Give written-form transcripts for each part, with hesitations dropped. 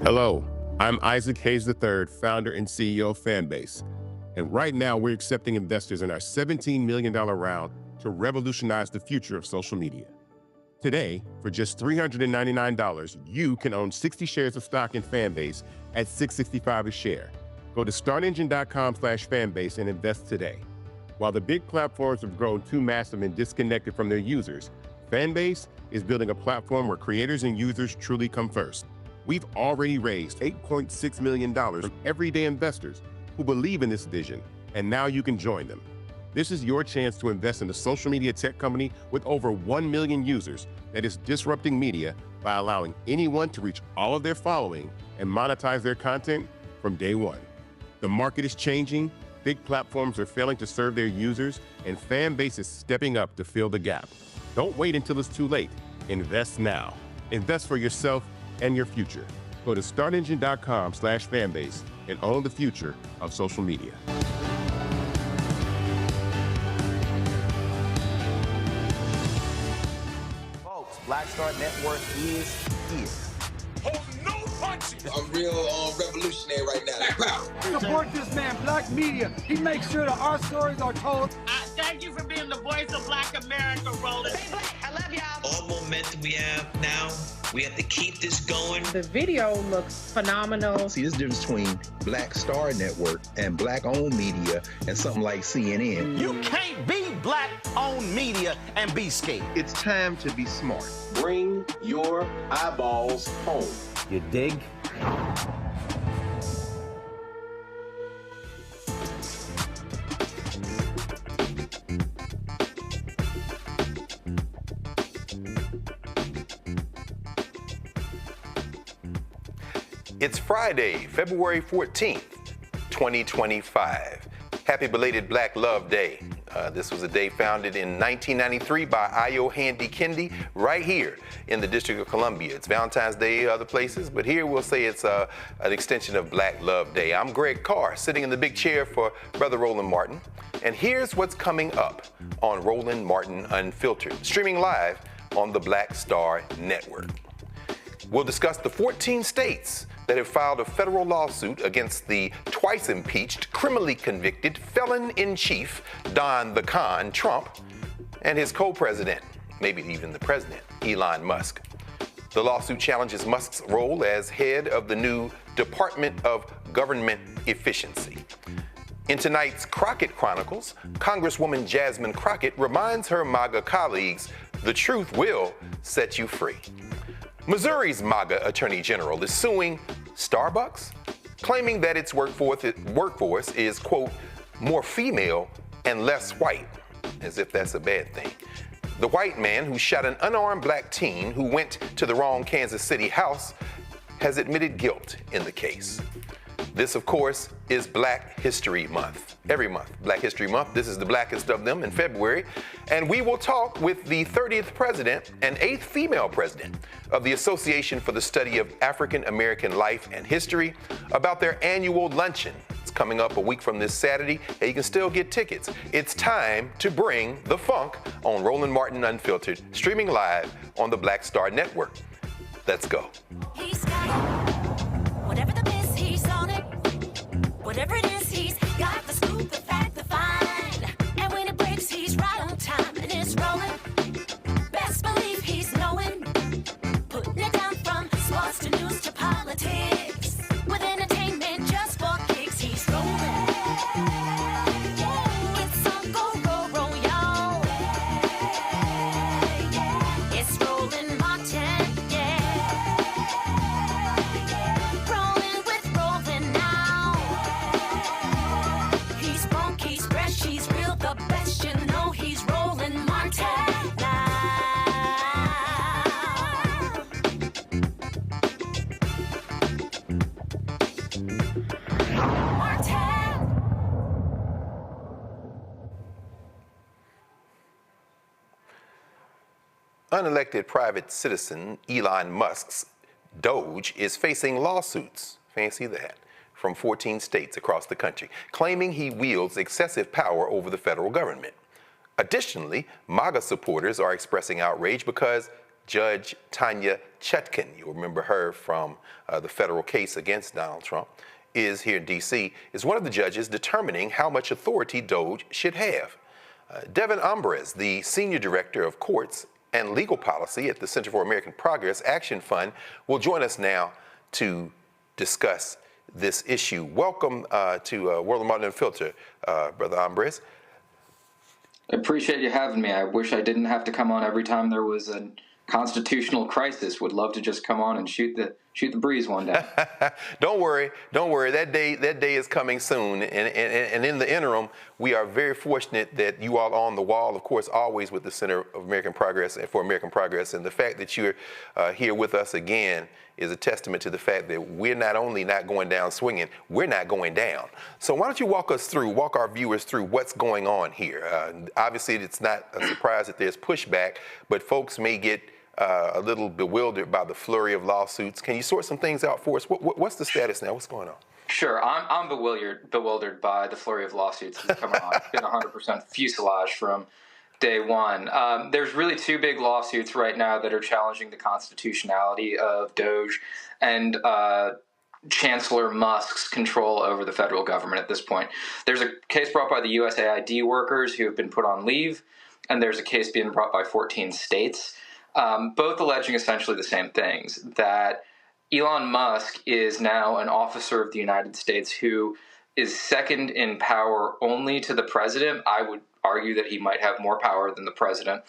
Hello, I'm Isaac Hayes III, founder and CEO of Fanbase. And right now, we're accepting investors in our $17 million round to revolutionize the future of social media. Today, for just $399, you can own 60 shares of stock in Fanbase at $665 a share. Go to startengine.com/fanbase and invest today. While the big platforms have grown too massive and disconnected from their users, Fanbase is building a platform where creators and users truly come first. We've already raised $8.6 million from everyday investors who believe in this vision, and now you can join them. This is your chance to invest in a social media tech company with over 1 million users that is disrupting media by allowing anyone to reach all of their following and monetize their content from day one. The market is changing, big platforms are failing to serve their users, and Fanbase is stepping up to fill the gap. Don't wait until it's too late. Invest now. Invest for yourself and your future. Go to startengine.com/fanbase and own the future of social media. Black Star Network is here. Hold no punches. I'm real revolutionary right now. Support this man, Black Media. He makes sure that our stories are told. Thank you for being the voice of Black America, Roland. Stay black. I love y'all. All momentum we have now, we have to keep this going. The video looks phenomenal. See, there's a difference between Black Star Network and Black-owned media and something like CNN. You can't be Black-owned media and be scared. It's time to be smart. Bring your eyeballs home. You dig? It's Friday, February 14th, 2025. Happy belated Black Love Day. This was a day founded in 1993 by Ayo Handy Kendi right here in the District of Columbia. It's Valentine's Day other places, but here we'll say it's an extension of Black Love Day. I'm Greg Carr, sitting in the big chair for Brother Roland Martin. And here's what's coming up on Roland Martin Unfiltered, streaming live on the Black Star Network. We'll discuss the 14 states that have filed a federal lawsuit against the twice-impeached, criminally convicted felon-in-chief, Don the Con Trump, and his co-president, maybe even the president, Elon Musk. The lawsuit challenges Musk's role as head of the new Department of Government Efficiency. In tonight's Crockett Chronicles, Congresswoman Jasmine Crockett reminds her MAGA colleagues, the truth will set you free. Missouri's MAGA Attorney General is suing Starbucks, claiming that its workforce is, quote, more female and less white, as if that's a bad thing. The white man who shot an unarmed black teen who went to the wrong Kansas City house has admitted guilt in the case. This, of course, is Black History Month. Every month, Black History Month. This is the blackest of them in February. And we will talk with the 30th president and 8th female president of the Association for the Study of African American Life and History about their annual luncheon. It's coming up a week from this Saturday, and you can still get tickets. It's time to bring the funk on Roland Martin Unfiltered, streaming live on the Black Star Network. Let's go. He's got it. Whatever the miss, he's on it. Whatever it is, he's got the scoop, the fact, the find. And when it breaks, he's right on time and it's rolling. Best believe he's knowing. Putting it down from sports to news to politics. With entertainment just for kicks, he's rolling. It's on go, roll, roll, y'all. It's Roland Martin, rolling with Roland now. He's funky, he's fresh, he's real, the best, you know he's Roland Martin now. Martin. Unelected private citizen Elon Musk's DOGE is facing lawsuits, fancy that, from 14 states across the country, claiming he wields excessive power over the federal government. Additionally, MAGA supporters are expressing outrage because Judge Tanya Chutkan, you'll remember her from the federal case against Donald Trump, is here in D.C., is one of the judges determining how much authority DOGE should have. Devin Ambrez, the senior director of courts and Legal Policy at the Center for American Progress Action Fund, will join us now to discuss this issue. Welcome to World of Martin Filter, Brother Ambrose. I appreciate you having me. I wish I didn't have to come on every time there was a constitutional crisis. Would love to just come on and shoot the breeze one day. Don't worry. That day is coming soon. And in the interim, we are very fortunate that you all are on the wall, of course, always with the Center of American Progress and for American Progress. And the fact that you're here with us again is a testament to the fact that we're not only not going down swinging, we're not going down. So why don't you walk our viewers through what's going on here? Obviously, it's not a surprise that there's pushback, but folks may get a little bewildered by the flurry of lawsuits. Can you sort some things out for us? What's the status now? What's going on? Sure. I'm bewildered by the flurry of lawsuits that's coming on. It's been 100% fuselage from day one. There's really two big lawsuits right now that are challenging the constitutionality of DOGE and Chancellor Musk's control over the federal government at this point. There's a case brought by the USAID workers who have been put on leave, and there's a case being brought by 14 states, both alleging essentially the same things, that Elon Musk is now an officer of the United States who is second in power only to the president. I would argue that he might have more power than the president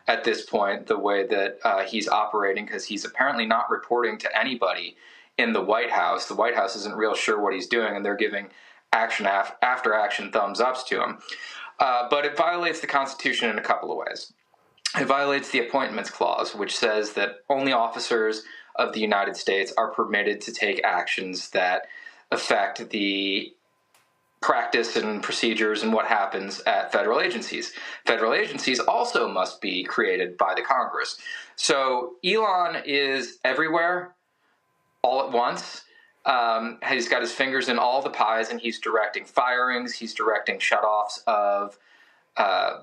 at this point, the way that he's operating, because he's apparently not reporting to anybody in the White House. The White House isn't real sure what he's doing, and they're giving action after action thumbs ups to him. But it violates the Constitution in a couple of ways. It violates the Appointments Clause, which says that only officers of the United States are permitted to take actions that affect the practice and procedures and what happens at federal agencies. Federal agencies also must be created by the Congress. So Elon is everywhere all at once. He's got his fingers in all the pies, and he's directing firings. He's directing shutoffs of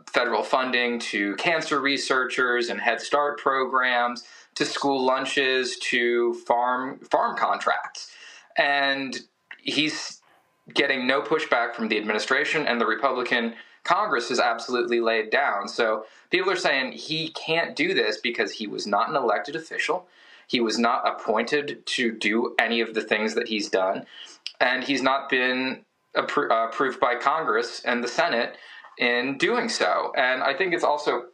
federal funding to cancer researchers and Head Start programs, to school lunches, to farm contracts. And he's getting no pushback from the administration, and the Republican Congress is absolutely laid down. So people are saying he can't do this because he was not an elected official. He was not appointed to do any of the things that he's done, and he's not been approved by Congress and the Senate in doing so. And I think it's also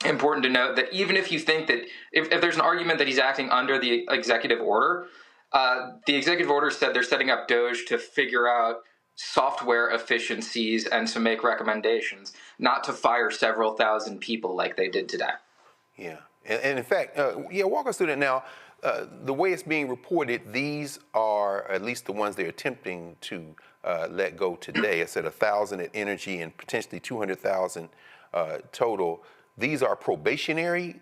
important to note that even if you think that if there's an argument that he's acting under the executive order, the executive order said they're setting up DOGE to figure out software efficiencies and to make recommendations, not to fire several thousand people like they did today. Yeah. And in fact, walk us through that now. The way it's being reported, these are at least the ones they're attempting to let go today. I said 1,000 at Energy and potentially 200,000 total. These are probationary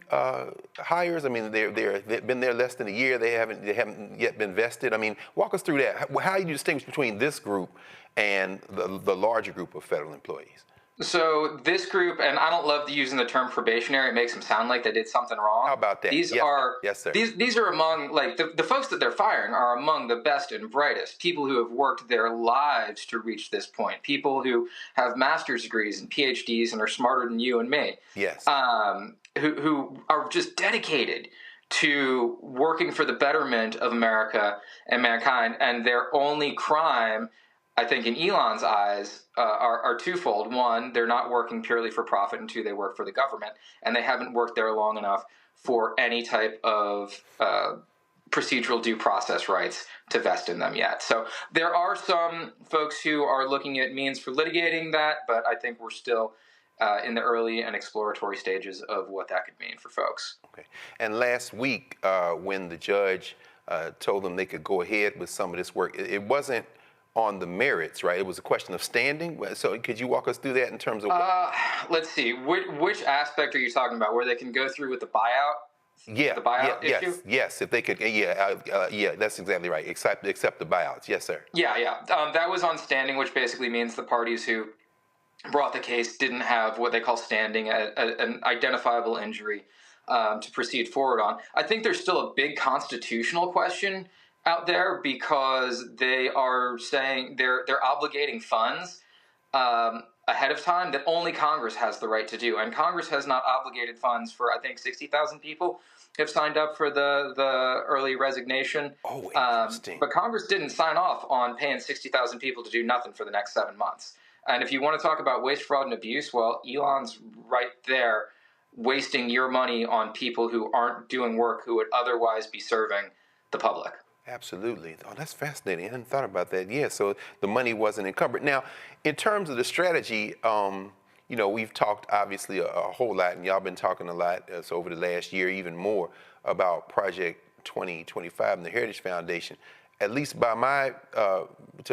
hires. I mean, they've been there less than a year. They haven't yet been vested. I mean, walk us through that. How do you distinguish between this group and the larger group of federal employees? So this group, and I don't love using the term probationary. It makes them sound like they did something wrong. How about that? These are among, like, the folks that they're firing are among the best and brightest, people who have worked their lives to reach this point, people who have master's degrees and PhDs and are smarter than you and me. Yes. Who are just dedicated to working for the betterment of America and mankind, and their only crime, I think, in Elon's eyes, are twofold. One, they're not working purely for profit, and two, they work for the government, and they haven't worked there long enough for any type of procedural due process rights to vest in them yet. So there are some folks who are looking at means for litigating that, but I think we're still in the early and exploratory stages of what that could mean for folks. Okay. And last week, when the judge told them they could go ahead with some of this work, it wasn't on the merits, right? It was a question of standing. So could you walk us through that in terms of let's see. Which aspect are you talking about? Where they can go through with the buyout? Yeah. The buyout issue? Yes. If they could, that's exactly right. Accept the buyouts. Yes, sir. Yeah. That was on standing, which basically means the parties who brought the case didn't have what they call standing, an identifiable injury to proceed forward on. I think there's still a big constitutional question out there because they are saying they're obligating funds ahead of time that only Congress has the right to do. And Congress has not obligated funds for, I think, 60,000 people have signed up for the early resignation. Oh, interesting. But Congress didn't sign off on paying 60,000 people to do nothing for the next 7 months. And if you want to talk about waste, fraud, and abuse, well, Elon's right there wasting your money on people who aren't doing work who would otherwise be serving the public. Absolutely. Oh, that's fascinating. I hadn't thought about that. Yeah, so the money wasn't encumbered. Now, in terms of the strategy, we've talked obviously a whole lot, and y'all been talking a lot so over the last year, even more, about Project 2025 and the Heritage Foundation. At least to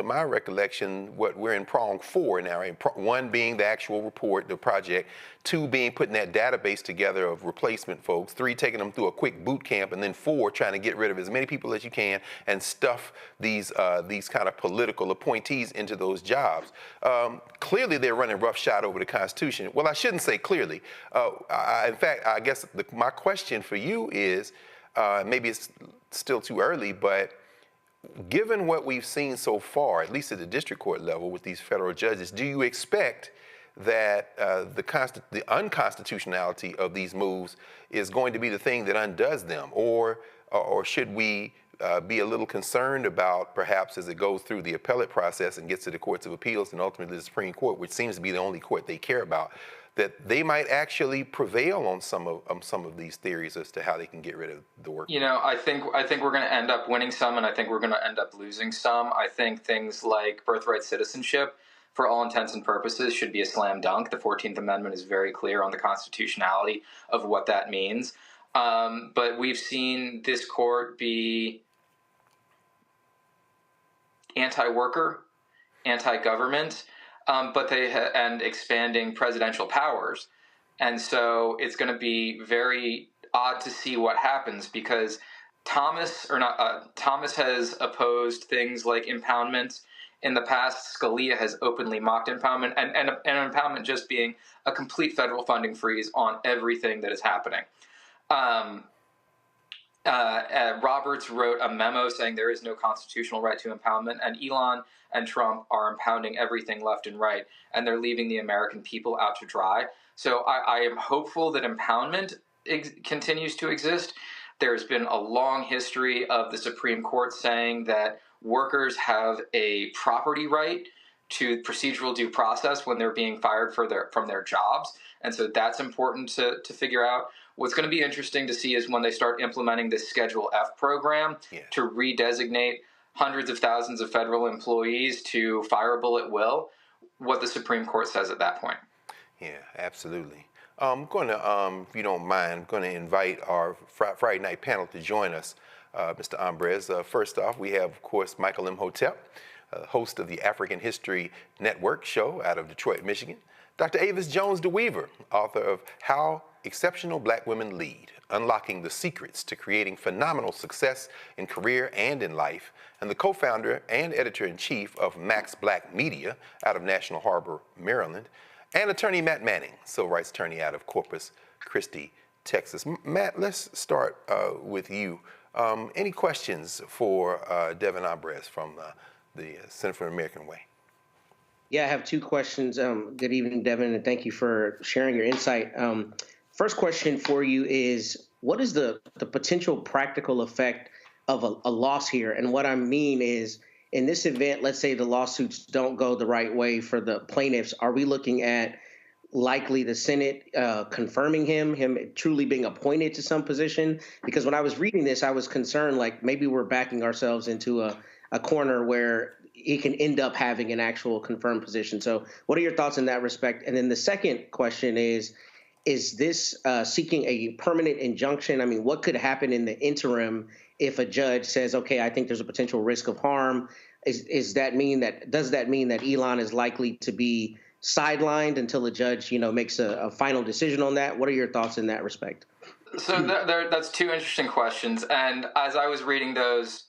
my recollection, what we're in prong 4 now, right? 1 being the actual report, the project, 2 being putting that database together of replacement folks, 3 taking them through a quick boot camp, and then 4 trying to get rid of as many people as you can and stuff these kind of political appointees into those jobs. Clearly, they're running roughshod over the Constitution. Well, I shouldn't say clearly. In fact, I guess my question for you is, maybe it's still too early, but given what we've seen so far, at least at the district court level with these federal judges, do you expect that the unconstitutionality of these moves is going to be the thing that undoes them? Or should we be a little concerned about, perhaps as it goes through the appellate process and gets to the courts of appeals and ultimately the Supreme Court, which seems to be the only court they care about, that they might actually prevail on some of these theories as to how they can get rid of the work? I think we're going to end up winning some, and I think we're going to end up losing some. I think things like birthright citizenship, for all intents and purposes, should be a slam dunk. The 14th Amendment is very clear on the constitutionality of what that means. But we've seen this court be anti-worker, anti-government, and expanding presidential powers. And so it's going to be very odd to see what happens, because Thomas has opposed things like impoundment in the past. Scalia has openly mocked impoundment, and impoundment just being a complete federal funding freeze on everything that is happening. Roberts wrote a memo saying there is no constitutional right to impoundment, and Elon and Trump are impounding everything left and right, and they're leaving the American people out to dry. So I am hopeful that impoundment continues to exist. There's been a long history of the Supreme Court saying that workers have a property right to procedural due process when they're being fired from their jobs. And so that's important to figure out. What's going to be interesting to see is when they start implementing this Schedule F program to redesignate hundreds of thousands of federal employees to fireable at will, what the Supreme Court says at that point. Yeah, absolutely. I'm going to, if you don't mind, I'm going to invite our Friday night panel to join us, Mr. Ambrez. First off, we have, of course, Michael Imhotep, host of the African History Network show out of Detroit, Michigan. Dr. Avis Jones DeWeaver, author of How Exceptional Black Women Lead, Unlocking the Secrets to Creating Phenomenal Success in Career and in Life, and the co-founder and editor-in-chief of Max Black Media out of National Harbor, Maryland, and attorney Matt Manning, civil rights attorney out of Corpus Christi, Texas. Matt, let's start with you. Any questions for Devin Ambrez from the Center for the American Way? Yeah, I have 2 questions. Good evening, Devin, and thank you for sharing your insight. First question for you is, what is the potential practical effect of a loss here? And what I mean is, in this event, let's say the lawsuits don't go the right way for the plaintiffs, are we looking at likely the Senate confirming him truly being appointed to some position? Because when I was reading this, I was concerned, like maybe we're backing ourselves into a corner where he can end up having an actual confirmed position. So what are your thoughts in that respect? And then the second question is this seeking a permanent injunction? I mean, what could happen in the interim if a judge says, okay, I think there's a potential risk of harm? Does that mean that Elon is likely to be sidelined until a judge, makes a final decision on that? What are your thoughts in that respect? So that's 2 interesting questions. And as I was reading those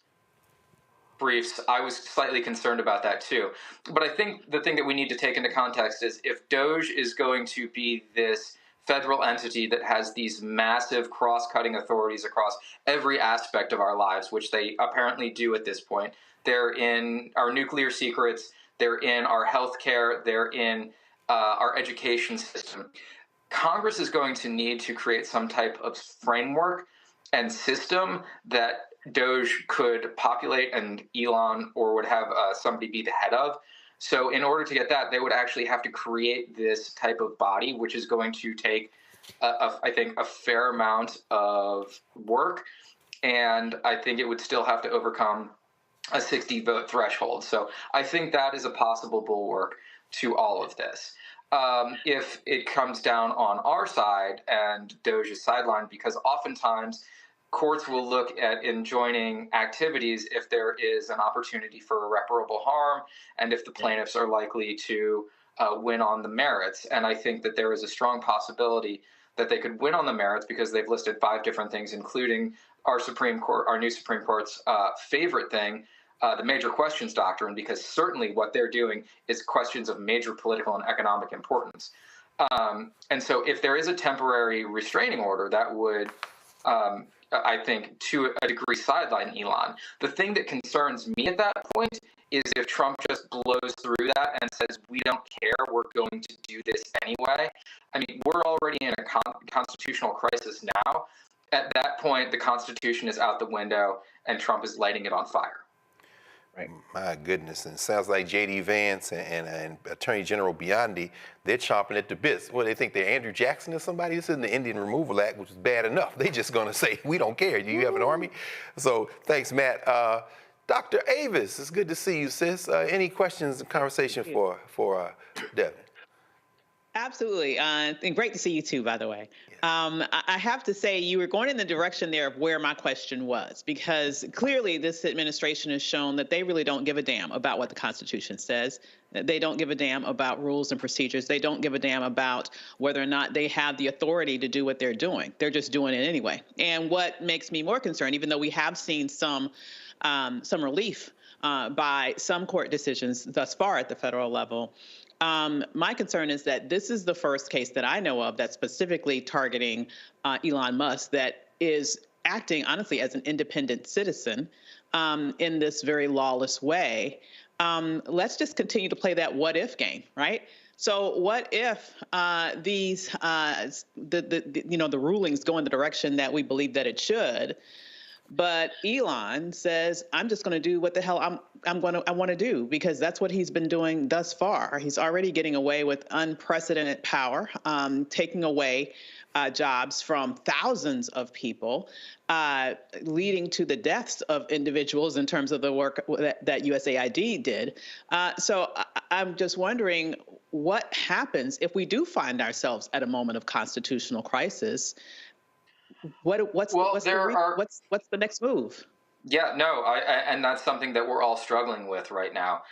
briefs, I was slightly concerned about that too. But I think the thing that we need to take into context is, if DOGE is going to be this federal entity that has these massive cross-cutting authorities across every aspect of our lives, which they apparently do at this point. They're in our nuclear secrets, they're in our healthcare, they're in our education system. Congress is going to need to create some type of framework and system that DOGE could populate and Elon or would have somebody be the head of. So in order to get that, they would actually have to create this type of body, which is going to take, I think, a fair amount of work. And I think it would still have to overcome a 60-vote threshold. So I think that is a possible bulwark to all of this. If it comes down on our side and DOGE is sidelined, because oftentimes courts will look at enjoining activities if there is an opportunity for irreparable harm and if the plaintiffs are likely to win on the merits. And I think that there is a strong possibility that they could win on the merits because they've listed 5 different things, including our Supreme Court, our new Supreme Court's favorite thing, the major questions doctrine, because certainly what they're doing is questions of major political and economic importance. And so if there is a temporary restraining order, that would, I think, to a degree, sideline Elon. The thing that concerns me at that point is if Trump just blows through that and says, we don't care, we're going to do this anyway. I mean, we're already in a constitutional crisis now. At that point, the Constitution is out the window and Trump is lighting it on fire. Right. My goodness, and it sounds like J.D. Vance and Attorney General Biondi, they're chomping at the bits. Well, they think they're Andrew Jackson or somebody. This isn't the Indian Removal Act, which is bad enough. They just going to say, we don't care. Do you have an army? So thanks, Matt. Dr. Avis, it's good to see you, sis. Any questions and conversation for Devin? Absolutely. And great to see you too, by the way. I have to say you were going in the direction there of where my question was, because clearly this administration has shown that they really don't give a damn about what the Constitution says. They don't give a damn about rules and procedures. They don't give a damn about whether or not they have the authority to do what they're doing. They're just doing it anyway. And what makes me more concerned, even though we have seen some relief by some court decisions thus far at the federal level, my concern is that this is the first case that I know of that's specifically targeting Elon Musk that is acting, honestly, as an independent citizen in this very lawless way. Let's just continue to play that what-if game, right? So what if the rulings go in the direction that we believe that it should, but Elon says, I'm just going to do what the hell I want to do, because that's what he's been doing thus far. He's already getting away with unprecedented power, taking away jobs from thousands of people, leading to the deaths of individuals in terms of the work that USAID did. So I'm just wondering what happens if we do find ourselves at a moment of constitutional crisis. What's the next move? Yeah, no, and that's something that we're all struggling with right now.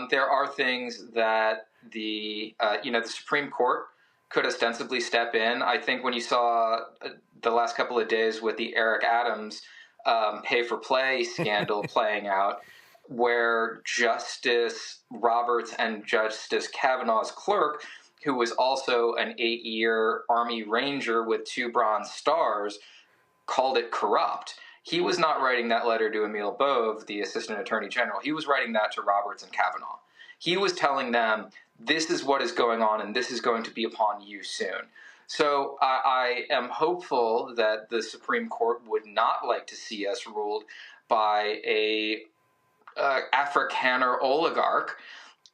There are things that the Supreme Court could ostensibly step in. I think when you saw the last couple of days with the Eric Adams pay for play scandal playing out, where Justice Roberts and Justice Kavanaugh's clerk, who was also an 8-year Army Ranger with 2 Bronze Stars, called it corrupt. He was not writing that letter to Emil Bove, the Assistant Attorney General. He was writing that to Roberts and Kavanaugh. He was telling them, this is what is going on, and this is going to be upon you soon. So I am hopeful that the Supreme Court would not like to see us ruled by a Afrikaner oligarch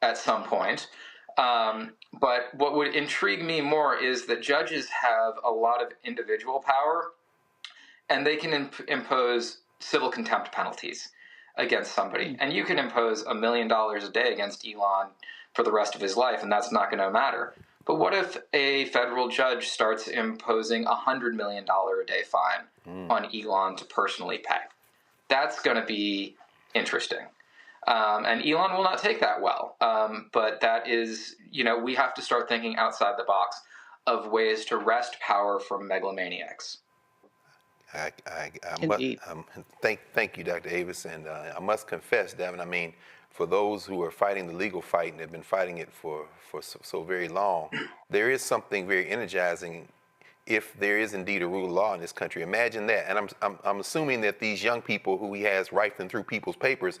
at some point. But what would intrigue me more is that judges have a lot of individual power, and they can impose civil contempt penalties against somebody. And you can impose $1 million a day against Elon for the rest of his life, and that's not going to matter. But what if a federal judge starts imposing $100 million a day fine on Elon to personally pay? That's going to be interesting. And Elon will not take that well. But that is, we have to start thinking outside the box of ways to wrest power from megalomaniacs. Thank you, Dr. Avis. And I must confess, Devin, I mean, for those who are fighting the legal fight and have been fighting it for so very long, there is something very energizing if there is indeed a rule of law in this country. Imagine that. And I'm assuming that these young people who he has rifling through people's papers,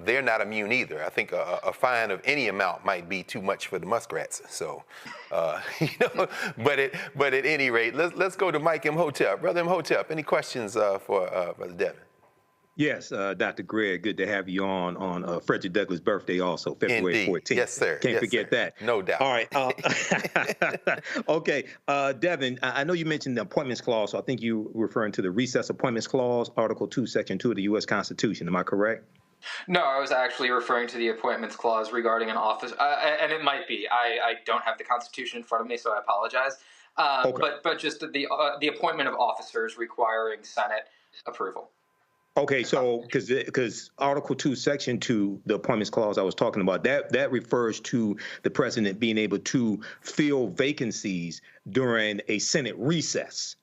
they're not immune either. I think a fine of any amount might be too much for the muskrats. So, but at any rate, let's go to Mike Imhotep. Brother Imhotep, any questions for Brother Devin? Yes, Dr. Greg, good to have you on Frederick Douglass' birthday also, February 14th. Yes, sir. Can't forget that. No doubt. All right. Okay, Devin, I know you mentioned the Appointments Clause, so I think you were referring to the Recess Appointments Clause, Article 2, Section 2 of the U.S. Constitution. Am I correct? No, I was actually referring to the Appointments Clause regarding an office, and it might be. I don't have the Constitution in front of me, so I apologize. Okay. But just the appointment of officers requiring Senate approval. Okay, so because Article 2, Section 2, the Appointments Clause I was talking about, that refers to the president being able to fill vacancies during a Senate recess.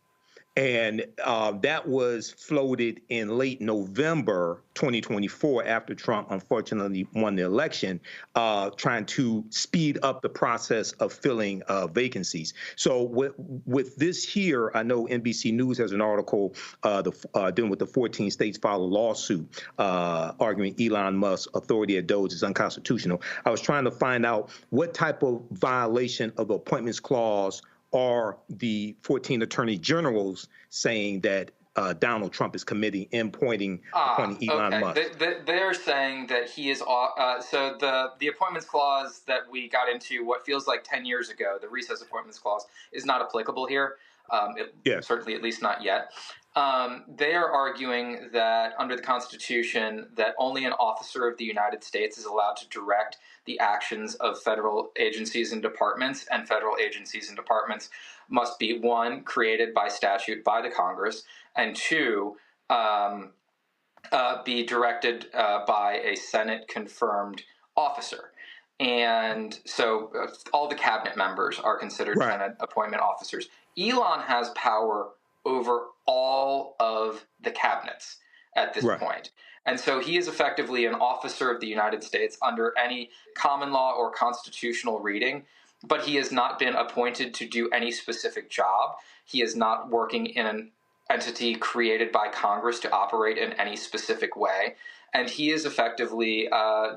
And that was floated in late November 2024 after Trump unfortunately won the election, trying to speed up the process of filling vacancies. So with this here, I know NBC News has an article dealing with the 14 states filed a lawsuit arguing Elon Musk's authority at DOGE is unconstitutional. I was trying to find out what type of violation of the Appointments Clause are the 14 attorney generals saying that Donald Trump is committing in appointing Elon Musk? They're saying that he is so the Appointments Clause that we got into what feels like 10 years ago, the Recess Appointments Clause, is not applicable here. Certainly, at least not yet. They are arguing that under the Constitution, that only an officer of the United States is allowed to direct the actions of federal agencies and departments, and federal agencies and departments must be, one, created by statute by the Congress, and two, be directed by a Senate-confirmed officer. And so all the cabinet members are considered Senate appointment officers. Elon has power over all of the cabinets at this point. And so he is effectively an officer of the United States under any common law or constitutional reading, but he has not been appointed to do any specific job. He is not working in an entity created by Congress to operate in any specific way. And he is effectively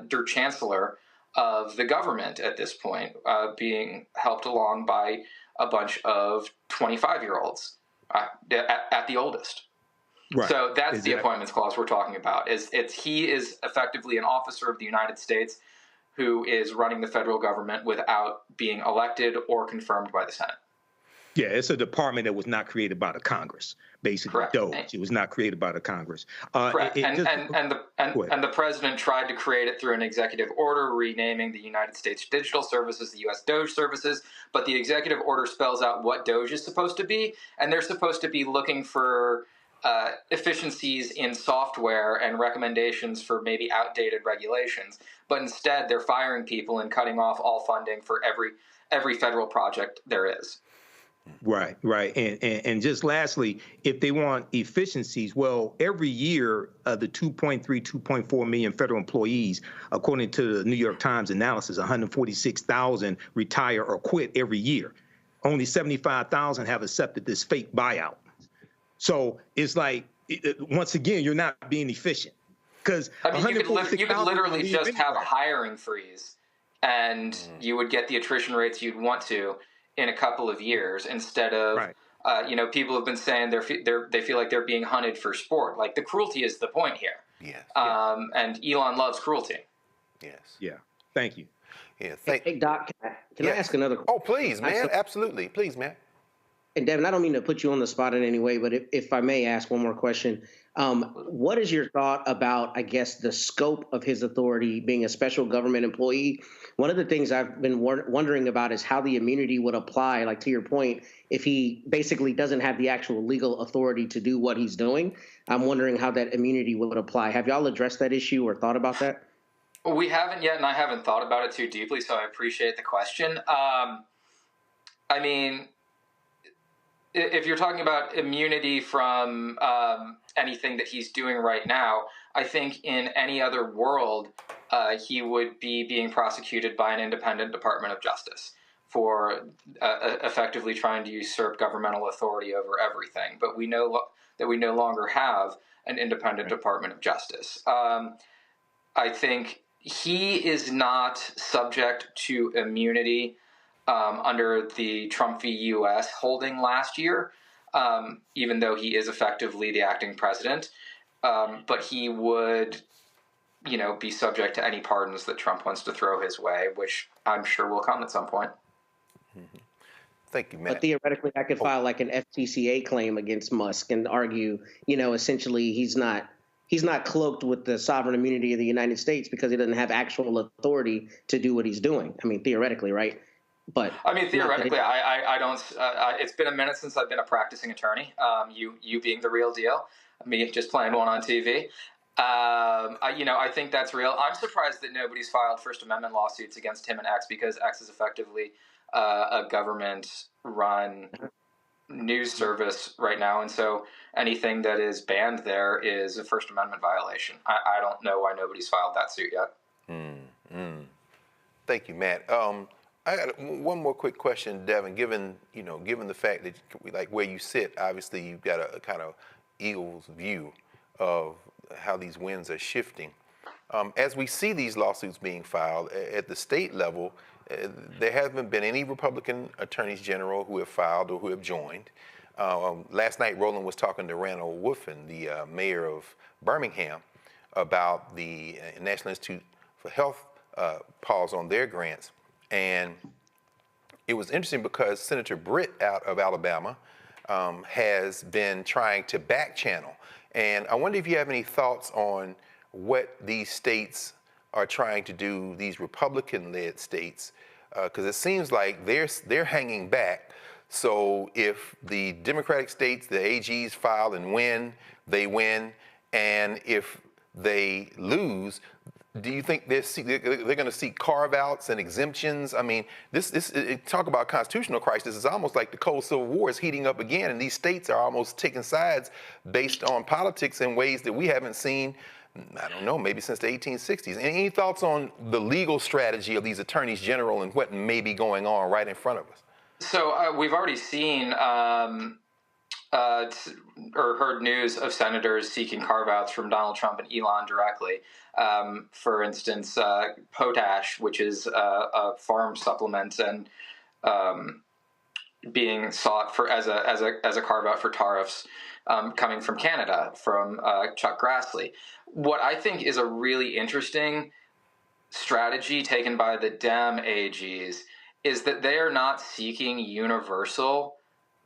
Der Chancellor of the government at this point, being helped along by a bunch of 25-year-olds at the oldest. So that's the Appointments Clause we're talking about. He is effectively an officer of the United States who is running the federal government without being elected or confirmed by the Senate. Yeah, it's a department that was not created by the Congress, basically. Correct. DOGE. It was not created by the Congress. Correct. And the president tried to create it through an executive order renaming the United States Digital Services the U.S. DOGE Services, but the executive order spells out what DOGE is supposed to be, and they're supposed to be looking for efficiencies in software and recommendations for maybe outdated regulations. But instead, they're firing people and cutting off all funding for every federal project there is. Right. And just lastly, if they want efficiencies, well, every year, the 2.4 million federal employees, according to the New York Times analysis, 146,000 retire or quit every year. Only 75,000 have accepted this fake buyout. So it's like, once again, you're not being efficient. Because you could literally just have a hiring freeze, and you would get the attrition rates you'd want to in a couple of years, instead of people have been saying they feel like they're being hunted for sport. Like, the cruelty is the point here. Yes. And Elon loves cruelty. Yes. Yeah. Thank you. Yeah. Hey, Doc, can I ask another question? Oh, please, man. Absolutely. Please, man. And Devin, I don't mean to put you on the spot in any way, but if I may ask one more question, what is your thought about, I guess, the scope of his authority being a special government employee? One of the things I've been wondering about is how the immunity would apply, like to your point, if he basically doesn't have the actual legal authority to do what he's doing. I'm wondering how that immunity would apply. Have y'all addressed that issue or thought about that? Well, we haven't yet, and I haven't thought about it too deeply, so I appreciate the question. I mean, if you're talking about immunity from anything that he's doing right now, I think in any other world, he would be being prosecuted by an independent Department of Justice for effectively trying to usurp governmental authority over everything. But we know that we no longer have an independent Department of Justice. I think he is not subject to immunity under the Trump v. U.S. holding last year, even though he is effectively the acting president. But he would, be subject to any pardons that Trump wants to throw his way, which I'm sure will come at some point. Mm-hmm. Thank you, Matt. But theoretically, I could file like an FTCA claim against Musk and argue, essentially he's not cloaked with the sovereign immunity of the United States because he doesn't have actual authority to do what he's doing. I mean, theoretically, right? But I mean, theoretically, I don't. It's been a minute since I've been a practicing attorney. You being the real deal, me just playing one on TV. I think that's real. I'm surprised that nobody's filed First Amendment lawsuits against him and X, because X is effectively a government-run news service right now, and so anything that is banned there is a First Amendment violation. I don't know why nobody's filed that suit yet. Thank you, Matt. I got one more quick question, Devin. Given the fact that like where you sit, obviously you've got a kind of eagle's view of how these winds are shifting. As we see these lawsuits being filed at the state level, there haven't been any Republican attorneys general who have filed or who have joined. Last night, Roland was talking to Randall Wolfen, the mayor of Birmingham, about the National Institute for Health pause on their grants. And it was interesting because Senator Britt out of Alabama has been trying to back channel. And I wonder if you have any thoughts on what these states are trying to do, these Republican-led states, because it seems like they're hanging back. So if the Democratic states, the AGs file and win, they win. And if they lose, do you think they're going to seek carve-outs and exemptions? I mean, talk about constitutional crisis. It's almost like the Cold Civil War is heating up again, and these states are almost taking sides based on politics in ways that we haven't seen, I don't know, maybe since the 1860s. Any thoughts on the legal strategy of these attorneys general and what may be going on right in front of us? So we've already seen or heard news of senators seeking carve-outs from Donald Trump and Elon directly. For instance, potash, which is a farm supplement, and being sought for as a carve-out for tariffs coming from Canada, from Chuck Grassley. What I think is a really interesting strategy taken by the Dem AGs is that they are not seeking universal.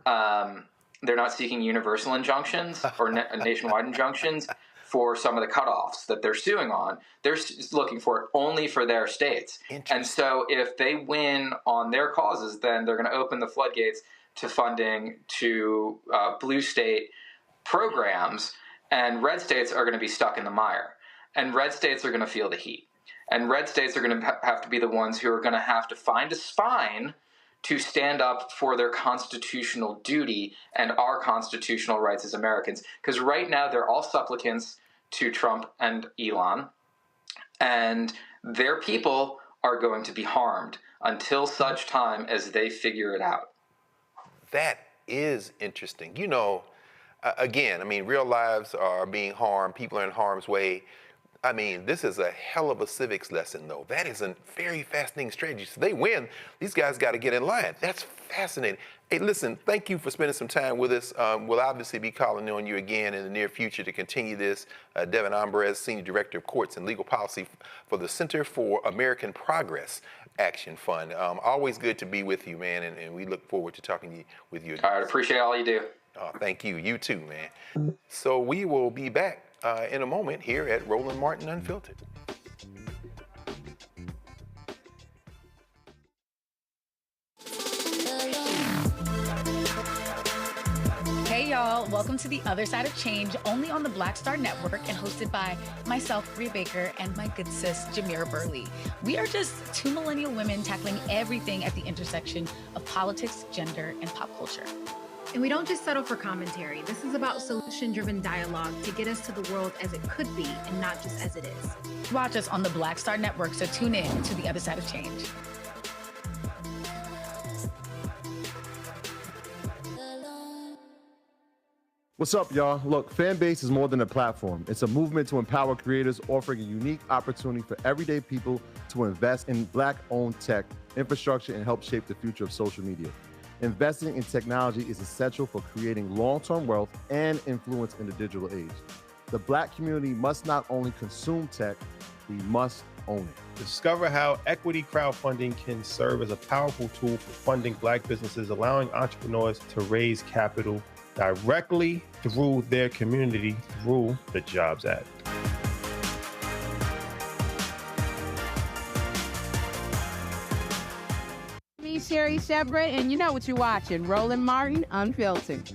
They're not seeking universal injunctions or nationwide injunctions for some of the cutoffs that they're suing on. They're looking for it only for their states. And so if they win on their causes, then they're going to open the floodgates to funding to blue state programs, and red states are going to be stuck in the mire. And red states are going to feel the heat. And red states are going to have to be the ones who are going to have to find a spine to stand up for their constitutional duty and our constitutional rights as Americans. Because right now they're all supplicants to Trump and Elon, and their people are going to be harmed until such time as they figure it out. That is interesting. Again, I mean, real lives are being harmed. People are in harm's way. I mean, this is a hell of a civics lesson, though. That is a very fascinating strategy. So they win. These guys got to get in line. That's fascinating. Hey, listen, thank you for spending some time with us. We'll obviously be calling on you again in the near future to continue this. Devin Ambrose, Senior Director of Courts and Legal Policy for the Center for American Progress Action Fund. Always good to be with you, man, and we look forward to talking with you again. All right, appreciate all you do. Thank you. You too, man. So we will be back in a moment here at Roland Martin Unfiltered. Hey y'all, welcome to The Other Side of Change, only on the Black Star Network and hosted by myself, Bria Baker, and my good sis, Jamira Burley. We are just two millennial women tackling everything at the intersection of politics, gender, and pop culture. And we don't just settle for commentary. This is about solution-driven dialogue to get us to the world as it could be and not just as it is. Watch us on the Black Star Network, so tune in to The Other Side of Change. What's up, y'all? Look, Fanbase is more than a platform. It's a movement to empower creators, offering a unique opportunity for everyday people to invest in Black-owned tech, infrastructure, and help shape the future of social media. Investing in technology is essential for creating long-term wealth and influence in the digital age. The Black community must not only consume tech, we must own it. Discover how equity crowdfunding can serve as a powerful tool for funding Black businesses, allowing entrepreneurs to raise capital directly through their community through the Jobs Act. Me, Sherry Shepard, and you know what you're watching, Roland Martin Unfiltered.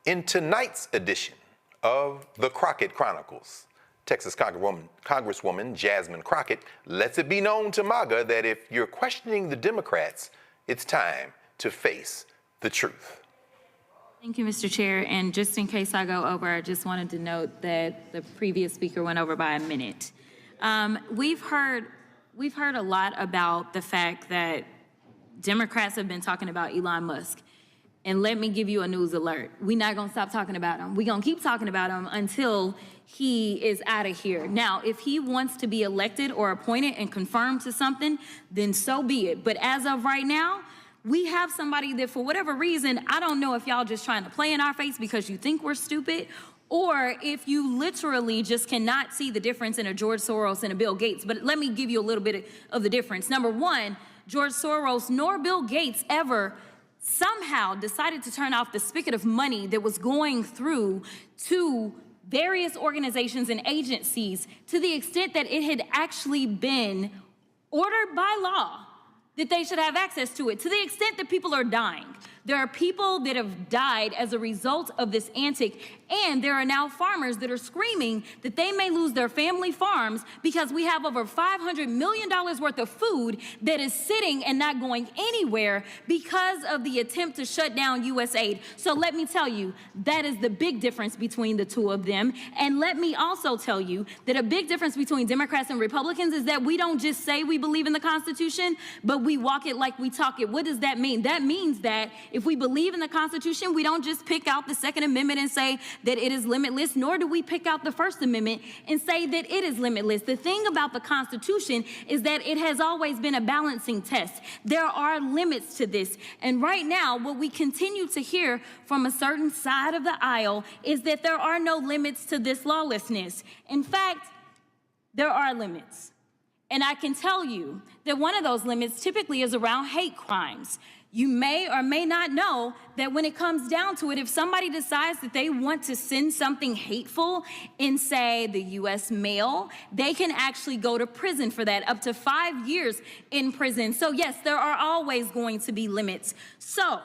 In tonight's edition of the Crockett Chronicles, Texas Congresswoman Jasmine Crockett lets it be known to MAGA that if you're questioning the Democrats, it's time to face the truth. Thank you, Mr. Chair. And just in case I go over, I just wanted to note that the previous speaker went over by a minute. We've heard a lot about the fact that Democrats have been talking about Elon Musk. And let me give you a news alert. We're not gonna stop talking about him. We're gonna keep talking about him until he is out of here. Now, if he wants to be elected or appointed and confirmed to something, then so be it. But as of right now, we have somebody that for whatever reason, I don't know if y'all just trying to play in our face because you think we're stupid, or if you literally just cannot see the difference in a George Soros and a Bill Gates. But let me give you a little bit of the difference. Number one, George Soros nor Bill Gates ever somehow decided to turn off the spigot of money that was going through to various organizations and agencies to the extent that it had actually been ordered by law that they should have access to it, to the extent that people are dying. There are people that have died as a result of this antic, and there are now farmers that are screaming that they may lose their family farms because we have over $500 million worth of food that is sitting and not going anywhere because of the attempt to shut down U.S. aid. So let me tell you, that is the big difference between the two of them. And let me also tell you that a big difference between Democrats and Republicans is that we don't just say we believe in the Constitution, but we walk it like we talk it. What does that mean? That means that if we believe in the Constitution, we don't just pick out the Second Amendment and say that it is limitless, nor do we pick out the First Amendment and say that it is limitless. The thing about the Constitution is that it has always been a balancing test. There are limits to this. And right now, what we continue to hear from a certain side of the aisle is that there are no limits to this lawlessness. In fact, there are limits. And I can tell you that one of those limits typically is around hate crimes. You may or may not know that when it comes down to it, if somebody decides that they want to send something hateful in, say, the U.S. mail, they can actually go to prison for that, up to 5 years in prison. So yes, there are always going to be limits. So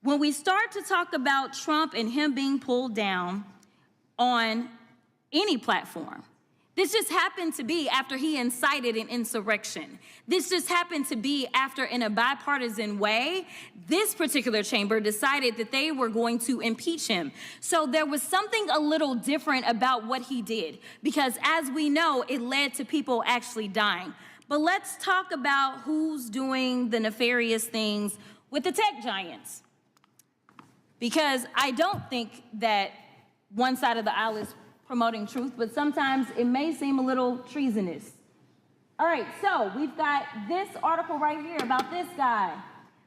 when we start to talk about Trump and him being pulled down on any platform, this just happened to be after he incited an insurrection. This just happened to be after, in a bipartisan way, this particular chamber decided that they were going to impeach him. So there was something a little different about what he did, because as we know, it led to people actually dying. But let's talk about who's doing the nefarious things with the tech giants. Because I don't think that one side of the aisle is promoting truth, but sometimes it may seem a little treasonous. All right, so we've got this article right here about this guy.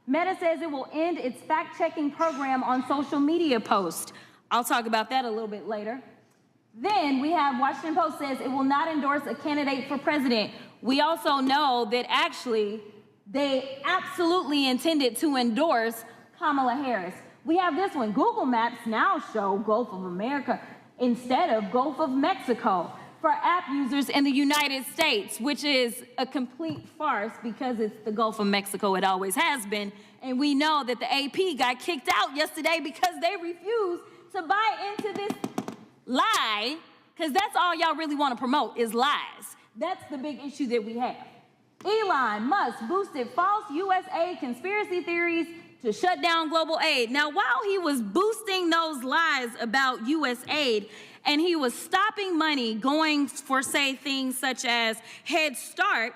Meta says it will end its fact-checking program on social media posts. I'll talk about that a little bit later. Then we have Washington Post says it will not endorse a candidate for president. We also know that actually they absolutely intended to endorse Kamala Harris. We have this one. Google Maps now show Gulf of America instead of Gulf of Mexico for app users in the United States, which is a complete farce because it's the Gulf of Mexico. It always has been. And we know that the AP got kicked out yesterday because they refused to buy into this lie, because that's all y'all really want to promote is lies. That's the big issue that we have. Elon Musk boosted false U.S. aid conspiracy theories to shut down global aid. Now, while he was boosting those lies about U.S. aid, and he was stopping money going for, say, things such as Head Start,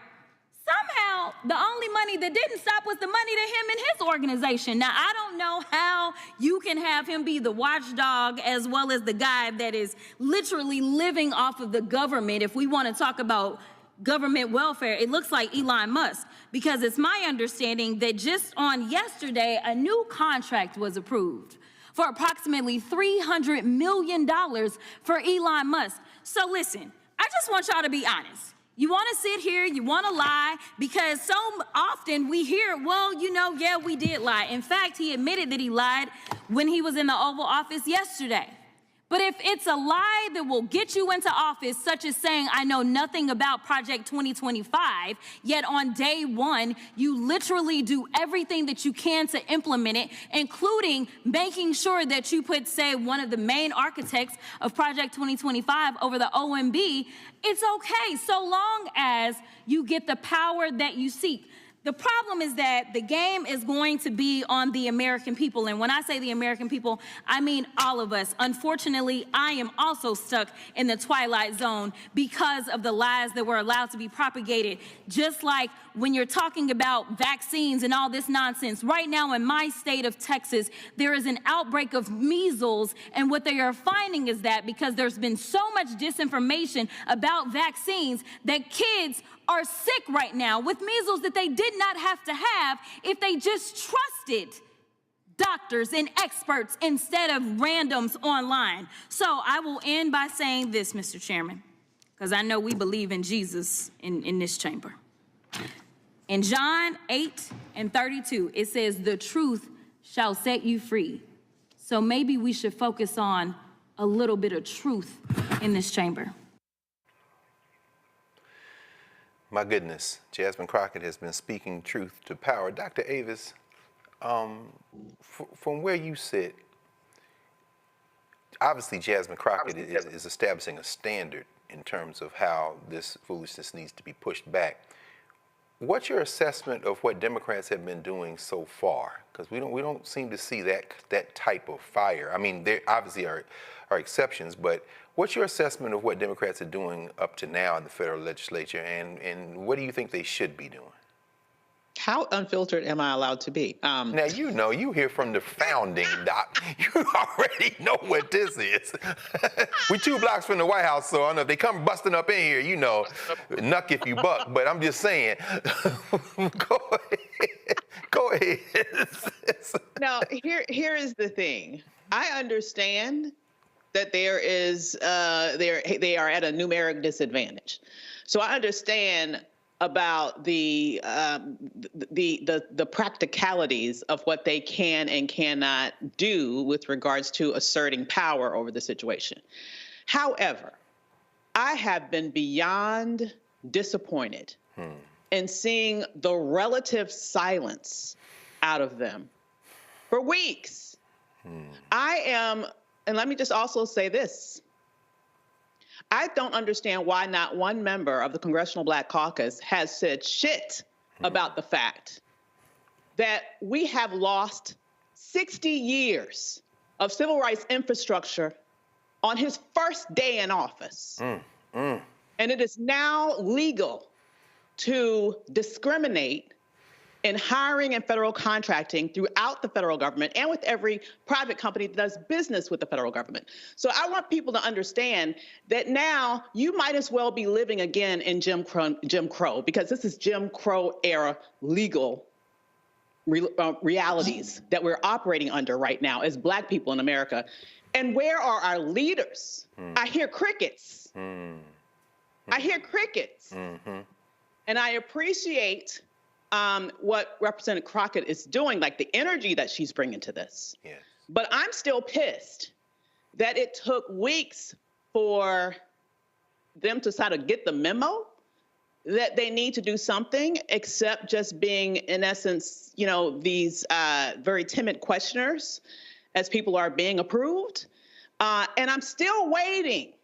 somehow the only money that didn't stop was the money to him and his organization. Now, I don't know how you can have him be the watchdog as well as the guy that is literally living off of the government. If we want to talk about government welfare, it looks like Elon Musk, because it's my understanding that just on yesterday, a new contract was approved for approximately $300 million for Elon Musk. So listen, I just want y'all to be honest. You want to sit here, you want to lie, because so often we hear, well, you know, yeah, we did lie. In fact, he admitted that he lied when he was in the Oval Office yesterday. But if it's a lie that will get you into office, such as saying, I know nothing about Project 2025, yet on day one, you literally do everything that you can to implement it, including making sure that you put, say, one of the main architects of Project 2025 over the OMB, it's okay, so long as you get the power that you seek. The problem is that the game is going to be on the American people. And when I say the American people, I mean all of us. Unfortunately, I am also stuck in the twilight zone because of the lies that were allowed to be propagated. Just like when you're talking about vaccines and all this nonsense. Right now in my state of Texas, there is an outbreak of measles. And what they are finding is that because there's been so much disinformation about vaccines, that kids are sick right now with measles that they did not have to have if they just trusted doctors and experts instead of randoms online. So I will end by saying this, Mr. Chairman, because I know we believe in Jesus in this chamber. In John 8:32, it says, the truth shall set you free. So maybe we should focus on a little bit of truth in this chamber. My goodness, Jasmine Crockett has been speaking truth to power. Dr. Avis, from where you sit, obviously Jasmine Crockett is establishing a standard in terms of how this foolishness needs to be pushed back. What's your assessment of what Democrats have been doing so far? Because we don't seem to see that type of fire. I mean, there obviously are exceptions, but what's your assessment of what Democrats are doing up to now in the federal legislature, and what do you think they should be doing? How unfiltered am I allowed to be? Now, you know, you hear from the founding, Doc. You already know what this is. We're 2 blocks from the White House, so I know if they come busting up in here, you know, knuck if you buck. But I'm just saying, go ahead. Now, here is the thing. I understand that there is they are at a numeric disadvantage. So I understand about the practicalities of what they can and cannot do with regards to asserting power over the situation. However, I have been beyond disappointed in seeing the relative silence out of them for weeks. And let me just also say this. I don't understand why not one member of the Congressional Black Caucus has said shit about the fact that we have lost 60 years of civil rights infrastructure on his first day in office. And it is now legal to discriminate in hiring and federal contracting throughout the federal government and with every private company that does business with the federal government. So I want people to understand that now you might as well be living again in Jim Crow, because this is Jim Crow era legal realities that we're operating under right now as Black people in America. And where are our leaders? I hear crickets. I hear crickets. And I appreciate what Representative Crockett is doing, like the energy that she's bringing to this. Yes. But I'm still pissed that it took weeks for them to sort of get the memo that they need to do something, except just being, in essence, you know, these very timid questioners as people are being approved. And I'm still waiting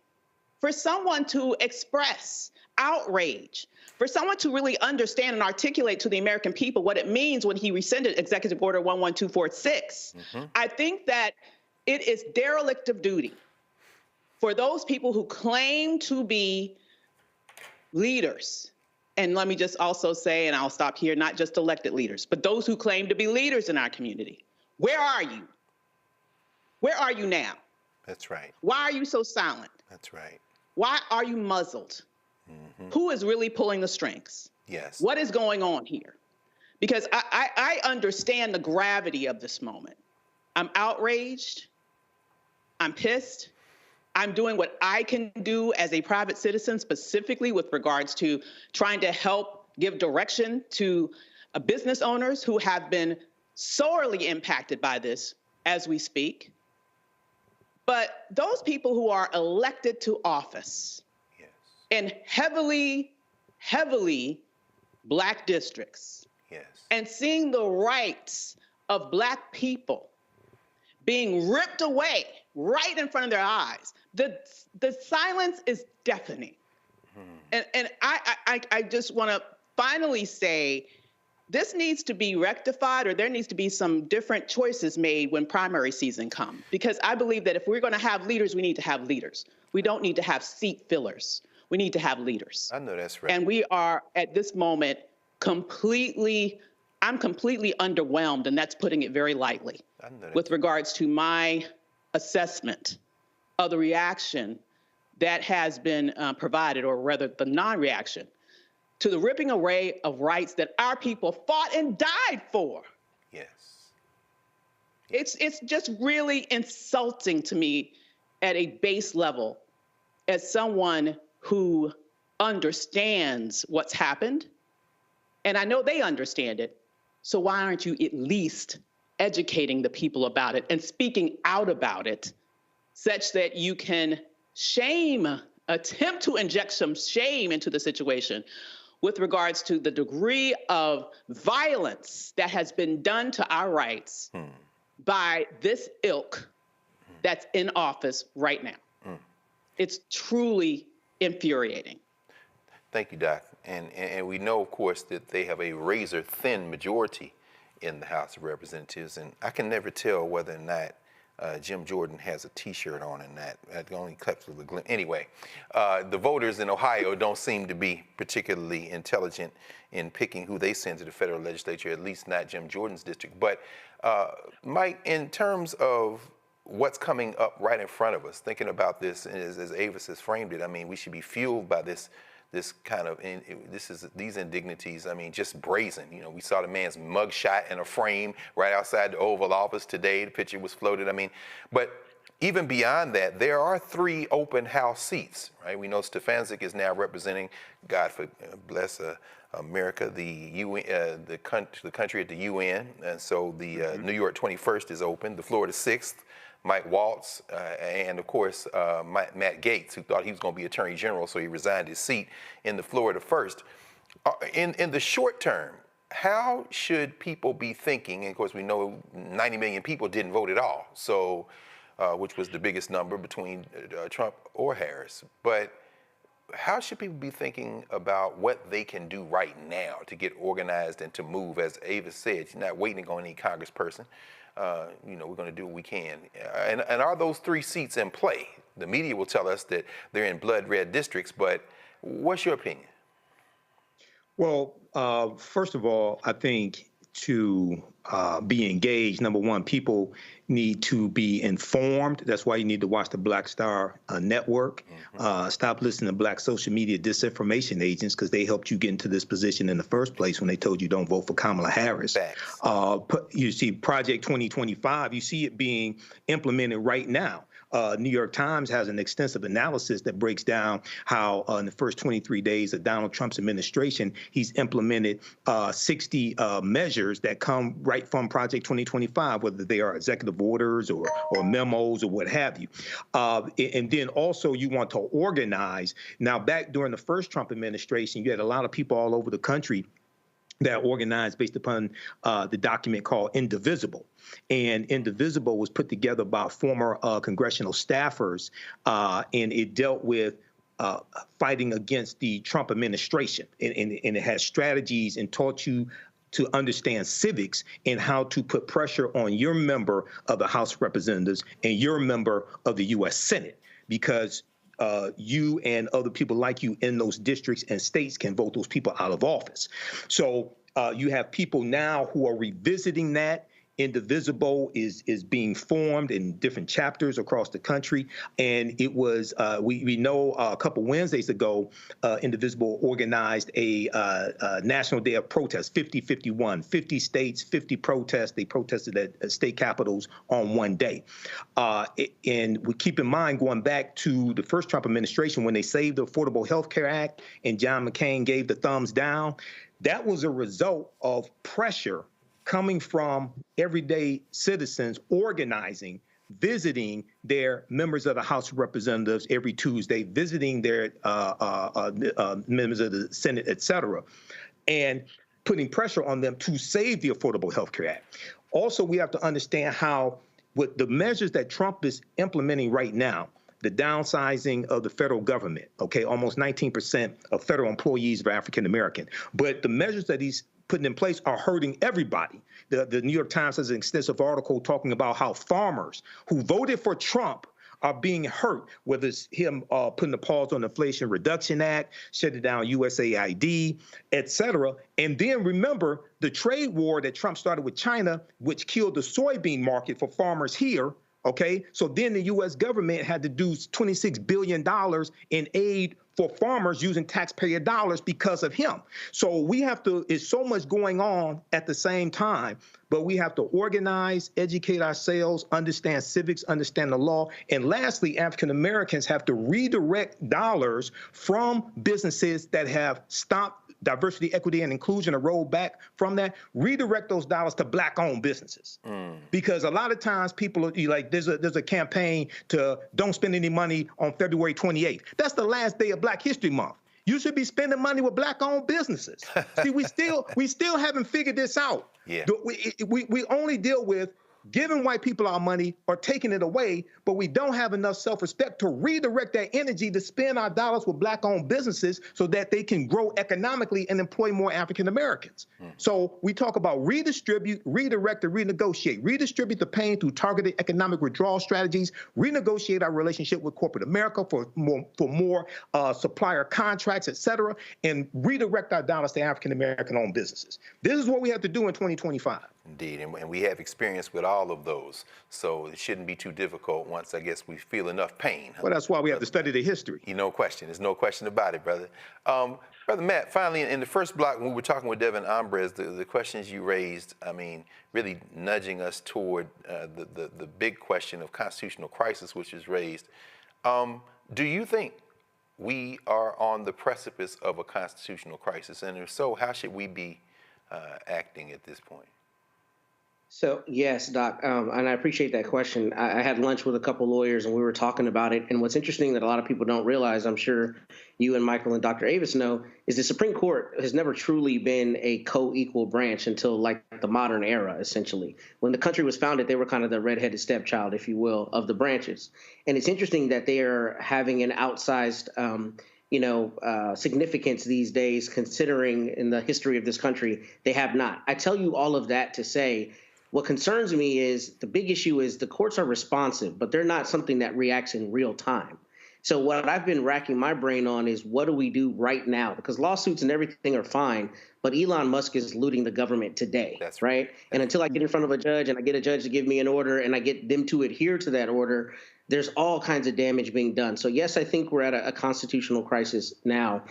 for someone to express outrage. For someone to really understand and articulate to the American people what it means when he rescinded Executive Order 11246, I think that it is derelict of duty for those people who claim to be leaders. And let me just also say, and I'll stop here, not just elected leaders, but those who claim to be leaders in our community. Where are you? Where are you now? That's right. Why are you so silent? That's right. Why are you muzzled? Who is really pulling the strings? Yes. What is going on here? Because I understand the gravity of this moment. I'm outraged. I'm pissed. I'm doing what I can do as a private citizen, specifically with regards to trying to help give direction to business owners who have been sorely impacted by this as we speak. But those people who are elected to office in heavily Black districts, and seeing the rights of Black people being ripped away right in front of their eyes, the silence is deafening. And I just want to finally say, this needs to be rectified, or there needs to be some different choices made when primary season comes. Because I believe that if we're going to have leaders, we need to have leaders. We don't need to have seat fillers. We need to have leaders. I know that's right. And we are, at this moment, I'm completely underwhelmed, and that's putting it very lightly, with regards to my assessment of the reaction that has been provided, or rather the non-reaction, to the ripping array of rights that our people fought and died for. Yes. It's just really insulting to me at a base level, as someone who understands what's happened, and I know they understand it. So why aren't you at least educating the people about it and speaking out about it, such that you can attempt to inject some shame into the situation with regards to the degree of violence that has been done to our rights by this ilk that's in office right now. It's truly infuriating. Thank you, Doc. And we know, of course, that they have a razor-thin majority in the House of Representatives, and I can never tell whether or not Jim Jordan has a T-shirt on and that only clips with a glimpse. Anyway, the voters in Ohio don't seem to be particularly intelligent in picking who they send to the federal legislature, at least not Jim Jordan's district. But Mike, in terms of what's coming up right in front of us, thinking about this as Avis has framed it, I mean, we should be fueled by this kind of, these indignities, I mean, just brazen. You know, we saw the man's mugshot in a frame right outside the Oval Office today. The picture was floated. I mean, but even beyond that, there are 3 open House seats, right? We know Stefanczyk is now representing, God bless America, the UN, the country at the UN, and so the New York 21st is open. The Florida 6th, Mike Waltz, and of course, Matt Gaetz, who thought he was going to be Attorney General, so he resigned his seat in the Florida 1st. In the short term, how should people be thinking? And of course, we know 90 million people didn't vote at all, so which was the biggest number between Trump or Harris. But how should people be thinking about what they can do right now to get organized and to move? As Ava said, she's not waiting on any congressperson. You know, we're going to do what we can. And are those 3 seats in play? The media will tell us that they're in blood red districts, but what's your opinion? Well, first of all, I think to be engaged, number one, people need to be informed. That's why you need to watch the Black Star Network. Stop listening to Black social media disinformation agents, because they helped you get into this position in the first place when they told you don't vote for Kamala Harris. You see Project 2025, you see it being implemented right now. New York Times has an extensive analysis that breaks down how in the first 23 days of Donald Trump's administration, he's implemented 60 measures that come right from Project 2025, whether they are executive orders or memos or what have you. And then also you want to organize. Now, back during the first Trump administration, you had a lot of people all over the country that organized based upon the document called Indivisible. And Indivisible was put together by former congressional staffers, and it dealt with fighting against the Trump administration, and it has strategies and taught you to understand civics and how to put pressure on your member of the House of Representatives and your member of the U.S. Senate, because you and other people like you in those districts and states can vote those people out of office. So you have people now who are revisiting that. Indivisible is being formed in different chapters across the country, and it was we know a couple Wednesdays ago, Indivisible organized a national day of protest, 50-51, 50 states, 50 protests. They protested at state capitals on one day, and we keep in mind going back to the first Trump administration when they saved the Affordable Health Care Act and John McCain gave the thumbs down. That was a result of pressure coming from everyday citizens organizing, visiting their members of the House of Representatives every Tuesday, visiting their members of the Senate, et cetera, and putting pressure on them to save the Affordable Health Care Act. Also, we have to understand how, with the measures that Trump is implementing right now, the downsizing of the federal government, okay, almost 19% of federal employees are African American, but the measures that he's putting in place are hurting everybody. The New York Times has an extensive article talking about how farmers who voted for Trump are being hurt, whether it's him putting a pause on the Inflation Reduction Act, shutting down USAID, et cetera. And then remember the trade war that Trump started with China, which killed the soybean market for farmers here. Okay, so then the U.S. government had to do $26 billion in aid for farmers using taxpayer dollars because of him. So we have to, it's so much going on at the same time, but we have to organize, educate ourselves, understand civics, understand the law. And lastly, African Americans have to redirect dollars from businesses that have stopped diversity, equity, and inclusion, and roll back from that, redirect those dollars to Black-owned businesses. Because a lot of times people are like, there's a campaign to don't spend any money on February 28th. That's the last day of Black History Month. You should be spending money with Black-owned businesses. See, we still haven't figured this out. Yeah. We only deal with giving white people our money or taking it away, but we don't have enough self-respect to redirect that energy to spend our dollars with Black-owned businesses so that they can grow economically and employ more African Americans. So we talk about redistribute, redirect, and renegotiate. Redistribute the pain through targeted economic withdrawal strategies, renegotiate our relationship with corporate America for more supplier contracts, et cetera, and redirect our dollars to African American-owned businesses. This is what we have to do in 2025. Indeed, and we have experience with all of those, so it shouldn't be too difficult once, I guess, we feel enough pain. Well, that's why we have to study the history. No question. There's no question about it, brother. Brother Matt, finally, in the first block, when we were talking with Devin Ambres, the questions you raised, I mean, really nudging us toward the big question of constitutional crisis, which is raised. Do you think we are on the precipice of a constitutional crisis? And if so, how should we be acting at this point? So, yes, Doc, and I appreciate that question. I had lunch with a couple lawyers and we were talking about it. And what's interesting that a lot of people don't realize, I'm sure you and Michael and Dr. Avis know, is the Supreme Court has never truly been a co-equal branch until like the modern era, essentially. When the country was founded, they were kind of the redheaded stepchild, if you will, of the branches. And it's interesting that they are having an outsized significance these days, considering in the history of this country, they have not. I tell you all of that to say, what concerns me is the big issue is the courts are responsive, but they're not something that reacts in real time. So what I've been racking my brain on is what do we do right now? Because lawsuits and everything are fine, but Elon Musk is looting the government today. That's right. And until I get in front of a judge and I get a judge to give me an order and I get them to adhere to that order, there's all kinds of damage being done. So yes, I think we're at a constitutional crisis now.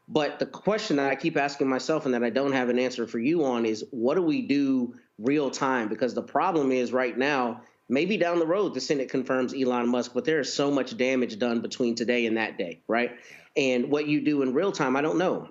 But the question that I keep asking myself and that I don't have an answer for you on is what do we do real time? Because the problem is right now, maybe down the road, the Senate confirms Elon Musk, but there is so much damage done between today and that day, right? And what you do in real time, I don't know.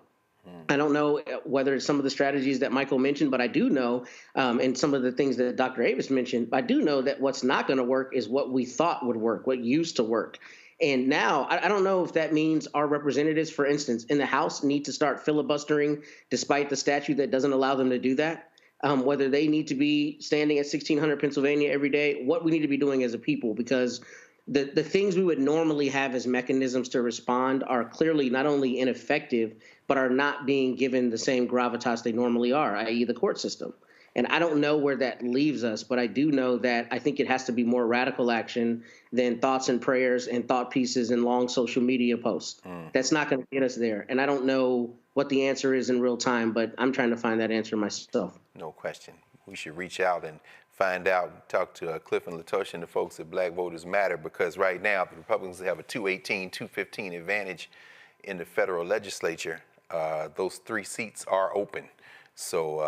I don't know whether it's some of the strategies that Michael mentioned, but I do know, and some of the things that Dr. Avis mentioned, I do know that what's not going to work is what we thought would work, what used to work. And now, I don't know if that means our representatives, for instance, in the House need to start filibustering despite the statute that doesn't allow them to do that, whether they need to be standing at 1600 Pennsylvania every day, what we need to be doing as a people, because the things we would normally have as mechanisms to respond are clearly not only ineffective, but are not being given the same gravitas they normally are, i.e. the court system. And I don't know where that leaves us, but I do know that I think it has to be more radical action than thoughts and prayers and thought pieces and long social media posts. That's not going to get us there. And I don't know what the answer is in real time, but I'm trying to find that answer myself. No question. We should reach out and find out, talk to Cliff and Latosha and the folks at Black Voters Matter, because right now the Republicans have a 218, 215 advantage in the federal legislature. Those 3 seats are open. So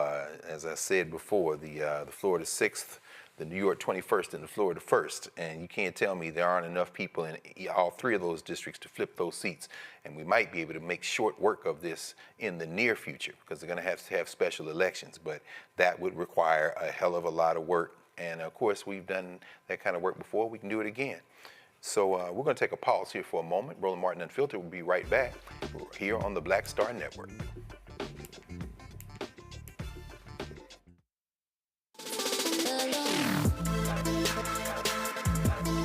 as I said before, the Florida 6th, the New York 21st, and the Florida 1st. And you can't tell me there aren't enough people in all 3 of those districts to flip those seats. And we might be able to make short work of this in the near future, because they're going to have special elections. But that would require a hell of a lot of work. And of course, we've done that kind of work before. We can do it again. So we're going to take a pause here for a moment. Roland Martin Unfiltered will be right back here on the Black Star Network.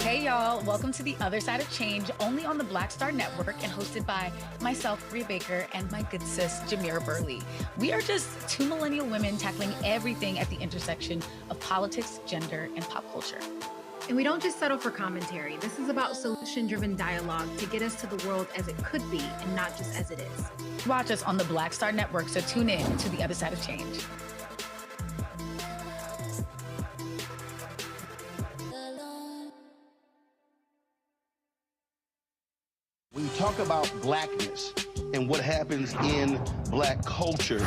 Hey y'all, welcome to The Other Side of Change, only on the Black Star Network and hosted by myself, Bria Baker, and my good sis, Jamira Burley. We are just 2 millennial women tackling everything at the intersection of politics, gender, and pop culture. And we don't just settle for commentary. This is about solution-driven dialogue to get us to the world as it could be and not just as it is. Watch us on the Black Star Network, so tune in to The Other Side of Change. When you talk about blackness and what happens in black culture,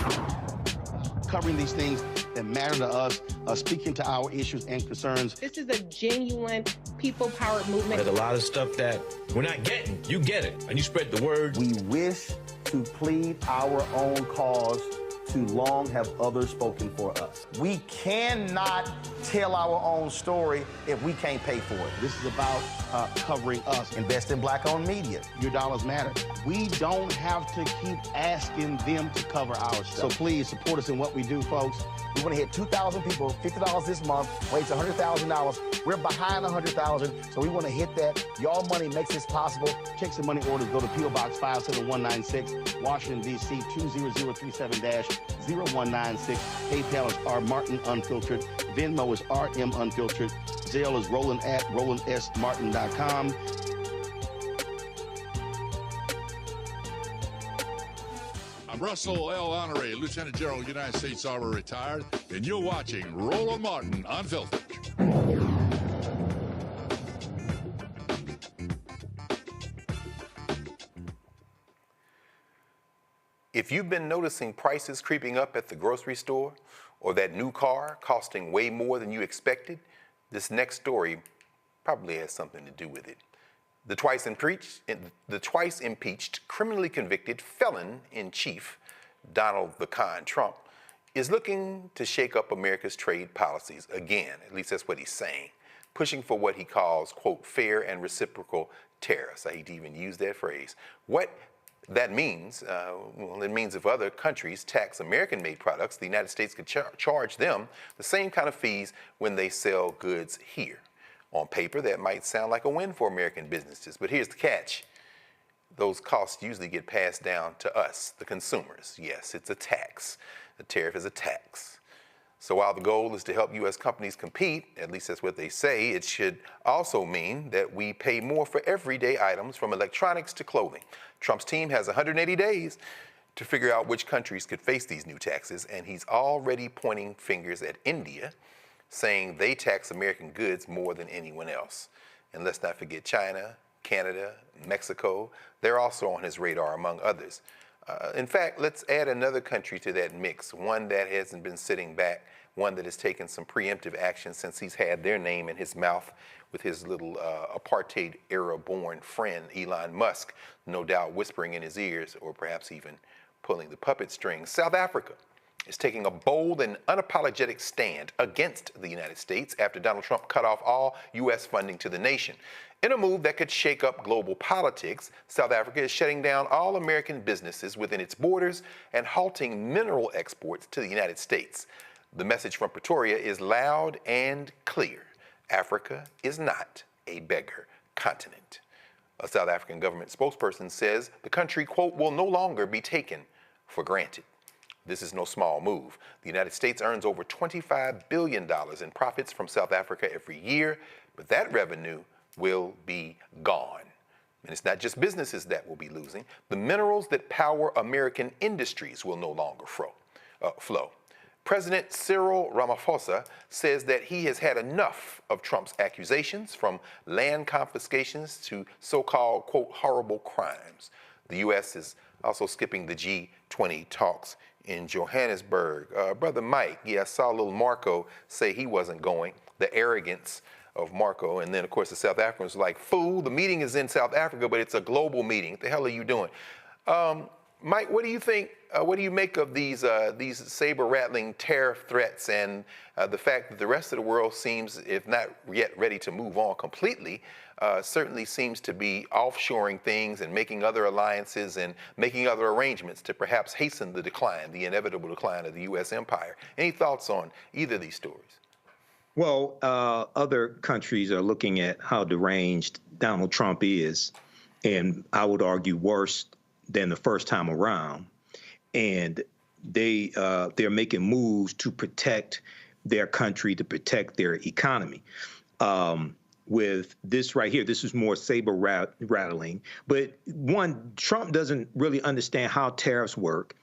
covering these things that matter to us, speaking to our issues and concerns. This is a genuine people-powered movement. There's a lot of stuff that we're not getting. You get it, and you spread the word. We wish to plead our own cause. Too long have others spoken for us. We cannot tell our own story if we can't pay for it. This is about covering us. Invest in black-owned media. Your dollars matter. We don't have to keep asking them to cover our stuff. So please support us in what we do, folks. We want to hit 2,000 people, $50 this month, raise $100,000. We're behind 100,000, so we want to hit that. Y'all money makes this possible. Checks and money orders go to P.O. Box 57196, Washington, D.C. 20037-0196. PayPal is R Martin Unfiltered. Venmo is RM Unfiltered. Zelle is Roland at RolandSMartin.com. I'm Russell L. Honoré, Lieutenant General, United States Army retired, and you're watching Roland Martin Unfiltered. If you've been noticing prices creeping up at the grocery store, or that new car costing way more than you expected, this next story probably has something to do with it. The twice-impeached, criminally convicted felon-in-chief, Donald the Con Trump, is looking to shake up America's trade policies again. At least that's what he's saying, pushing for what he calls, quote, fair and reciprocal tariffs. I hate to even use that phrase. What that means, well, it means if other countries tax American-made products, the United States could charge them the same kind of fees when they sell goods here. On paper, that might sound like a win for American businesses, but here's the catch. Those costs usually get passed down to us, the consumers. Yes, it's a tax. The tariff is a tax. So while the goal is to help U.S. companies compete, at least that's what they say, it should also mean that we pay more for everyday items from electronics to clothing. Trump's team has 180 days to figure out which countries could face these new taxes, and he's already pointing fingers at India, saying they tax American goods more than anyone else. And let's not forget China, Canada, Mexico. They're also on his radar, among others. In fact, let's add another country to that mix, one that hasn't been sitting back, one that has taken some preemptive action since he's had their name in his mouth with his little apartheid-era-born friend, Elon Musk, no doubt whispering in his ears or perhaps even pulling the puppet strings. South Africa is taking a bold and unapologetic stand against the United States after Donald Trump cut off all U.S. funding to the nation. In a move that could shake up global politics, South Africa is shutting down all American businesses within its borders and halting mineral exports to the United States. The message from Pretoria is loud and clear. Africa is not a beggar continent. A South African government spokesperson says the country, quote, will no longer be taken for granted. This is no small move. The United States earns over $25 billion in profits from South Africa every year, but that revenue will be gone. And it's not just businesses that will be losing. The minerals that power American industries will no longer flow. President Cyril Ramaphosa says that he has had enough of Trump's accusations, from land confiscations to so-called, quote, horrible crimes. The U.S. is also skipping the G20 talks in Johannesburg. Brother Mike, I saw little Marco say he wasn't going. The arrogance of Marco. And then, of course, the South Africans were like, fool, the meeting is in South Africa, but it's a global meeting. What the hell are you doing? Mike, what do you think? What do you make of these saber-rattling tariff threats and the fact that the rest of the world seems, if not yet ready to move on completely, certainly seems to be offshoring things and making other alliances and making other arrangements to perhaps hasten the decline, the inevitable decline of the U.S. empire? Any thoughts on either of these stories? Well, other countries are looking at how deranged Donald Trump is, and I would argue worse than the first time around. And they're making moves to protect their country, to protect their economy. With this right here, this is more saber rattling. But one, Trump doesn't really understand how tariffs work,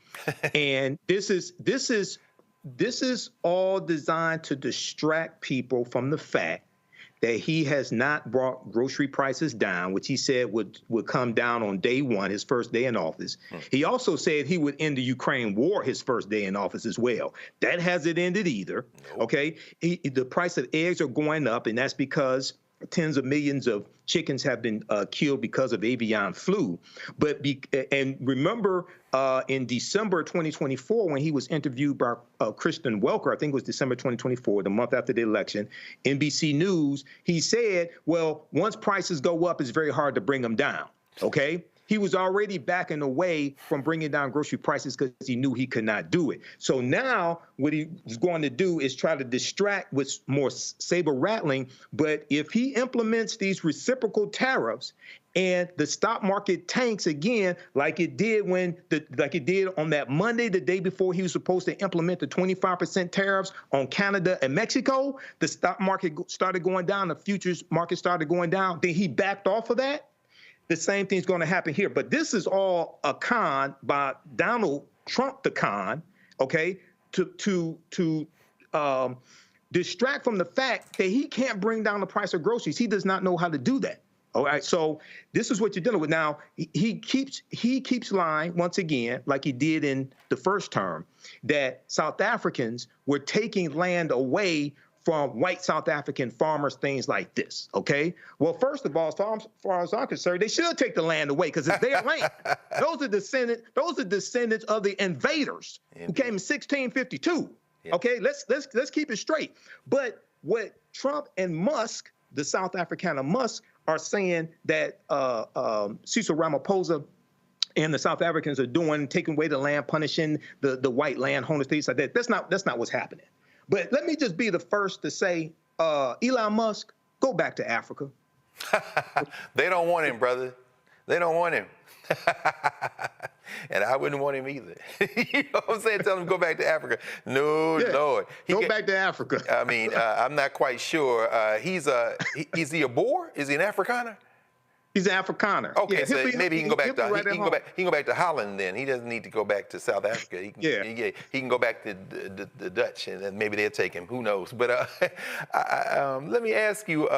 and this is all designed to distract people from the fact that he has not brought grocery prices down, which he said would come down on day one, his first day in office. He also said he would end the Ukraine war his first day in office as well. That hasn't ended either, okay? The price of eggs are going up, and that's because tens of millions of chickens have been killed because of avian flu. And remember, in December 2024, when he was interviewed by Kristen Welker, I think it was December 2024, the month after the election, NBC News, he said, well, once prices go up, it's very hard to bring them down, okay? He was already backing away from bringing down grocery prices because he knew he could not do it. So now what he's going to do is try to distract with more saber rattling. But if he implements these reciprocal tariffs and the stock market tanks again, like it did on that Monday, the day before he was supposed to implement the 25% tariffs on Canada and Mexico, the stock market started going down, the futures market started going down. Then he backed off of that. The same thing's going to happen here. But this is all a con by Donald Trump, the con, okay, to distract from the fact that he can't bring down the price of groceries. He does not know how to do that. All right, so this is what you're dealing with. Now, he keeps lying once again, like he did in the first term, that South Africans were taking land away from white South African farmers, things like this, okay? Well, first of all, as far as I'm concerned, they should take the land away because it's their land. Those are descendants of the invaders who came in 1652, okay? Let's keep it straight. But what Trump and Musk, the South Africaner Musk, are saying that Cyril Ramaphosa and the South Africans are doing, taking away the land, punishing the white landholders, things like that. That's not what's happening. But let me just be the first to say, Elon Musk, go back to Africa. They don't want him, brother. They don't want him. And I wouldn't want him either. You know what I'm saying? Tell him to go back to Africa. No, yeah. Lord. Go back to Africa. I mean, I'm not quite sure. Is he a Boer? Is he an Afrikaner? He's an Afrikaner. Okay, yeah, so maybe he can go back to he can go back to Holland then. He doesn't need to go back to South Africa. He can go back to the Dutch, and then maybe they'll take him. Who knows? But let me ask you,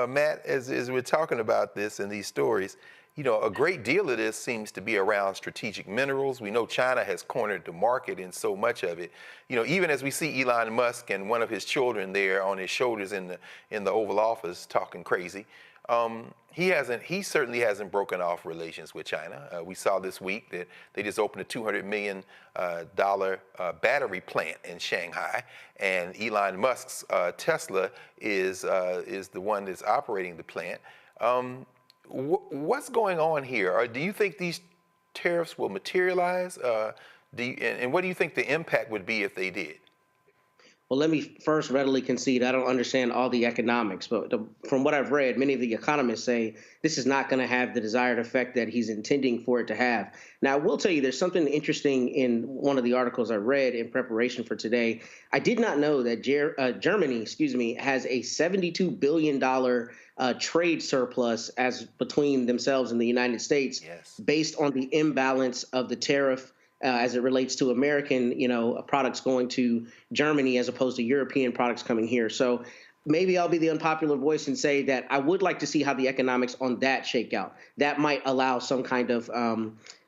Matt, as we're talking about this and these stories, you know, a great deal of this seems to be around strategic minerals. We know China has cornered the market in so much of it. You know, even as we see Elon Musk and one of his children there on his shoulders in the Oval Office talking crazy. He certainly hasn't broken off relations with China. We saw this week that they just opened a $200 million battery plant in Shanghai, and Elon Musk's Tesla is the one that's operating the plant. What's going on here? Or do you think these tariffs will materialize? And what do you think the impact would be if they did? Well, let me first readily concede I don't understand all the economics, but from what I've read, many of the economists say this is not going to have the desired effect that he's intending for it to have. Now, I will tell you there's something interesting in one of the articles I read in preparation for today. I did not know that Germany, has a $72 billion trade surplus as between themselves and the United States, based on the imbalance of the tariff as it relates to American, products going to Germany as opposed to European products coming here. So maybe I'll be the unpopular voice and say that I would like to see how the economics on that shake out. That might allow some kind of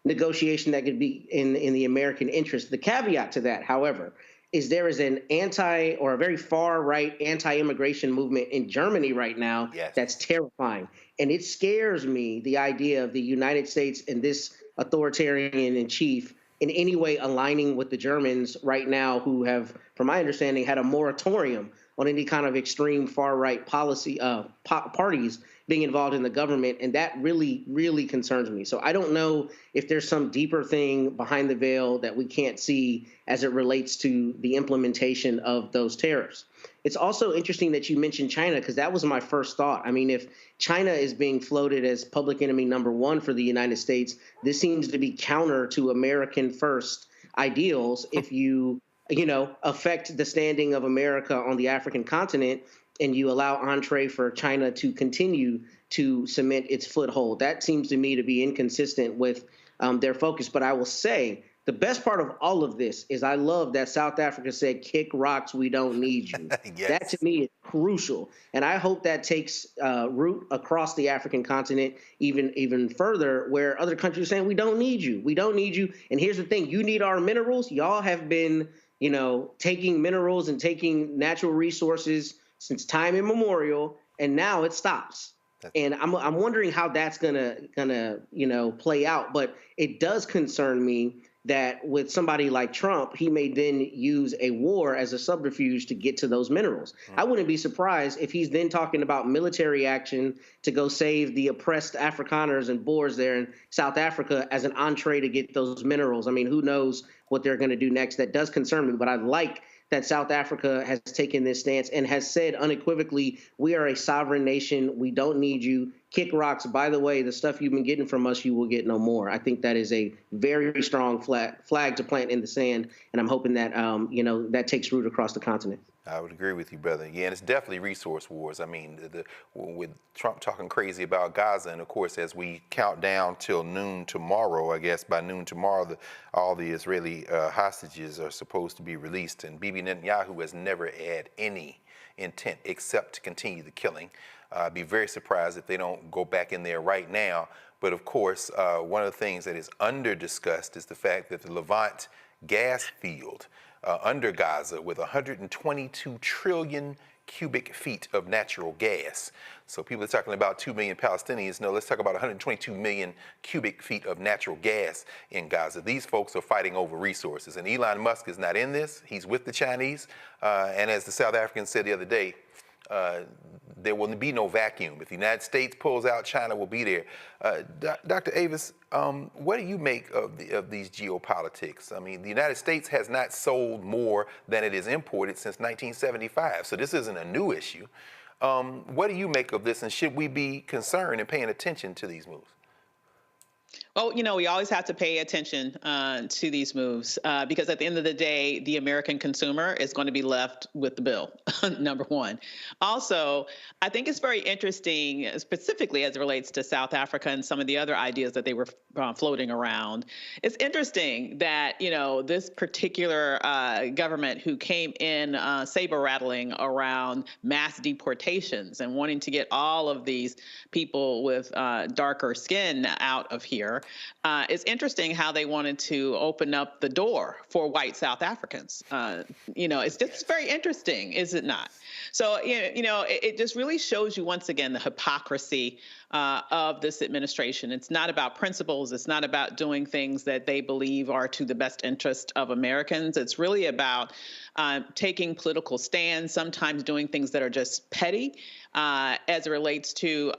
negotiation that could be in the American interest. The caveat to that, however, is there is an a very far right anti-immigration movement in Germany right now that's terrifying. And it scares me, the idea of the United States and this authoritarian in chief in any way aligning with the Germans right now, who have, from my understanding, had a moratorium on any kind of extreme far-right policy parties being involved in the government. And that really, really concerns me. So I don't know if there's some deeper thing behind the veil that we can't see as it relates to the implementation of those tariffs. It's also interesting that you mentioned China, because that was my first thought. I mean, if China is being floated as public enemy number one for the United States, this seems to be counter to American first ideals. If you affect the standing of America on the African continent and you allow entree for China to continue to cement its foothold, that seems to me to be inconsistent with their focus. But I will say, the best part of all of this is I love that South Africa said, "Kick rocks, we don't need you." That to me is crucial. And I hope that takes root across the African continent even further, where other countries are saying, "We don't need you. We don't need you." And here's the thing. You need our minerals. Y'all have been, taking minerals and taking natural resources since time immemorial, and now it stops. And I'm wondering how that's gonna play out. But it does concern me that with somebody like Trump, he may then use a war as a subterfuge to get to those minerals. I wouldn't be surprised if he's then talking about military action to go save the oppressed Afrikaners and Boers there in South Africa as an entree to get those minerals. I mean, who knows what they're going to do next? That does concern me, but I like that South Africa has taken this stance and has said unequivocally, we are a sovereign nation. We don't need you. Kick rocks. By the way, the stuff you've been getting from us, you will get no more. I think that is a very strong flag to plant in the sand, and I'm hoping that that takes root across the continent. I would agree with you, brother. Yeah, and it's definitely resource wars. I mean, with Trump talking crazy about Gaza, and of course, as we count down till noon tomorrow, I guess by noon tomorrow, all the Israeli hostages are supposed to be released, and Bibi Netanyahu has never had any intent except to continue the killing. I'd be very surprised if they don't go back in there right now. But of course, one of the things that is under-discussed is the fact that the Levant gas field under Gaza, with 122 trillion cubic feet of natural gas. So people are talking about 2 million Palestinians. No, let's talk about 122 million cubic feet of natural gas in Gaza. These folks are fighting over resources. And Elon Musk is not in this. He's with the Chinese. And as the South Africans said the other day, there will be no vacuum. If the United States pulls out, China will be there. Dr. Avis, what do you make of these geopolitics? I mean, the United States has not sold more than it is imported since 1975, so this isn't a new issue. What do you make of this, and should we be concerned and paying attention to these moves? Well, we always have to pay attention to these moves because at the end of the day, the American consumer is going to be left with the bill, number one. Also, I think it's very interesting, specifically as it relates to South Africa and some of the other ideas that they were floating around. It's interesting that, this particular government who came in saber-rattling around mass deportations and wanting to get all of these people with darker skin out of here. It's interesting how they wanted to open up the door for white South Africans. It's just very interesting, is it not? So, it just really shows you once again the hypocrisy of this administration. It's not about principles. It's not about doing things that they believe are to the best interest of Americans. It's really about taking political stands, sometimes doing things that are just petty as it relates to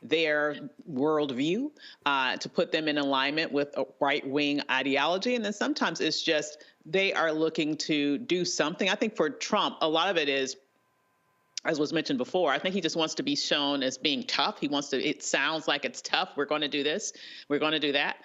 their worldview, to put them in alignment with a right-wing ideology. And then sometimes it's just they are looking to do something. I think for Trump, a lot of it is, as was mentioned before, I think he just wants to be shown as being tough. He wants to, it sounds like it's tough. We're going to do this. We're going to do that.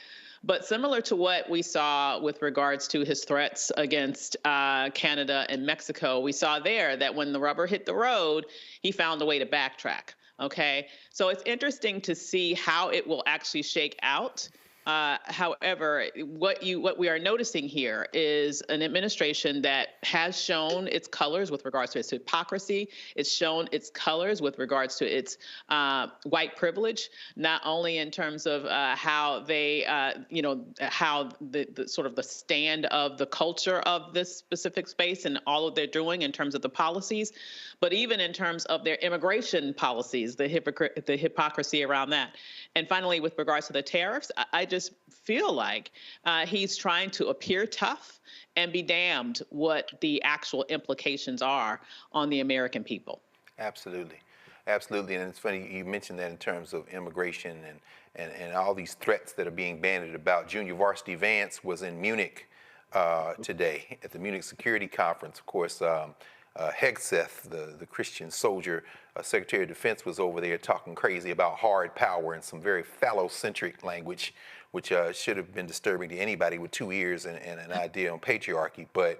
But similar to what we saw with regards to his threats against Canada and Mexico, we saw there that when the rubber hit the road, he found a way to backtrack. Okay, so it's interesting to see how it will actually shake out. However, what we are noticing here is an administration that has shown its colors with regards to its hypocrisy. It's shown its colors with regards to its white privilege, not only in terms of how they, how the sort of the stand of the culture of this specific space and all of they're doing in terms of the policies, but even in terms of their immigration policies, the hypocrisy around that. And finally, with regards to the tariffs, I just feel like he's trying to appear tough and be damned what the actual implications are on the American people. Absolutely. Absolutely. And it's funny you mentioned that in terms of immigration and all these threats that are being bandied about. Junior Varsity Vance was in Munich today at the Munich Security Conference. Of course, Hegseth, the Christian soldier, Secretary of Defense, was over there talking crazy about hard power and some very phallocentric language, which should have been disturbing to anybody with 2 ears and an idea on patriarchy. But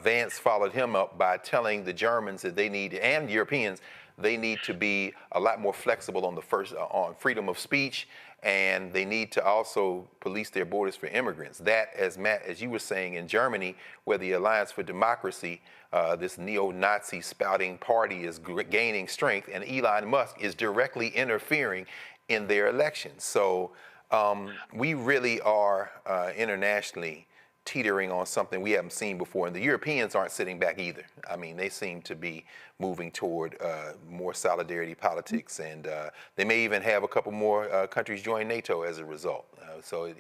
Vance followed him up by telling the Germans that they need, and Europeans, they need to be a lot more flexible on on freedom of speech, and they need to also police their borders for immigrants. That, as Matt, as you were saying, in Germany, where the Alliance for Democracy, this neo-Nazi spouting party is gaining strength, and Elon Musk is directly interfering in their elections. So we really are internationally teetering on something we haven't seen before, and the Europeans aren't sitting back either. I mean, they seem to be moving toward more solidarity politics, and they may even have a couple more countries join NATO as a result. So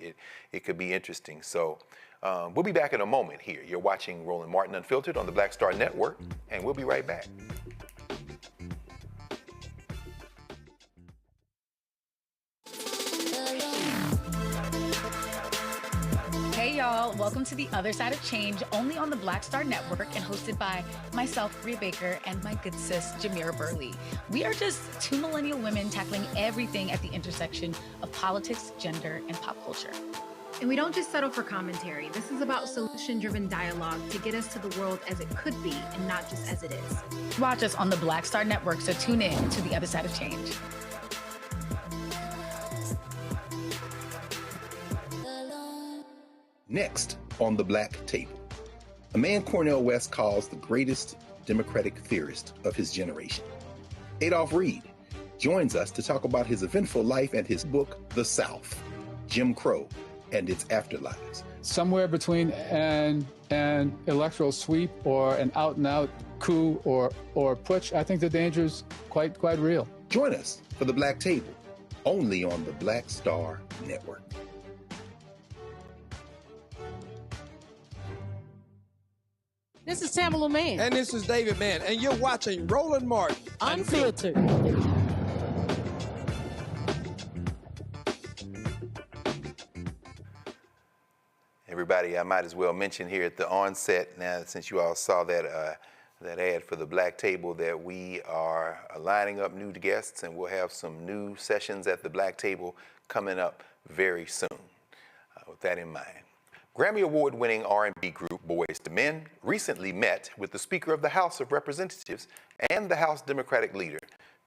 it could be interesting. So we'll be back in a moment here. You're watching Roland Martin Unfiltered on the Black Star Network, and we'll be right back. Hey y'all, welcome to The Other Side of Change, only on the Black Star Network and hosted by myself, Rhea Baker, and my good sis, Jamira Burley. We are just two millennial women tackling everything at the intersection of politics, gender, and pop culture. And we don't just settle for commentary. This is about solution-driven dialogue to get us to the world as it could be and not just as it is. Watch us on the Black Star Network, so tune in to The Other Side of Change. Next on the Black Table, a man Cornel West calls the greatest Democratic theorist of his generation. Adolph Reed joins us to talk about his eventful life and his book, The South, Jim Crow and Its Afterlives. Somewhere between an electoral sweep or an out-and-out coup or putsch, I think the danger is quite real. Join us for the Black Table, only on the Black Star Network. This is Tamala Mann. And this is David Mann. And you're watching Roland Martin Unfiltered. Everybody, I might as well mention here at the onset now, since you all saw that that ad for the Black Table, that we are lining up new guests, and we'll have some new sessions at the Black Table coming up very soon. With that in mind. Grammy Award-winning R&B group Boyz II Men recently met with the Speaker of the House of Representatives and the House Democratic leader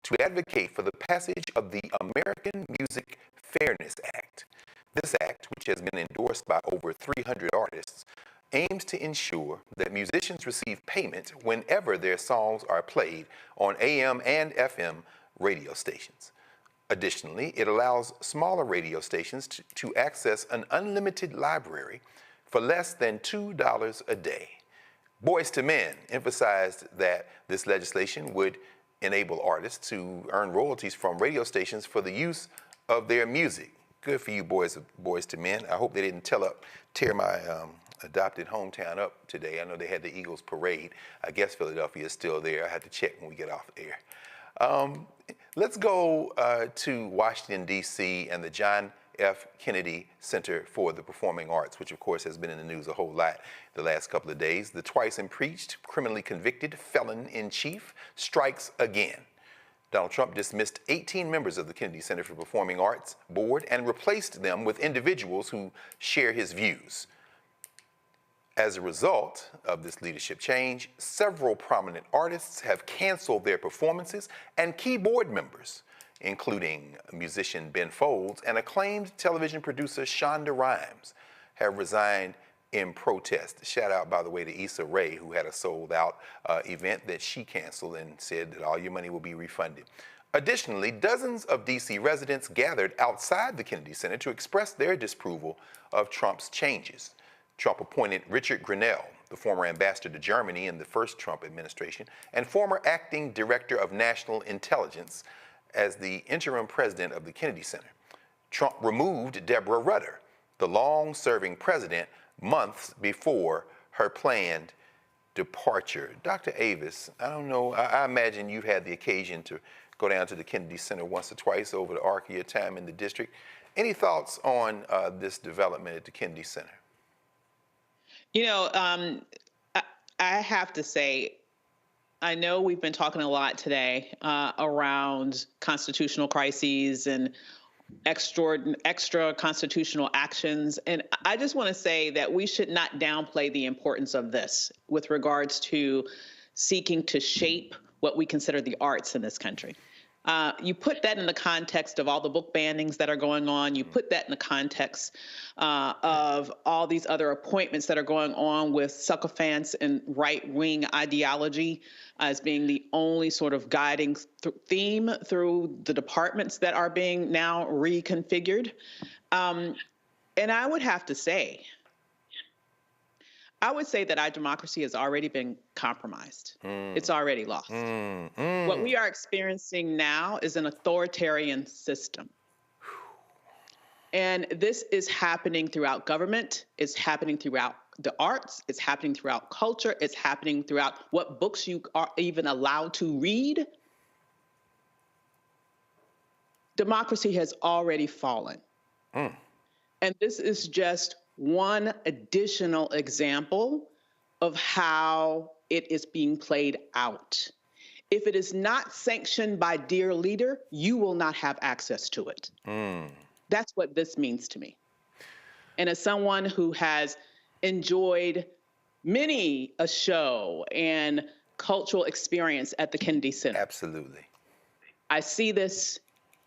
to advocate for the passage of the American Music Fairness Act. This act, which has been endorsed by over 300 artists, aims to ensure that musicians receive payment whenever their songs are played on AM and FM radio stations. Additionally, it allows smaller radio stations to access an unlimited library for less than $2 a day. Boyz II Men emphasized that this legislation would enable artists to earn royalties from radio stations for the use of their music. Good for you, boys to men. I hope they didn't tear my adopted hometown up today. I know they had the Eagles parade. I guess Philadelphia is still there. I have to check when we get off air. Let's go to Washington, D.C. and the John F. Kennedy Center for the Performing Arts, which of course has been in the news a whole lot the last couple of days. The twice-impeached, criminally convicted felon-in-chief strikes again. Donald Trump dismissed 18 members of the Kennedy Center for Performing Arts board and replaced them with individuals who share his views. As a result of this leadership change, several prominent artists have canceled their performances, and key board members, including musician Ben Folds and acclaimed television producer Shonda Rhimes, have resigned in protest. Shout out, by the way, to Issa Rae, who had a sold-out event that she canceled and said that all your money will be refunded. Additionally, dozens of D.C. residents gathered outside the Kennedy Center to express their disapproval of Trump's changes. Trump appointed Richard Grenell, the former ambassador to Germany in the first Trump administration and former acting director of national intelligence, as the interim president of the Kennedy Center. Trump removed Deborah Rutter, the long-serving president, months before her planned departure. Dr. Avis, I don't know, I imagine you've had the occasion to go down to the Kennedy Center once or twice over the arc of your time in the district. Any thoughts on this development at the Kennedy Center? You know, I have to say, I know we've been talking a lot today around constitutional crises and extra constitutional actions. And I just want to say that we should not downplay the importance of this with regards to seeking to shape what we consider the arts in this country. You put that in the context of all the book bannings that are going on. You put that in the context of all these other appointments that are going on with sycophants and right-wing ideology as being the only sort of guiding theme through the departments that are being now reconfigured. And I would have to say, that our democracy has already been compromised. It's already lost. What we are experiencing now is an authoritarian system. And this is happening throughout government. It's happening throughout the arts. It's happening throughout culture. It's happening throughout what books you are even allowed to read. Democracy has already fallen. And this is just one additional example of how it is being played out. If it is not sanctioned by dear leader, you will not have access to it. That's what this means to me. And as someone who has enjoyed many a show and cultural experience at the Kennedy Center. Absolutely. I see this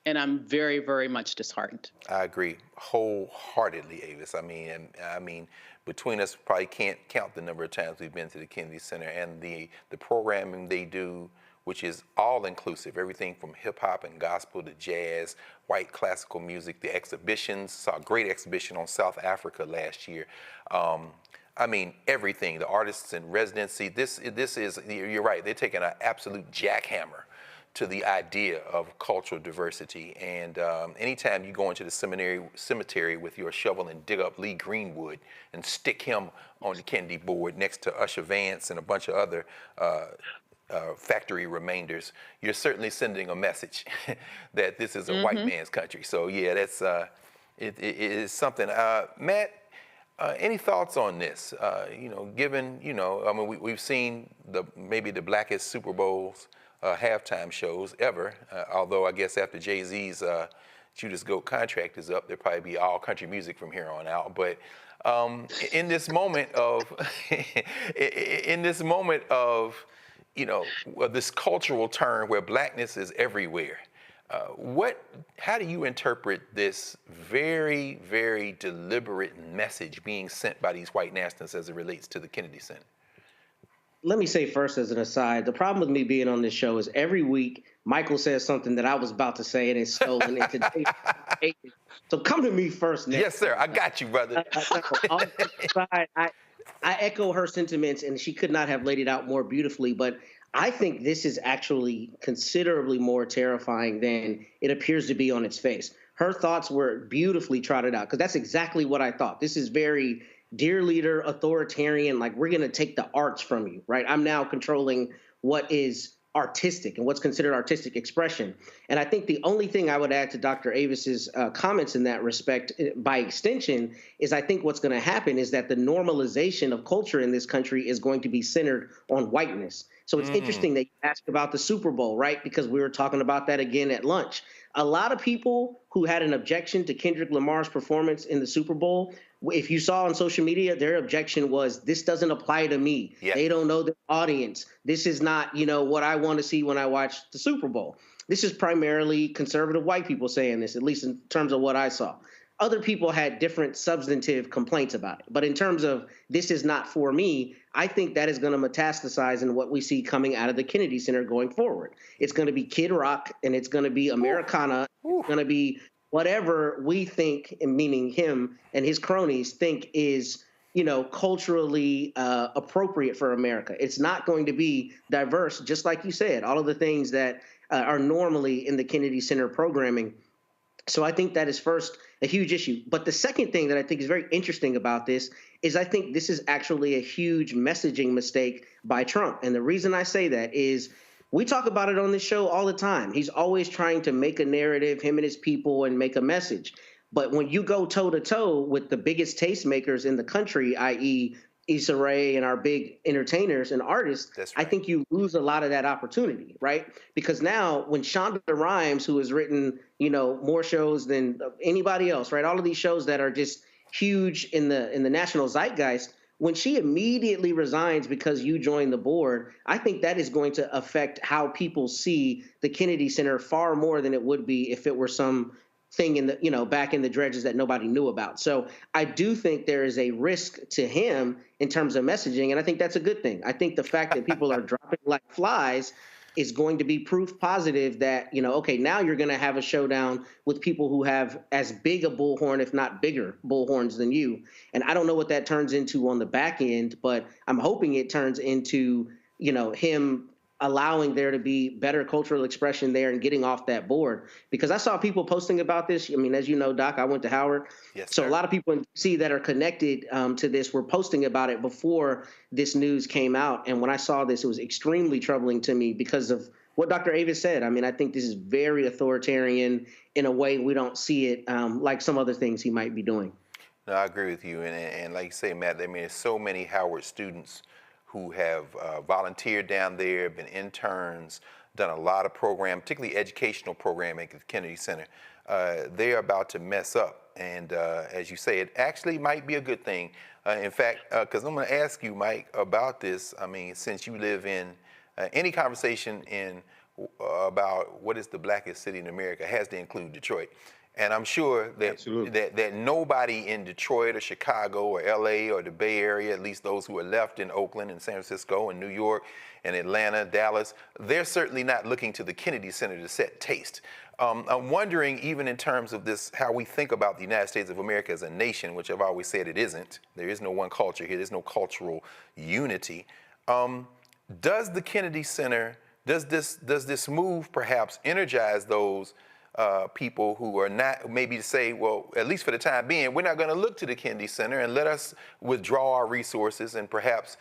and I'm very, very much disheartened. I agree wholeheartedly, Avis. I mean, between us, probably can't count the number of times we've been to the Kennedy Center, and the programming they do, which is all inclusive, everything from hip hop and gospel to jazz, white classical music, the exhibitions. Saw a great exhibition on South Africa last year. I mean, everything. The artists in residency. This is, you're right. They're taking an absolute jackhammer to the idea of cultural diversity. And anytime you go into the cemetery with your shovel and dig up Lee Greenwood and stick him on the Kennedy board next to Usher Vance and a bunch of other factory remainders, you're certainly sending a message that this is a white man's country. So yeah, that's it is something. Matt, any thoughts on this? Given, I mean, we've seen maybe the blackest Super Bowls halftime shows ever, although I guess after Jay-Z's Judas Goat contract is up, there'll probably be all country music from here on out. But in this moment of, this cultural turn where blackness is everywhere, how do you interpret this very, very deliberate message being sent by these white nationalists as it relates to the Kennedy Center? Let me say first as an aside, the problem with me being on this show is every week Michael says something that I was about to say and it's stolen into today's. So come to me first next. Yes, sir. I got you, brother. I echo her sentiments, and she could not have laid it out more beautifully. But I think this is actually considerably more terrifying than it appears to be on its face. Her thoughts were beautifully trotted out, because that's exactly what I thought. This is very dear leader, authoritarian, like we're going to take the arts from you, right? I'm now controlling what is artistic and what's considered artistic expression. And I think the only thing I would add to Dr. Avis's comments in that respect, by extension, is I think what's going to happen is that the normalization of culture in this country is going to be centered on whiteness. So it's interesting that you asked about the Super Bowl, right? Because we were talking about that again at lunch. A lot of people who had an objection to Kendrick Lamar's performance in the Super Bowl, if you saw on social media, their objection was, this doesn't apply to me. Yeah. They don't know the audience. This is not, what I want to see when I watch the Super Bowl. This is primarily conservative white people saying this, at least in terms of what I saw. Other people had different substantive complaints about it. But in terms of this is not for me, I think that is going to metastasize in what we see coming out of the Kennedy Center going forward. It's going to be Kid Rock, and it's going to be Americana. It's going to be whatever we think, meaning him and his cronies, think is, culturally appropriate for America. It's not going to be diverse, just like you said, all of the things that are normally in the Kennedy Center programming. So I think that is first a huge issue. But the second thing that I think is very interesting about this is I think this is actually a huge messaging mistake by Trump. And the reason I say that is we talk about it on this show all the time. He's always trying to make a narrative, him and his people, and make a message. But when you go toe-to-toe with the biggest tastemakers in the country, i.e. Issa Rae and our big entertainers and artists, right, I think you lose a lot of that opportunity, right? Because now when Shonda Rhimes, who has written, more shows than anybody else, right? All of these shows that are just huge in the national zeitgeist, when she immediately resigns because you joined the board, I think that is going to affect how people see the Kennedy Center far more than it would be if it were some thing in the, back in the dredges that nobody knew about. So I do think there is a risk to him in terms of messaging, and I think that's a good thing. I think the fact that people are dropping like flies is going to be proof positive that, okay, now you're going to have a showdown with people who have as big a bullhorn, if not bigger bullhorns than you. And I don't know what that turns into on the back end, but I'm hoping it turns into, him allowing there to be better cultural expression there and getting off that board. Because I saw people posting about this. I mean, as you know, Doc, I went to Howard. Yes, so sir. A lot of people in D.C. that are connected to this were posting about it before this news came out. And when I saw this, it was extremely troubling to me because of what Dr. Avis said. I mean, I think this is very authoritarian in a way we don't see it like some other things he might be doing. No, I agree with you. And like you say, Matt, I mean, there's so many Howard students who have volunteered down there, been interns, done a lot of program, particularly educational programming at the Kennedy Center. They're about to mess up. And as you say, it actually might be a good thing. In fact, because I'm going to ask you, Mike, about this. I mean, since you live in any conversation about what is the blackest city in America has to include Detroit. And I'm sure that nobody in Detroit or Chicago or LA or the Bay Area, at least those who are left in Oakland and San Francisco and New York and Atlanta, Dallas, they're certainly not looking to the Kennedy Center to set taste. I'm wondering, even in terms of this, how we think about the United States of America as a nation, which I've always said it isn't. There is no one culture here. There's no cultural unity. Does the Kennedy Center, does this move perhaps energize those people who are not, maybe to say, well, at least for the time being, we're not going to look to the Kennedy Center and let us withdraw our resources and perhaps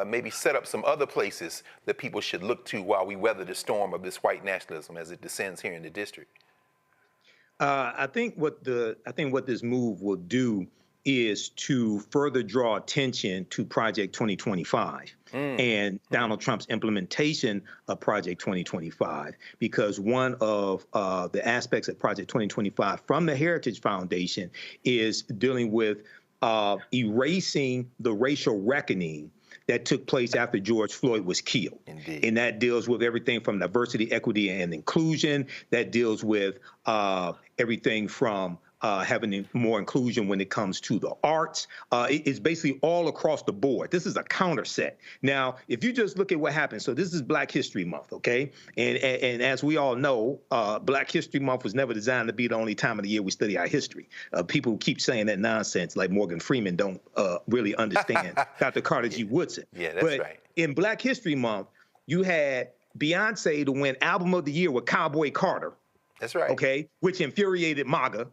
maybe set up some other places that people should look to while we weather the storm of this white nationalism as it descends here in the district? I think what this move will do is to further draw attention to Project 2025 and Donald Trump's implementation of Project 2025, because one of the aspects of Project 2025 from the Heritage Foundation is dealing with erasing the racial reckoning that took place after George Floyd was killed. Indeed. And that deals with everything from diversity, equity, and inclusion. That deals with everything from having more inclusion when it comes to the arts. It's basically all across the board. This is a counter set. Now, if you just look at what happened, so this is Black History Month, okay? And as we all know, Black History Month was never designed to be the only time of the year we study our history. People who keep saying that nonsense, like Morgan Freeman, don't really understand Dr. Carter G. Woodson. Yeah, that's right. In Black History Month, you had Beyonce to win Album of the Year with Cowboy Carter. That's right. Okay, which infuriated MAGA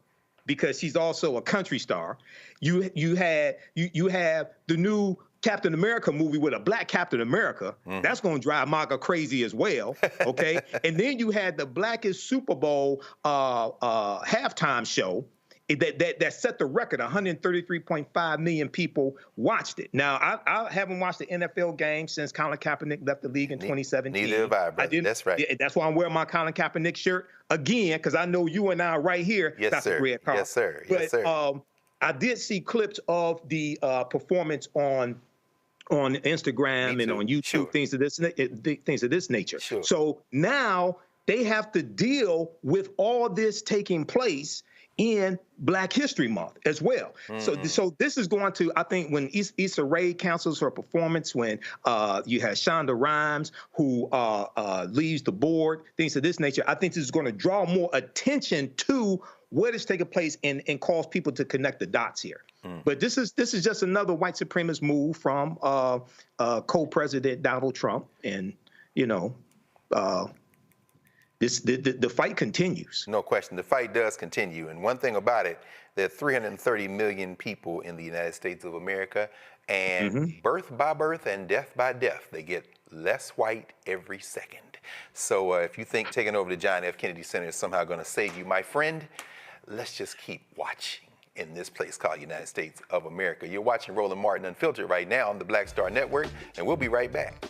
because she's also a country star. You have the new Captain America movie with a black Captain America. That's going to drive MAGA crazy as well. Okay, and then you had the blackest Super Bowl halftime show. That set the record. 133.5 million people watched it. Now, I haven't watched the NFL game since Colin Kaepernick left the league in 2017. Neither have I, brother. That's right. That's why I'm wearing my Colin Kaepernick shirt again, because I know you and I are right here. Yes, Dr. sir. Red Carl. Yes, sir. But, Yes, sir. I did see clips of the performance on Instagram and on YouTube, things of this nature. Sure. So now they have to deal with all this taking place in Black History Month as well. So this is going to, I think, when Issa Rae cancels her performance, when you have Shonda Rhimes, who leaves the board, things of this nature, I think this is going to draw more attention to what is taking place and cause people to connect the dots here. But this is just another white supremacist move from co-president Donald Trump, and the fight continues. No question. The fight does continue. And one thing about it, there are 330 million people in the United States of America, and birth by birth and death by death, they get less white every second. So if you think taking over the John F. Kennedy Center is somehow going to save you, my friend, let's just keep watching in this place called United States of America. You're watching Roland Martin Unfiltered right now on the Black Star Network, and we'll be right back.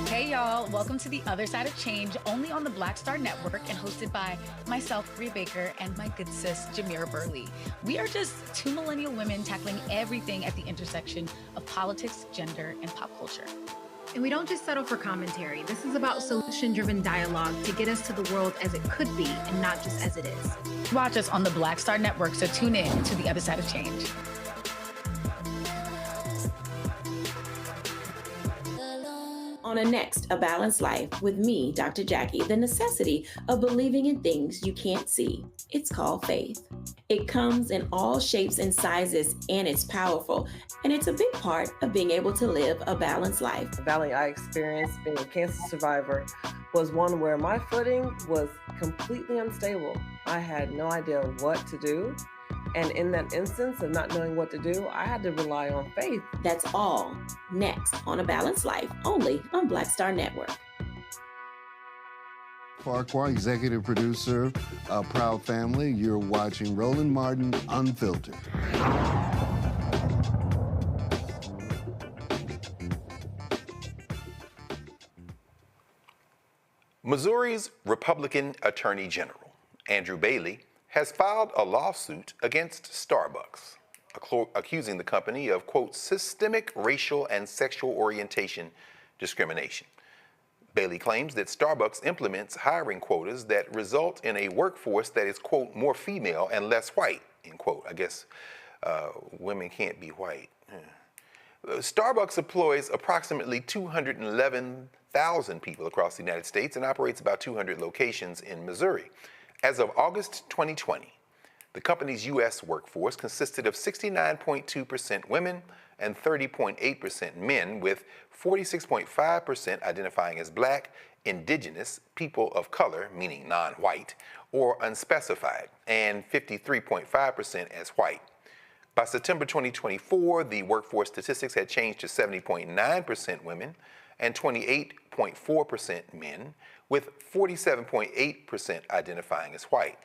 Hey y'all, welcome to The Other Side of Change, only on the Black Star Network and hosted by myself, Bria Baker, and my good sis, Jamira Burley. We are just two millennial women tackling everything at the intersection of politics, gender, and pop culture. And we don't just settle for commentary. This is about solution-driven dialogue to get us to the world as it could be and not just as it is. Watch us on the Black Star Network, so tune in to The Other Side of Change. On a next, A Balanced Life with me, Dr. Jackie, the necessity of believing in things you can't see. It's called faith. It comes in all shapes and sizes, and it's powerful. And it's a big part of being able to live a balanced life. The valley I experienced being a cancer survivor was one where my footing was completely unstable. I had no idea what to do. And in that instance of not knowing what to do, I had to rely on faith. That's all next on A Balanced Life, only on Black Star Network. Farquhar, executive producer, a proud family. You're watching Roland Martin Unfiltered. Missouri's Republican Attorney General, Andrew Bailey, has filed a lawsuit against Starbucks, accusing the company of, quote, systemic racial and sexual orientation discrimination. Bailey claims that Starbucks implements hiring quotas that result in a workforce that is, quote, more female and less white, end quote. I guess women can't be white. Starbucks employs approximately 211,000 people across the United States and operates about 200 locations in Missouri. As of August 2020, the company's U.S. workforce consisted of 69.2% women and 30.8% men, with 46.5% identifying as Black, Indigenous, people of color, meaning non-white, or unspecified, and 53.5% as white. By September 2024, the workforce statistics had changed to 70.9% women and 28.4% men, with 47.8% identifying as white.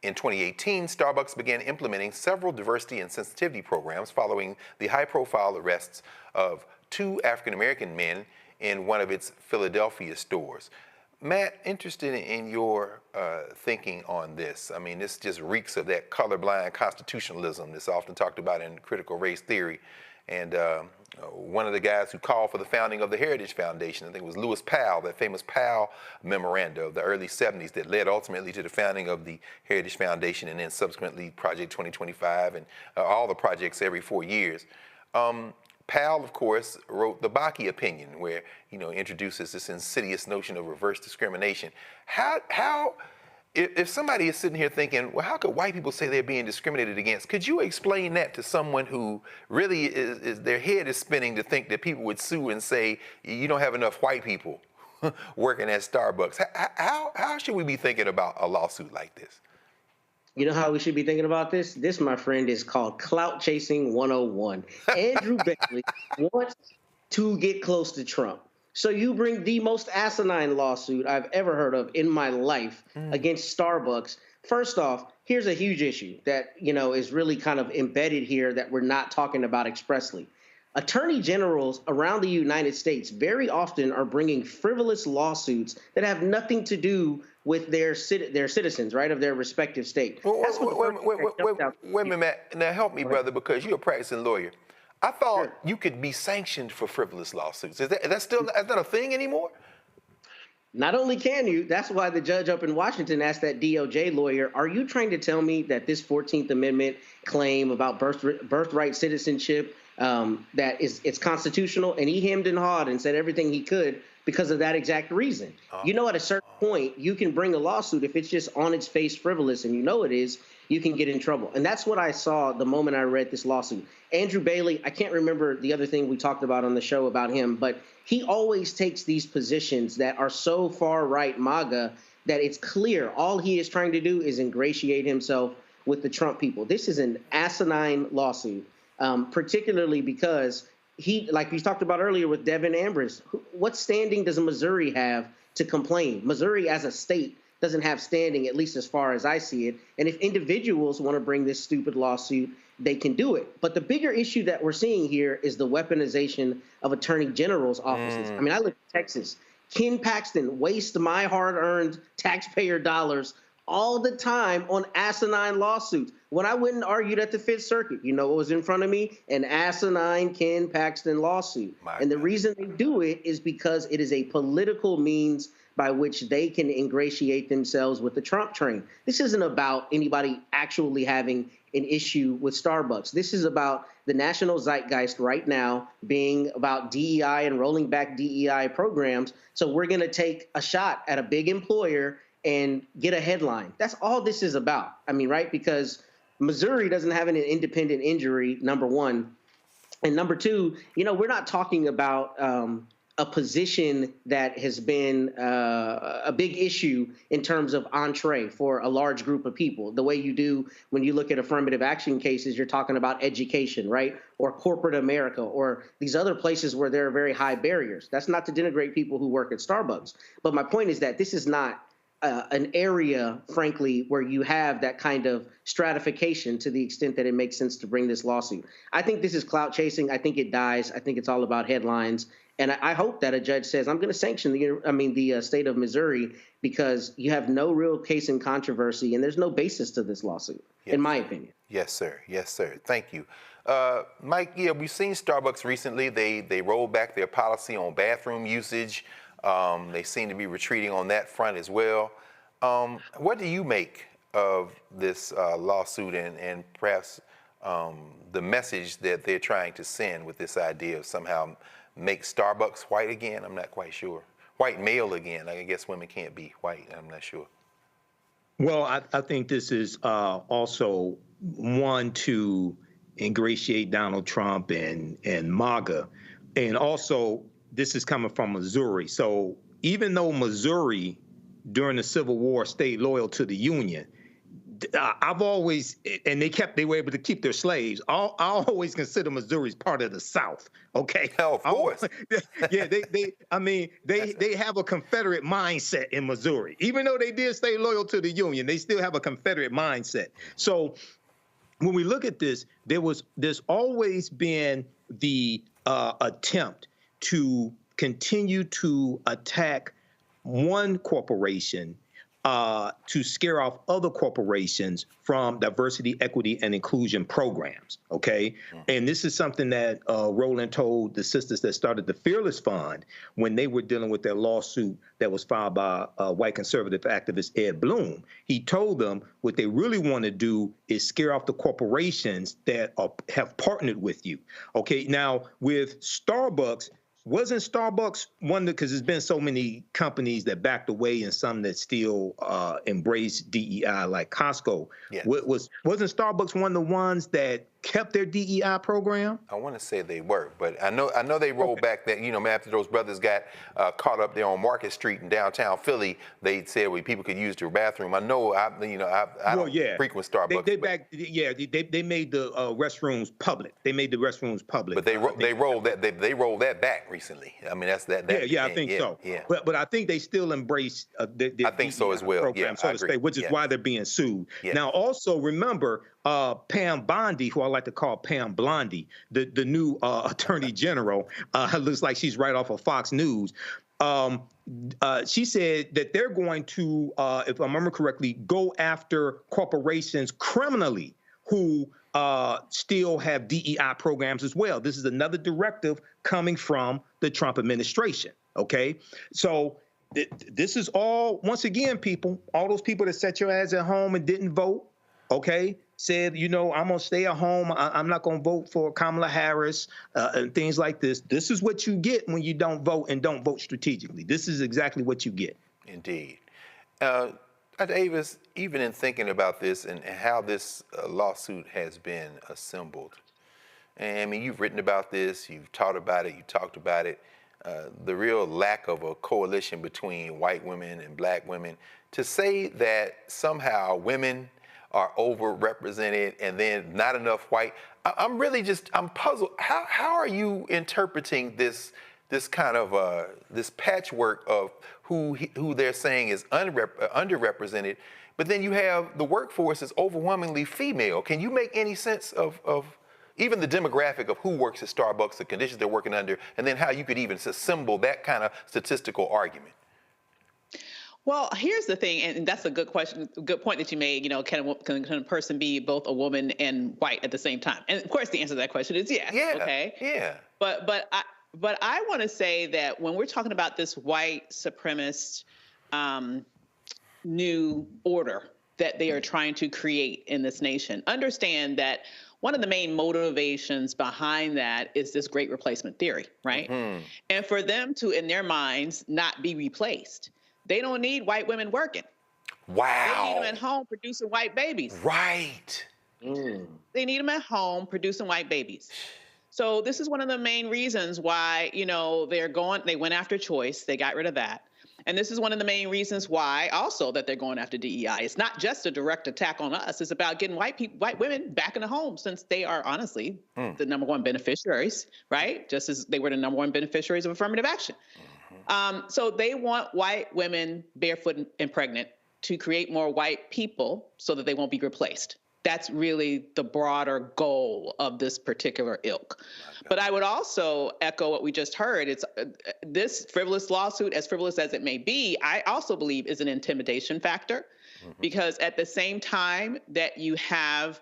In 2018, Starbucks began implementing several diversity and sensitivity programs following the high-profile arrests of 2 African-American men in one of its Philadelphia stores. Matt, interested in your thinking on this. I mean, this just reeks of that colorblind constitutionalism that's often talked about in critical race theory. And one of the guys who called for the founding of the Heritage Foundation, I think it was Lewis Powell, that famous Powell memoranda of the early 70s that led ultimately to the founding of the Heritage Foundation and then subsequently Project 2025 and all the projects every 4 years. Powell, of course, wrote the Bakke opinion, where introduces this insidious notion of reverse discrimination. How if somebody is sitting here thinking, well, how could white people say they're being discriminated against? Could you explain that to someone who really is their head is spinning to think that people would sue and say, you don't have enough white people working at Starbucks? How should we be thinking about a lawsuit like this? You know how we should be thinking about this? This, my friend, is called clout chasing 101. Andrew Bailey wants to get close to Trump. So you bring the most asinine lawsuit I've ever heard of in my life against Starbucks. First off, here's a huge issue that, is really kind of embedded here that we're not talking about expressly. Attorney generals around the United States very often are bringing frivolous lawsuits that have nothing to do with their citizens, right, of their respective state. Wait a minute, Matt. Now help me, brother, because you're a practicing lawyer. I thought you could be sanctioned for frivolous lawsuits. Is that a thing anymore? Not only can you, that's why the judge up in Washington asked that DOJ lawyer, are you trying to tell me that this 14th Amendment claim about birthright citizenship, that it's constitutional? And he hemmed and hawed and said everything he could because of that exact reason. At a certain point, you can bring a lawsuit if it's just on its face frivolous, and it is, you can get in trouble. And that's what I saw the moment I read this lawsuit. Andrew Bailey, I can't remember the other thing we talked about on the show about him, but he always takes these positions that are so far right MAGA that it's clear all he is trying to do is ingratiate himself with the Trump people. This is an asinine lawsuit, particularly because he, like we talked about earlier with Devin Ambrose, what standing does Missouri have to complain? Missouri as a state doesn't have standing, at least as far as I see it. And if individuals want to bring this stupid lawsuit, they can do it. But the bigger issue that we're seeing here is the weaponization of attorney general's offices. I mean, I live in Texas. Ken Paxton wastes my hard-earned taxpayer dollars all the time on asinine lawsuits. When I went and argued at the Fifth Circuit, you know what was in front of me? An asinine Ken Paxton lawsuit. And the reason they do it is because it is a political means by which they can ingratiate themselves with the Trump train. This isn't about anybody actually having an issue with Starbucks. This is about the national zeitgeist right now being about DEI and rolling back DEI programs. So we're going to take a shot at a big employer and get a headline. That's all this is about. I mean, right? Because Missouri doesn't have an independent injury, number one. And number two, we're not talking about a position that has been a big issue in terms of entree for a large group of people. The way you do when you look at affirmative action cases, you're talking about education, right? Or corporate America, or these other places where there are very high barriers. That's not to denigrate people who work at Starbucks. But my point is that this is not an area, frankly, where you have that kind of stratification to the extent that it makes sense to bring this lawsuit. I think this is clout chasing. I think it dies. I think it's all about headlines. And I hope that a judge says, I'm going to sanction the state of Missouri because you have no real case in controversy and there's no basis to this lawsuit, in my opinion. Yes, sir. Yes, sir. Thank you. Mike, we've seen Starbucks recently. They rolled back their policy on bathroom usage. They seem to be retreating on that front as well. What do you make of this lawsuit and perhaps the message that they're trying to send with this idea of somehow make Starbucks white again? I'm not quite sure. White male again. I guess women can't be white. I'm not sure. Well, I think this is also one to ingratiate Donald Trump and MAGA. And also, this is coming from Missouri. So even though Missouri, during the Civil War, stayed loyal to the Union, I've always, and they were able to keep their slaves. I always consider Missouri's part of the South. Okay. Oh, of course. Yeah, they have a Confederate mindset in Missouri. Even though they did stay loyal to the Union, they still have a Confederate mindset. So when we look at this, there's always been the attempt to continue to attack one corporation to scare off other corporations from diversity, equity, and inclusion programs, okay? And this is something that Roland told the sisters that started the Fearless Fund when they were dealing with their lawsuit that was filed by white conservative activist Ed Bloom. He told them what they really want to do is scare off the corporations that have partnered with you, okay? Now, with Starbucks, wasn't Starbucks one, because there's been so many companies that backed away and some that still embrace DEI, like Costco. Yes. Wasn't Starbucks one of the ones that kept their DEI program? I want to say they were, but I know they rolled back that, after those brothers got caught up there on Market Street in downtown Philly, they said people could use their bathroom. I know, I don't frequent Starbucks. They made the restrooms public. They made the restrooms public. But they rolled that back recently. I mean, that's that. I think so. Yeah. But I think they still embrace their I think so as well. Program, so to say, which is why they're being sued. Yeah. Now, also remember, Pam Bondi, who I like to call Pam Blondie, the new Attorney General, looks like she's right off of Fox News. She said that they're going to, if I remember correctly, go after corporations criminally who still have DEI programs as well. This is another directive coming from the Trump administration. Okay, so this is all, once again, people, all those people that sat your ass at home and didn't vote, okay, said, I'm going to stay at home. I'm not going to vote for Kamala Harris and things like this. This is what you get when you don't vote and don't vote strategically. This is exactly what you get. Indeed. Davis, even in thinking about this and how this lawsuit has been assembled, and I mean, you've written about this, you've taught about it, you talked about it, the real lack of a coalition between white women and black women, to say that somehow women are overrepresented and then not enough white. I'm puzzled. How are you interpreting this kind of this patchwork of who they're saying is underrepresented, but then you have the workforce is overwhelmingly female? Can you make any sense of even the demographic of who works at Starbucks, the conditions they're working under, and then how you could even assemble that kind of statistical argument? Well, here's the thing, and that's a good question, good point that you made. Can a person be both a woman and white at the same time? And of course, the answer to that question is yes. Yeah. Okay. Yeah. But I want to say that when we're talking about this white supremacist new order that they are trying to create in this nation, understand that one of the main motivations behind that is this great replacement theory, right? Mm-hmm. And for them to, in their minds, not be replaced. They don't need white women working. Wow. They need them at home producing white babies. Right. They need them at home producing white babies. So this is one of the main reasons why, they went after choice. They got rid of that. And this is one of the main reasons why also that they're going after DEI. It's not just a direct attack on us. It's about getting white women back in the home, since they are honestly the number one beneficiaries, right? Just as they were the number one beneficiaries of affirmative action. So they want white women barefoot and pregnant to create more white people so that they won't be replaced. That's really the broader goal of this particular ilk. But I would also echo what we just heard. It's this frivolous lawsuit, as frivolous as it may be, I also believe is an intimidation factor, because at the same time that you have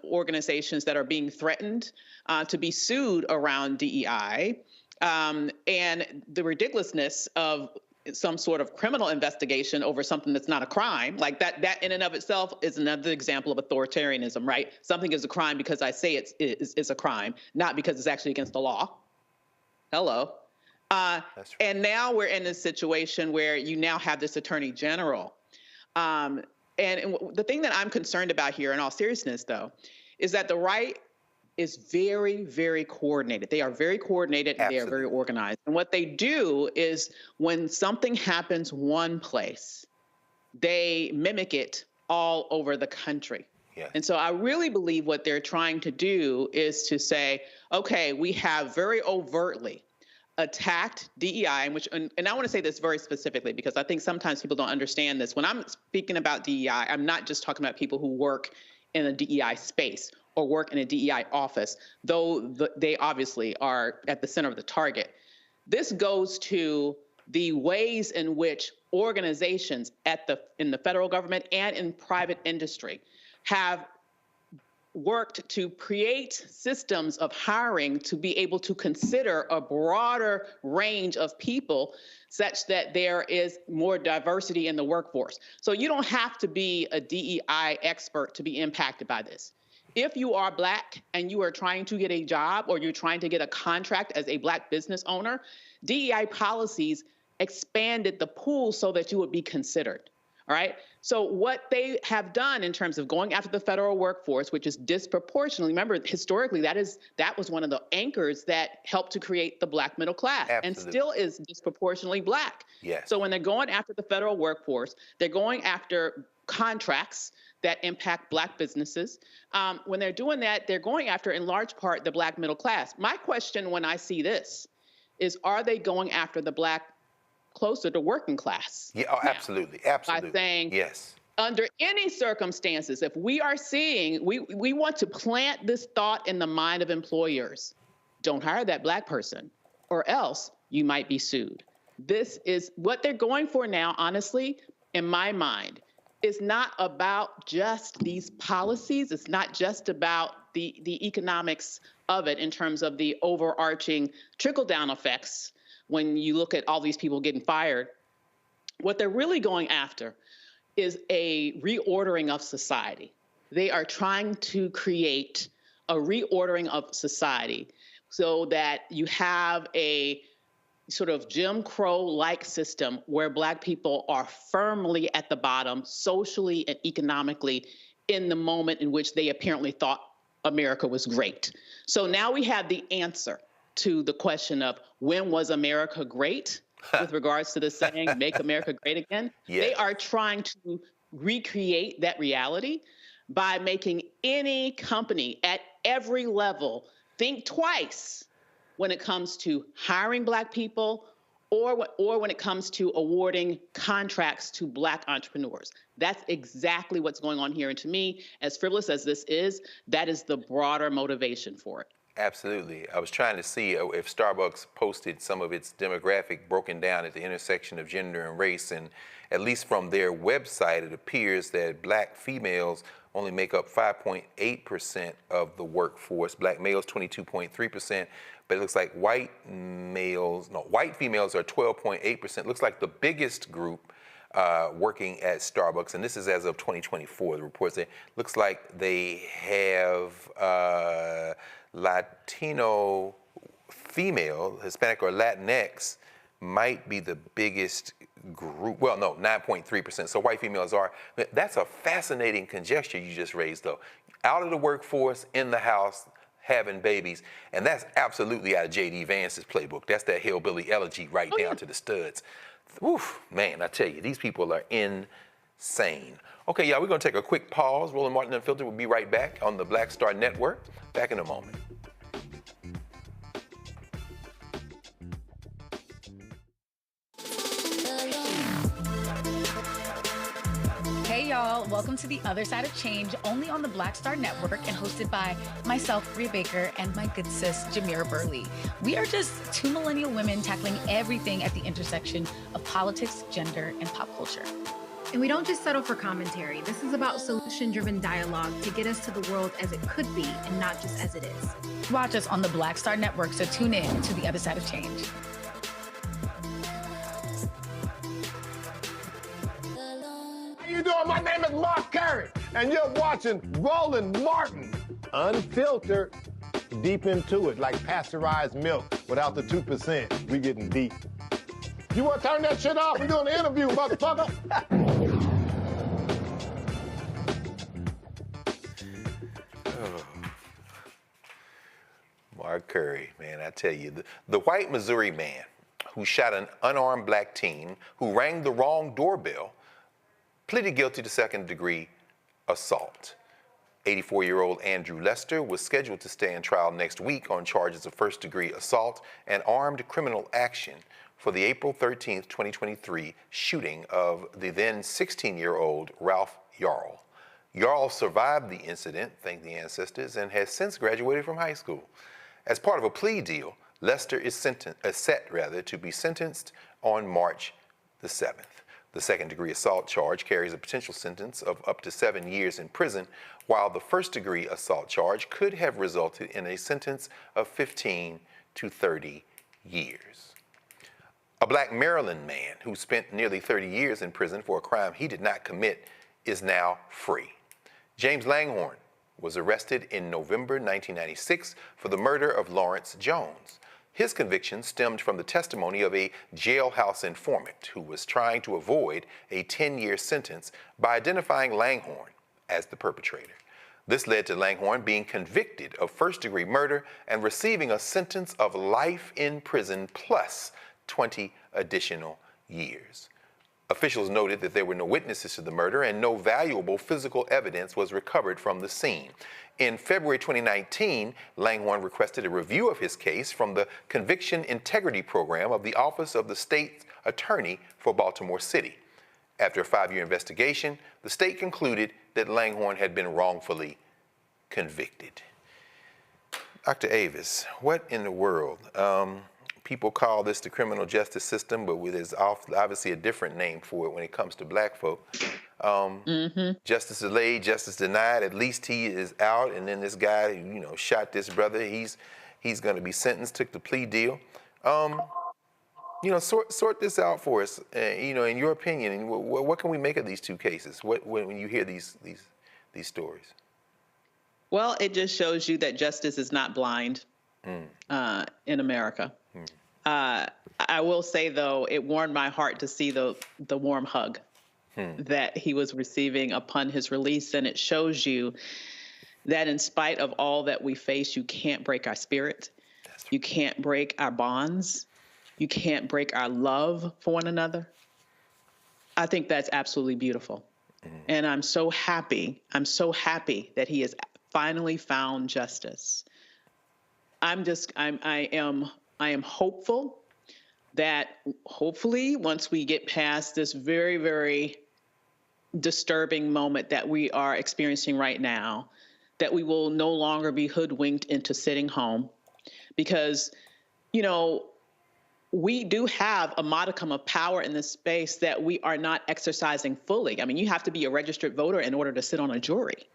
organizations that are being threatened to be sued around DEI, and the ridiculousness of some sort of criminal investigation over something that's not a crime, like that in and of itself is another example of authoritarianism, right? Something is a crime because I say it's a crime, not because it's actually against the law. Hello. And now we're in this situation where you now have this attorney general. And the thing that I'm concerned about here, in all seriousness, though, is that the right is very, very coordinated. They are very coordinated and they are very organized. And what they do is when something happens one place, they mimic it all over the country. Yeah. And so I really believe what they're trying to do is to say, okay, we have very overtly attacked DEI, and I want to say this very specifically because I think sometimes people don't understand this. When I'm speaking about DEI, I'm not just talking about people who work in a DEI space or work in a DEI office, though they obviously are at the center of the target. This goes to the ways in which organizations in the federal government and in private industry have worked to create systems of hiring to be able to consider a broader range of people such that there is more diversity in the workforce. So you don't have to be a DEI expert to be impacted by this. if you are Black and you are trying to get a job or you're trying to get a contract as a Black business owner, DEI policies expanded the pool so that you would be considered. All right. So what they have done in terms of going after the federal workforce, which is disproportionately, remember, historically, that was one of the anchors that helped to create the Black middle class. Absolutely. And still is disproportionately Black. Yes. So when they're going after the federal workforce, they're going after contracts that impact Black businesses. When they're doing that, they're going after, in large part, the Black middle class. My question when I see this is, are they going after the Black closer to working class? Yeah, oh, absolutely, absolutely. By saying, yes, under any circumstances, if we are seeing, we want to plant this thought in the mind of employers, don't hire that Black person, or else you might be sued. This is what they're going for now, honestly, in my mind. It's not about just these policies. It's not just about the economics of it in terms of the overarching trickle-down effects when you look at all these people getting fired. What they're really going after is a reordering of society. They are trying to create a reordering of society so that you have a sort of Jim Crow-like system where Black people are firmly at the bottom, socially and economically, in the moment in which they apparently thought America was great. So now we have the answer to the question of when was America great with regards to the saying, make America great again. Yes. They are trying to recreate that reality by making any company at every level think twice when it comes to hiring Black people or when it comes to awarding contracts to Black entrepreneurs. That's exactly what's going on here. And to me, as frivolous as this is, that is the broader motivation for it. Absolutely. I was trying to see if Starbucks posted some of its demographic broken down at the intersection of gender and race, and at least from their website, it appears that Black females only make up 5.8% of the workforce, Black males 22.3%, but it looks like white females are 12.8%. Looks like the biggest group working at Starbucks, and this is as of 2024, the report said, looks like they have Latino female, Hispanic or Latinx might be the biggest group. Well, no, 9.3%. So white females are. That's a fascinating conjecture you just raised, though. Out of the workforce, in the house, having babies. And that's absolutely out of J.D. Vance's playbook. That's that hillbilly elegy right down to the studs. Oof, man, I tell you, these people are insane. Okay, y'all, we're going to take a quick pause. Roland Martin Unfiltered will be right back on the Black Star Network. Back in a moment. Hey y'all, welcome to The Other Side of Change, only on the Black Star Network and hosted by myself, Rhea Baker, and my good sis, Jamira Burley. We are just two millennial women tackling everything at the intersection of politics, gender, and pop culture. And we don't just settle for commentary. This is about solution-driven dialogue to get us to the world as it could be and not just as it is. Watch us on the Black Star Network, so tune in to The Other Side of Change. How you doing? My name is Mark Curry, and you're watching Roland Martin Unfiltered. Deep into it, like pasteurized milk without the 2%. We getting deep. You want to turn that shit off? We're doing an interview, motherfucker. Mark Curry, man, I tell you, the white Missouri man who shot an unarmed Black teen who rang the wrong doorbell pleaded guilty to second-degree assault. 84-year-old Andrew Lester was scheduled to stand trial next week on charges of first-degree assault and armed criminal action for the April 13th, 2023 shooting of the then 16-year-old Ralph Yarl. Yarl survived the incident, thank the ancestors, and has since graduated from high school. As part of a plea deal, Lester is set to be sentenced on March the 7th. The second-degree assault charge carries a potential sentence of up to 7 years in prison, while the first-degree assault charge could have resulted in a sentence of 15 to 30 years. A Black Maryland man who spent nearly 30 years in prison for a crime he did not commit is now free. James Langhorne was arrested in November 1996 for the murder of Lawrence Jones. His conviction stemmed from the testimony of a jailhouse informant who was trying to avoid a 10-year sentence by identifying Langhorne as the perpetrator. This led to Langhorne being convicted of first-degree murder and receiving a sentence of life in prison plus 20 additional years. Officials noted that there were no witnesses to the murder and no valuable physical evidence was recovered from the scene. In February 2019, Langhorne requested a review of his case from the Conviction Integrity Program of the Office of the State Attorney for Baltimore City. After a 5-year investigation, the state concluded that Langhorne had been wrongfully convicted. Dr. Avis, what in the world? People call this the criminal justice system, but there's obviously a different name for it when it comes to black folk. Justice delayed, justice denied. At least he is out, and then this guy, shot this brother. He's going to be sentenced, took the plea deal. Sort this out for us. In your opinion, what can we make of these two cases? When you hear these stories? Well, it just shows you that justice is not blind in America. I will say, though, it warmed my heart to see the warm hug that he was receiving upon his release. And it shows you that in spite of all that we face, you can't break our spirit. You can't break our bonds. You can't break our love for one another. I think that's absolutely beautiful. And I'm so happy that he has finally found justice. I am hopeful that hopefully once we get past this very, very disturbing moment that we are experiencing right now, that we will no longer be hoodwinked into sitting home because, we do have a modicum of power in this space that we are not exercising fully. I mean, you have to be a registered voter in order to sit on a jury.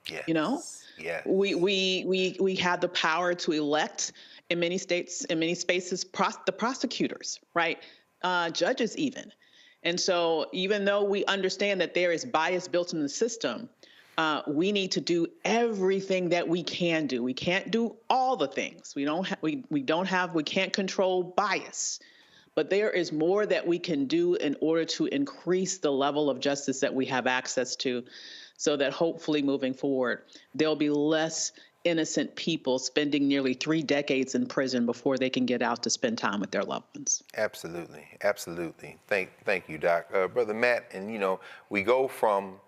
Yes. Yeah. We have the power to elect in many states, in many spaces, the prosecutors, right? Judges even. And so even though we understand that there is bias built in the system, we need to do everything that we can do. We can't do all the things. We can't control bias, but there is more that we can do in order to increase the level of justice that we have access to, so that hopefully moving forward, there'll be less innocent people spending nearly 3 decades in prison before they can get out to spend time with their loved ones. Absolutely. Thank you, Doc. Brother Matt, and we go from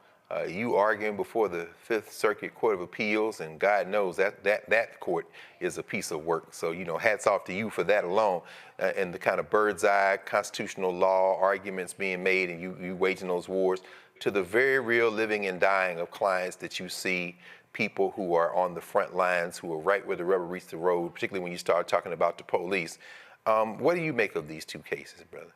you arguing before the Fifth Circuit Court of Appeals, and God knows that court is a piece of work. So, hats off to you for that alone, and the kind of bird's eye constitutional law arguments being made, and you waging those wars, to the very real living and dying of clients that you see, people who are on the front lines, who are right where the rubber meets the road, particularly when you start talking about the police. What do you make of these two cases, brother?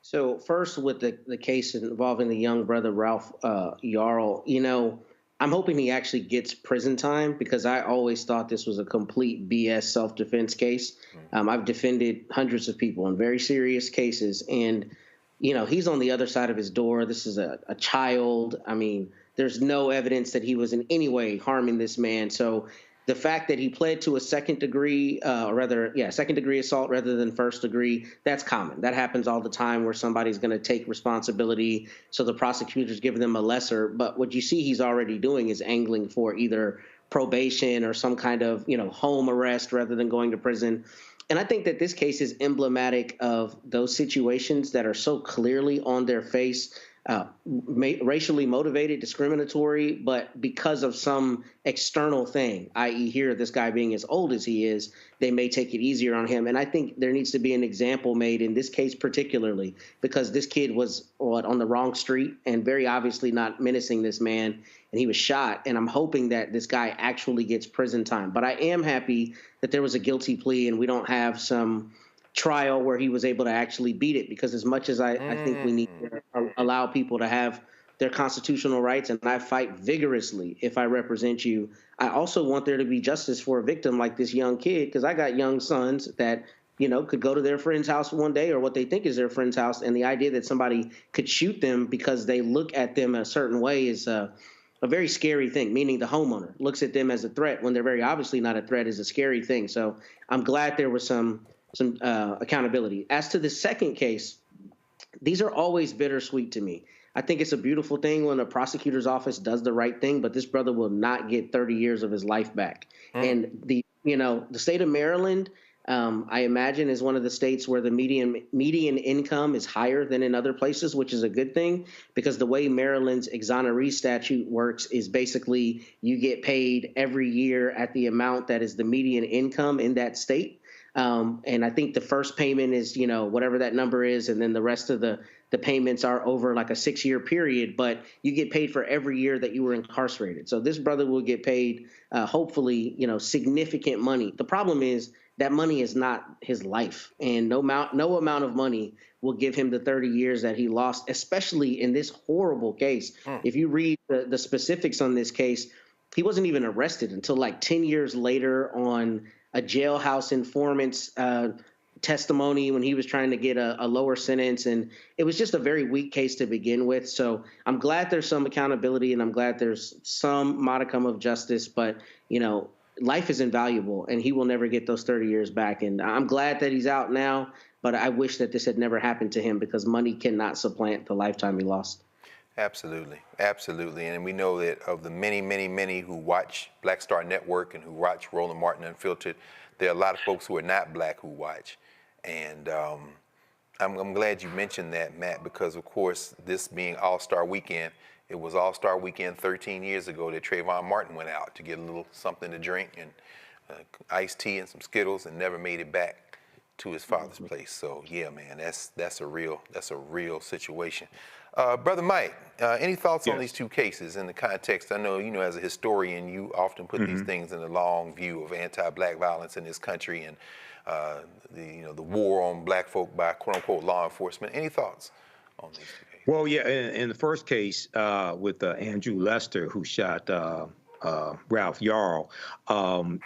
So first, with the case involving the young brother, Ralph Yarl, I'm hoping he actually gets prison time, because I always thought this was a complete BS self-defense case. I've defended hundreds of people in very serious cases, and, he's on the other side of his door. This is a child. I mean, there's no evidence that he was in any way harming this man. So the fact that he pled to a second degree assault rather than first degree, that's common. That happens all the time, where somebody's going to take responsibility, so the prosecutors give them a lesser. But what you see he's already doing is angling for either probation or some kind of, home arrest rather than going to prison. And I think that this case is emblematic of those situations that are so clearly on their face, racially motivated, discriminatory, but because of some external thing, i.e. here, this guy being as old as he is, they may take it easier on him. And I think there needs to be an example made in this case particularly, because this kid was on the wrong street and very obviously not menacing this man, and he was shot. And I'm hoping that this guy actually gets prison time. But I am happy that there was a guilty plea and we don't have some trial where he was able to actually beat it, because as much as I think we need to allow people to have their constitutional rights, and I fight vigorously if I represent you, I also want there to be justice for a victim like this young kid, because I got young sons that, could go to their friend's house one day, or what they think is their friend's house, and the idea that somebody could shoot them because they look at them a certain way is a very scary thing, meaning the homeowner looks at them as a threat when they're very obviously not a threat is a scary thing. So I'm glad there was some accountability. As to the second case, these are always bittersweet to me. I think it's a beautiful thing when a prosecutor's office does the right thing, but this brother will not get 30 years of his life back. And the state of Maryland, I imagine, is one of the states where the median income is higher than in other places, which is a good thing, because the way Maryland's exoneree statute works is basically you get paid every year at the amount that is the median income in that state. And I think the first payment is, whatever that number is, and then the rest of the payments are over like a 6-year period, but you get paid for every year that you were incarcerated. So this brother will get paid, hopefully, significant money. The problem is that money is not his life, and no amount of money will give him the 30 years that he lost, especially in this horrible case. If you read the specifics on this case, he wasn't even arrested until like 10 years later on a jailhouse informant's testimony when he was trying to get a lower sentence. And it was just a very weak case to begin with. So I'm glad there's some accountability, and I'm glad there's some modicum of justice. But, life is invaluable, and he will never get those 30 years back. And I'm glad that he's out now, but I wish that this had never happened to him, because money cannot supplant the lifetime he lost. Absolutely. Absolutely. And we know that of the many, many, many who watch Black Star Network and who watch Roland Martin Unfiltered, there are a lot of folks who are not Black who watch. And I'm glad you mentioned that, Matt, because, of course, this being All-Star Weekend, it was All-Star Weekend 13 years ago that Trayvon Martin went out to get a little something to drink and iced tea and some Skittles, and never made it back to his father's place. So, yeah, man, that's a real situation. Brother Mike, any thoughts on these two cases in the context? I know, as a historian, you often put these things in the long view of anti-Black violence in this country and the war on Black folk by quote-unquote law enforcement. Any thoughts on these two cases? Well, yeah, in the first case with Andrew Lester, who shot Ralph Yarl,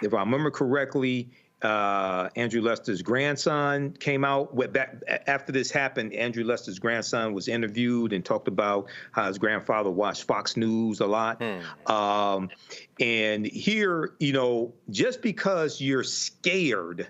if I remember correctly, Andrew Lester's grandson came out back after this happened. Andrew Lester's grandson was interviewed and talked about how his grandfather watched Fox News a lot. And here, just because you're scared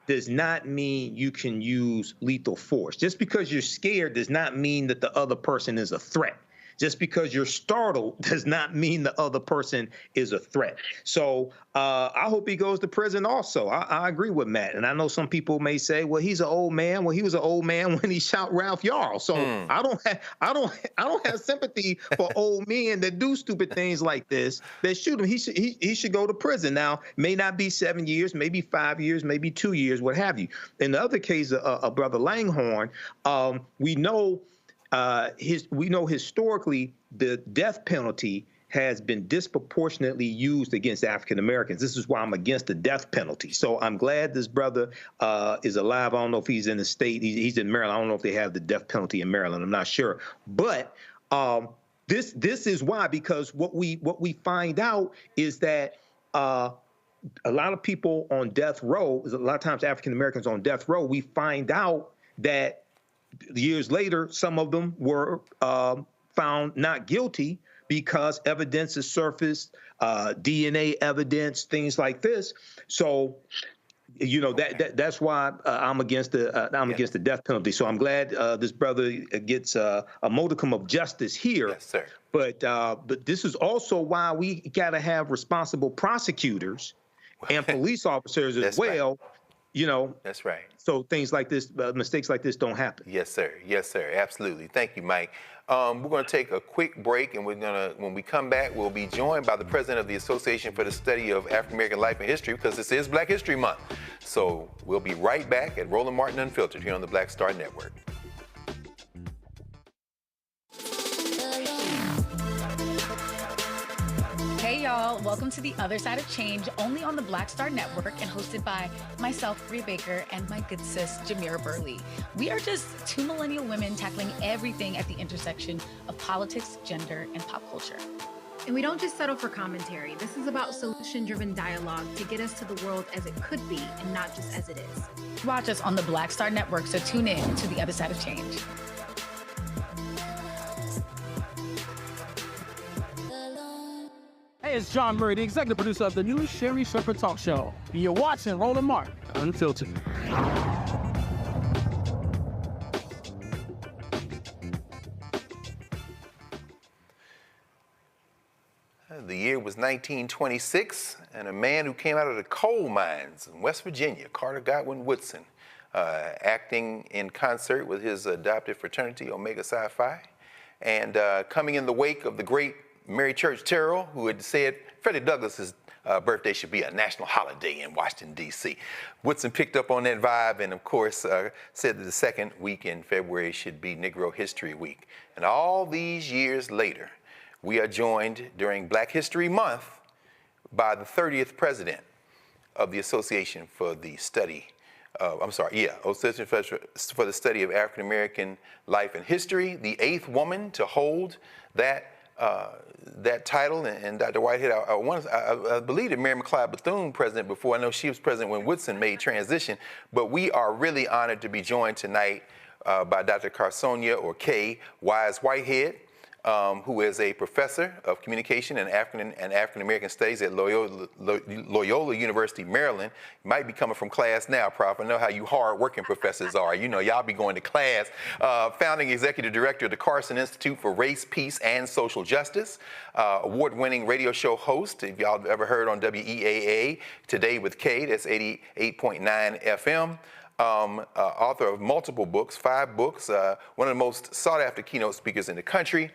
does not mean you can use lethal force. Just because you're scared does not mean that the other person is a threat. Just because you're startled does not mean the other person is a threat. So I hope he goes to prison also. I agree with Matt. And I know some people may say, well, he's an old man. Well, he was an old man when he shot Ralph Yarl. So I don't have sympathy for old men that do stupid things like this, that shoot him. He should go to prison. Now, may not be 7 years, maybe 5 years, maybe 2 years, what have you. In the other case of Brother Langhorne, we know historically the death penalty has been disproportionately used against African Americans. This is why I'm against the death penalty. So I'm glad this brother is alive. I don't know if he's in the state. He's in Maryland. I don't know if they have the death penalty in Maryland. I'm not sure. But this is why, because what we find out is that a lot of people on death row, a lot of times African Americans on death row, we find out that years later, some of them were found not guilty because evidence is surfaced, DNA evidence, things like this. So, that's why I'm against the death penalty. So I'm glad this brother gets a modicum of justice here. Yes, sir. But this is also why we got to have responsible prosecutors and police officers as well. Right. That's right. So things like this, mistakes like this don't happen. Yes, sir. Yes, sir. Absolutely. Thank you, Mike. We're going to take a quick break, and when we come back, we'll be joined by the president of the Association for the Study of African American Life and History, because this is Black History Month. So we'll be right back at Roland Martin Unfiltered here on the Black Star Network. Hey y'all, welcome to The Other Side of Change, only on the Black Star Network and hosted by myself, Bria Baker, and my good sis, Jamira Burley. We are just two millennial women tackling everything at the intersection of politics, gender, and pop culture. And we don't just settle for commentary. This is about solution-driven dialogue to get us to the world as it could be and not just as it is. Watch us on the Black Star Network, so tune in to The Other Side of Change. it's John Murray, the executive producer of the new Sherry Shepherd Talk Show. You're watching Roland Martin Unfiltered. The year was 1926, and a man who came out of the coal mines in West Virginia, Carter Godwin Woodson, acting in concert with his adopted fraternity, Omega Psi Phi, and coming in the wake of the great Mary Church Terrell, who had said Frederick Douglass's birthday should be a national holiday in Washington, D.C. Woodson picked up on that vibe and, of course, said that the second week in February should be Negro History Week. And all these years later, we are joined during Black History Month by the 30th president of the Association for the Study Association for the Study of African American Life and History, the 8th woman to hold that title, and Dr. Whitehead, I believe that Mary McLeod Bethune president before. I know she was president when Woodson made transition, but we are really honored to be joined tonight by Dr. Carsonia, or Kay, Wise Whitehead, who is a professor of communication and African American studies at Loyola University, Maryland. You might be coming from class now, Prof. I know how you hard-working professors are. You know, y'all be going to class. Founding executive director of the Carson Institute for Race, Peace, and Social Justice. Award-winning radio show host, if y'all have ever heard on WEAA, Today with Kay, that's 88.9 FM. Author of multiple books, 5 books, one of the most sought-after keynote speakers in the country,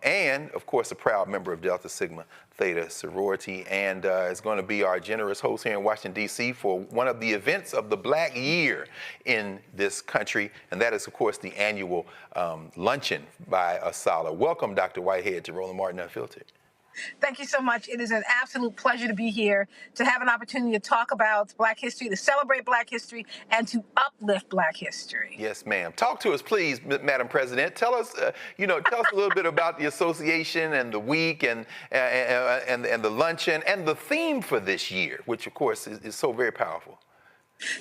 and, of course, a proud member of Delta Sigma Theta sorority, and is going to be our generous host here in Washington, D.C. for one of the events of the Black Year in this country, and that is, of course, the annual Luncheon by Asala. Welcome, Dr. Whitehead, to Roland Martin Unfiltered. Thank you so much. It is an absolute pleasure to be here, to have an opportunity to talk about Black history, to celebrate Black history, and to uplift Black history. Yes, ma'am. Talk to us, please, Madam President. Tell us, tell us a little bit about the association and the week and the luncheon and the theme for this year, which, of course, is so very powerful.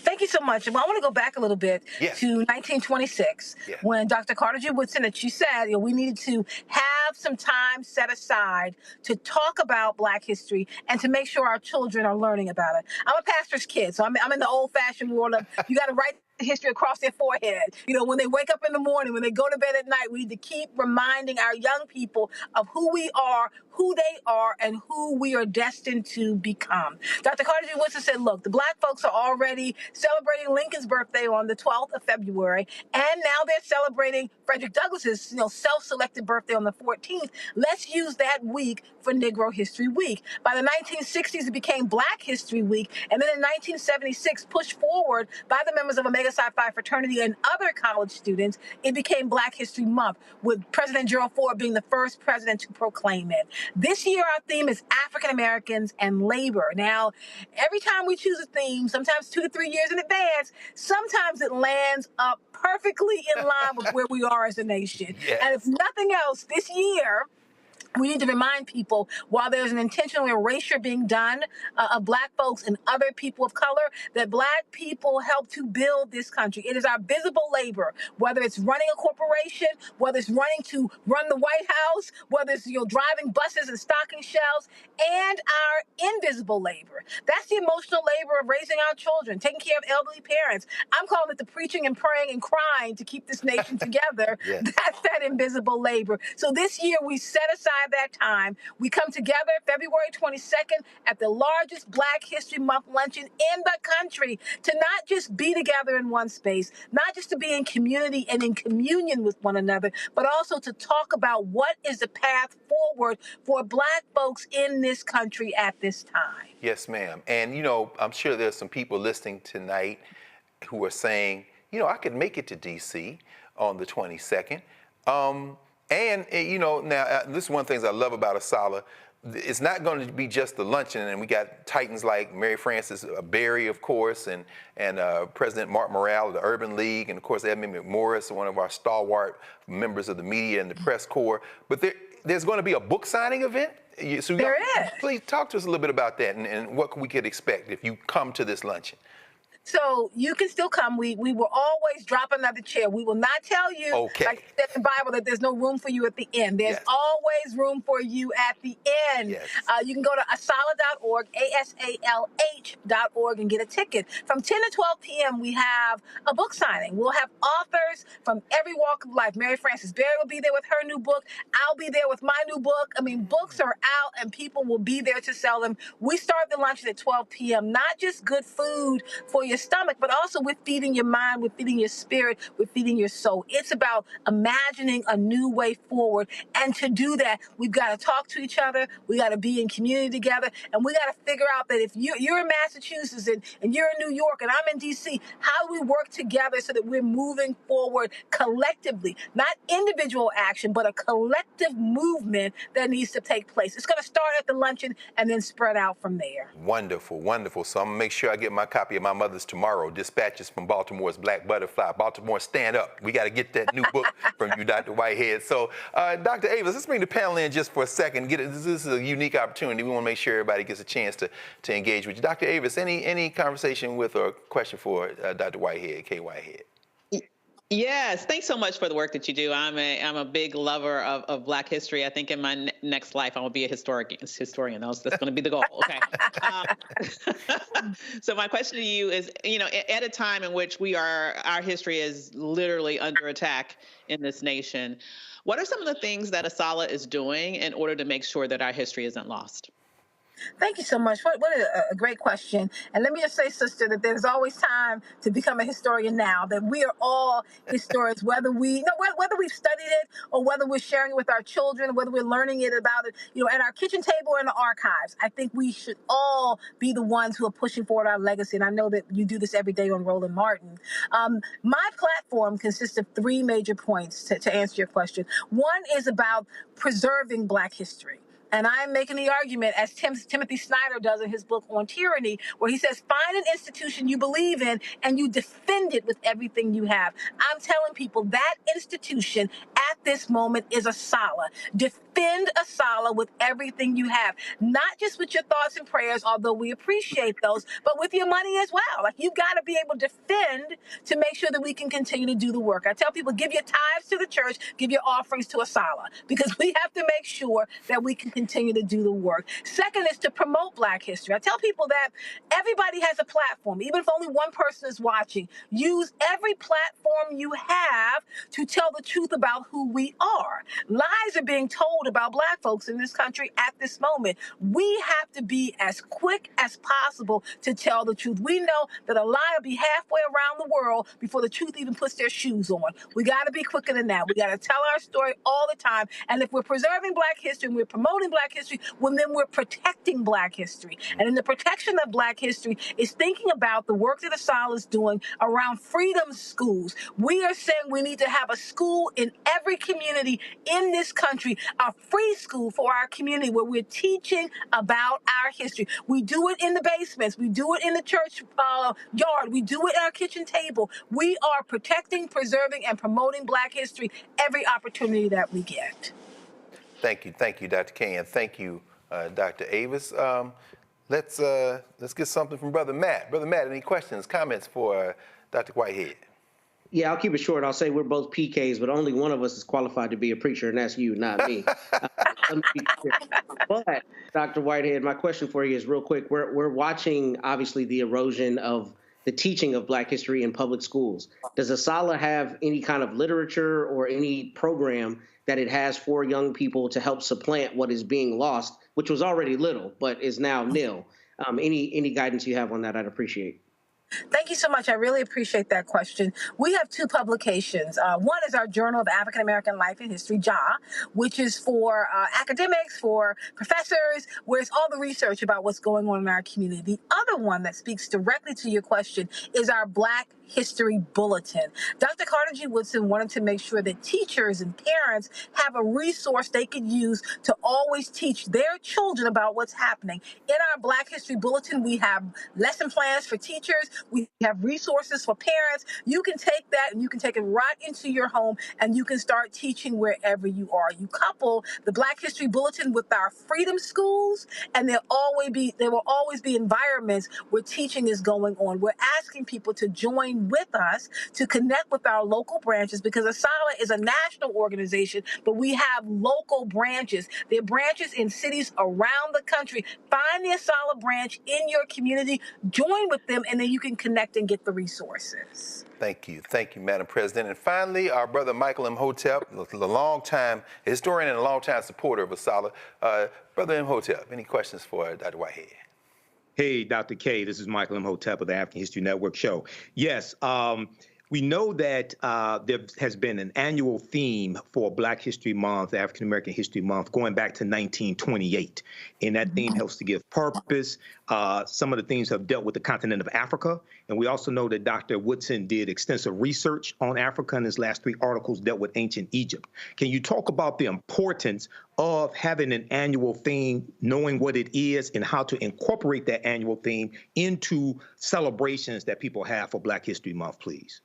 Thank you so much. Well, I want to go back a little bit to 1926, when Dr. Carter G. Woodson, as you said, we needed to have some time set aside to talk about Black history and to make sure our children are learning about it. I'm a pastor's kid, so I'm in the old-fashioned world of you got to write history across their forehead. When they wake up in the morning, when they go to bed at night, we need to keep reminding our young people of who we are, who they are, and who we are destined to become. Dr. Carter G. Woodson said, look, the Black folks are already celebrating Lincoln's birthday on the 12th of February, and now they're celebrating Frederick Douglass's self-selected birthday on the 14th. Let's use that week for Negro History Week. By the 1960s, it became Black History Week, and then in 1976, pushed forward by the members of Omega Psi Phi fraternity and other college students, it became Black History Month, with President Gerald Ford being the first president to proclaim it. This year, our theme is African Americans and labor. Now, every time we choose a theme, sometimes 2 to 3 years in advance, sometimes it lands up perfectly in line with where we are as a nation. And if nothing else, this year, we need to remind people, while there's an intentional erasure being done of Black folks and other people of color, that Black people help to build this country. It is our visible labor, whether it's running a corporation, whether it's running to run the White House, whether it's driving buses and stocking shelves, and our invisible labor. That's the emotional labor of raising our children, taking care of elderly parents. I'm calling it the preaching and praying and crying to keep this nation together. That's that invisible labor. So this year we set aside that time. We come together February 22nd at the largest Black History Month luncheon in the country to not just be together in one space, not just to be in community and in communion with one another, but also to talk about what is the path forward for Black folks in this country at this time. Yes, ma'am. And, I'm sure there's some people listening tonight who are saying, I could make it to D.C. on the 22nd. And, now, this is one of the things I love about Asala. It's not going to be just the luncheon, and we got titans like Mary Frances Berry, of course, and President Mark Morale of the Urban League, and, of course, Edmund McMorris, one of our stalwart members of the media and the press corps. But there's going to be a book signing event. So there is. Please talk to us a little bit about that and what we could expect if you come to this luncheon. So you can still come. We will always drop another chair. We will not tell you, like it says in the Bible, that there's no room for you at the end. There's always room for you at the end. You can go to asala.org, ASALH.org, and get a ticket. From 10 to 12 p.m., we have a book signing. We'll have authors from every walk of life. Mary Frances Berry will be there with her new book. I'll be there with my new book. I mean, books are out, and people will be there to sell them. We start the luncheon at 12 p.m. Not just good food for your stomach, but also we're feeding your mind, we're feeding your spirit, we're feeding your soul. It's about imagining a new way forward. And to do that, we've got to talk to each other. We got to be in community together. And we got to figure out that if you're in Massachusetts and you're in New York and I'm in D.C., how do we work together so that we're moving forward collectively? Not individual action, but a collective movement that needs to take place. It's going to start at the luncheon and then spread out from there. Wonderful, wonderful. So I'm going to make sure I get my copy of my mother's Tomorrow, Dispatches from Baltimore's Black Butterfly. Baltimore, stand up. We got to get that new book from you, Dr. Whitehead. So, Dr. Avis, let's bring the panel in just for a second. This is a unique opportunity. We want to make sure everybody gets a chance to engage with you. Dr. Avis, any conversation with or question for Dr. Whitehead, K. Whitehead? Yes, thanks so much for the work that you do. I'm a big lover of Black history. I think in my next life I will be a historian. That's going to be the goal. Okay. So my question to you is, at a time in which our history is literally under attack in this nation, what are some of the things that ASALH is doing in order to make sure that our history isn't lost? Thank you so much. What a great question. And let me just say, sister, that there's always time to become a historian now, that we are all historians, whether we've studied it or whether we're sharing it with our children, whether we're learning it about it, at our kitchen table or in the archives. I think we should all be the ones who are pushing forward our legacy. And I know that you do this every day on Roland Martin. My platform consists of three major points to answer your question. One is about preserving Black history. And I'm making the argument, as Timothy Snyder does in his book on tyranny, where he says, find an institution you believe in and you defend it with everything you have. I'm telling people that institution at this moment is ASALH. Defend ASALH with everything you have, not just with your thoughts and prayers, although we appreciate those, but with your money as well. Like, you've got to be able to defend to make sure that we can continue to do the work. I tell people, give your tithes to the church, give your offerings to ASALH, because we have to make sure that we can continue to do the work. Second is to promote Black history. I tell people that everybody has a platform, even if only one person is watching. Use every platform you have to tell the truth about who we are. Lies are being told about Black folks in this country at this moment. We have to be as quick as possible to tell the truth. We know that a lie will be halfway around the world before the truth even puts their shoes on. We got to be quicker than that. We got to tell our story all the time. And if we're preserving Black history and we're promoting Black history, well, then we're protecting Black history. And in the protection of Black history is thinking about the work that ASALH is doing around freedom schools. We are saying we need to have a school in every community in this country, a free school for our community where we're teaching about our history. We do it in the basements. We do it in the church yard. We do it at our kitchen table. We are protecting, preserving, and promoting Black history every opportunity that we get. Thank you, Dr. Kay, and thank you, Dr. Avis. Let's get something from Brother Matt. Brother Matt, any questions, comments for Dr. Whitehead? Yeah, I'll keep it short. I'll say we're both PKs, but only one of us is qualified to be a preacher, and that's you, not me. But, Dr. Whitehead, my question for you is real quick. We're watching, obviously, the erosion of the teaching of Black history in public schools. Does ASALH have any kind of literature or any program that it has for young people to help supplant what is being lost, which was already little, but is now nil? Any guidance you have on that, I'd appreciate. Thank you so much. I really appreciate that question. We have two publications. One is our Journal of African American Life and History, JAW, which is for academics, for professors, where it's all the research about what's going on in our community. The other one that speaks directly to your question is our Black History Bulletin. Dr. Carter G. Woodson wanted to make sure that teachers and parents have a resource they could use to always teach their children about what's happening. In our Black History Bulletin, we have lesson plans for teachers. We have resources for parents. You can take that and you can take it right into your home and you can start teaching wherever you are. You couple the Black History Bulletin with our freedom schools, and there will always be environments where teaching is going on. We're asking people to join with us to connect with our local branches, because ASALA is a national organization, but we have local branches. There are branches in cities around the country. Find the ASALA branch in your community, join with them, and then you can connect and get the resources. Thank you, Madam President. And finally, our brother Michael Imhotep, a long-time historian and a long-time supporter of ASALA. Brother Imhotep, any questions for Dr. Whitehead? Hey, Dr. K, this is Michael Imhotep of the African History Network show. Yes, we know that there has been an annual theme for Black History Month, African American History Month, going back to 1928. And that theme helps to give purpose. Some of the themes have dealt with the continent of Africa. And we also know that Dr. Woodson did extensive research on Africa, and his last 3 articles dealt with ancient Egypt. Can you talk about the importance of having an annual theme, knowing what it is, and how to incorporate that annual theme into celebrations that people have for Black History Month, please?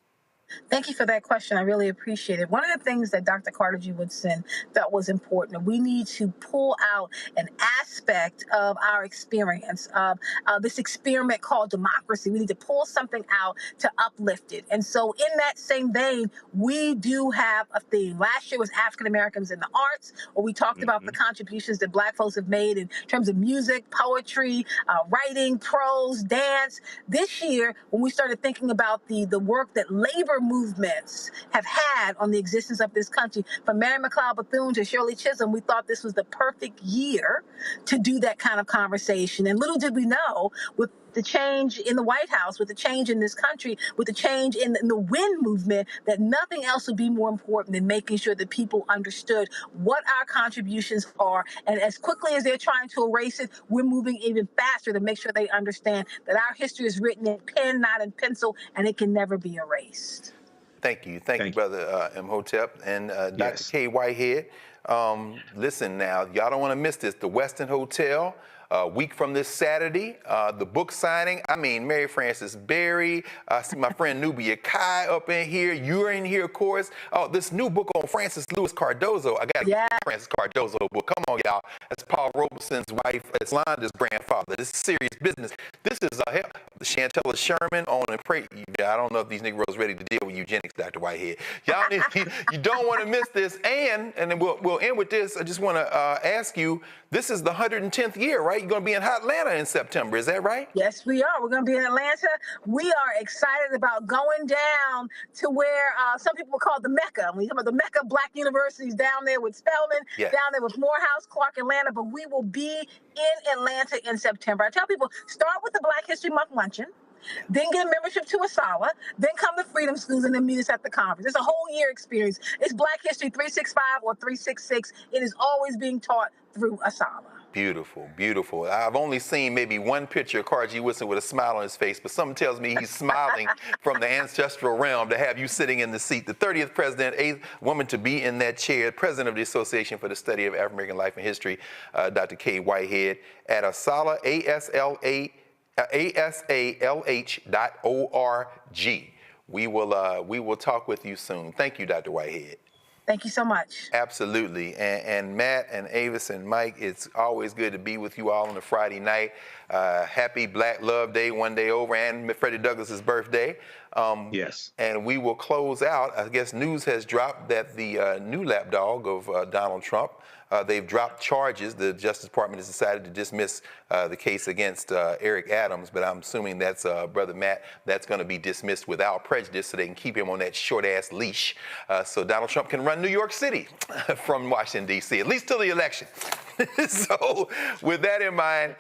Thank you for that question. I really appreciate it. One of the things that Dr. Carter G. Woodson thought was important, we need to pull out an aspect of our experience, of this experiment called democracy. We need to pull something out to uplift it. And so in that same vein, we do have a theme. Last year was African Americans in the arts, where we talked about the contributions that Black folks have made in terms of music, poetry, writing, prose, dance. This year, when we started thinking about the work that labor movements have had on the existence of this country, from Mary McLeod Bethune to Shirley Chisholm, we thought this was the perfect year to do that kind of conversation. And little did we know, with the change in the White House, with the change in this country, with the change in the WIN movement, that nothing else would be more important than making sure that people understood what our contributions are. And as quickly as they're trying to erase it, we're moving even faster to make sure they understand that our history is written in pen, not in pencil, and it can never be erased. Thank you, Brother Imhotep. And Dr. K. Whitehead, listen now, y'all don't want to miss this. The Westin Hotel, a week from this Saturday, the book signing. I mean, Mary Frances Berry. I see my friend Nubia Kai up in here. You're in here, of course. Oh, this new book on Francis Lewis Cardozo. I got to get the Francis Cardozo book. Come on, y'all. That's Paul Robeson's wife. It's Londa's grandfather. This is serious business. This is Chantella Sherman on and pray. I don't know if these Negroes ready to deal with eugenics, Dr. Whitehead. Y'all need, you don't want to miss this. And then we'll end with this. I just want to ask you, this is the 110th year, right? You're going to be in Atlanta in September. Is that right? Yes, we are. We're going to be in Atlanta. We are excited about going down to where some people call the Mecca. When you talk about the Mecca Black universities down there with Spelman, down there with Morehouse, Clark, Atlanta, but we will be in Atlanta in September. I tell people, start with the Black History Month Luncheon, then get a membership to ASALA, then come to Freedom Schools, and then meet us at the conference. It's a whole year experience. It's Black History 365 or 366. It is always being taught through ASALA. Beautiful, beautiful. I've only seen maybe one picture of Carter G. Woodson with a smile on his face, but something tells me he's smiling from the ancestral realm to have you sitting in the seat. The 30th president, 8th woman to be in that chair, president of the Association for the Study of African American Life and History, Dr. K. Whitehead, at ASALA, ASALH.org. We will talk with you soon. Thank you, Dr. Whitehead. Thank you so much. Absolutely. And Matt and Avis and Mike, it's always good to be with you all on a Friday night. Happy Black Love Day, one day over, and Freddie Douglass's birthday. Yes. And we will close out. I guess news has dropped that the new lapdog of Donald Trump, they've dropped charges. The Justice Department has decided to dismiss the case against Eric Adams, but I'm assuming that's, Brother Matt, that's going to be dismissed without prejudice so they can keep him on that short-ass leash so Donald Trump can run New York City from Washington, D.C., at least till the election. So with that in mind,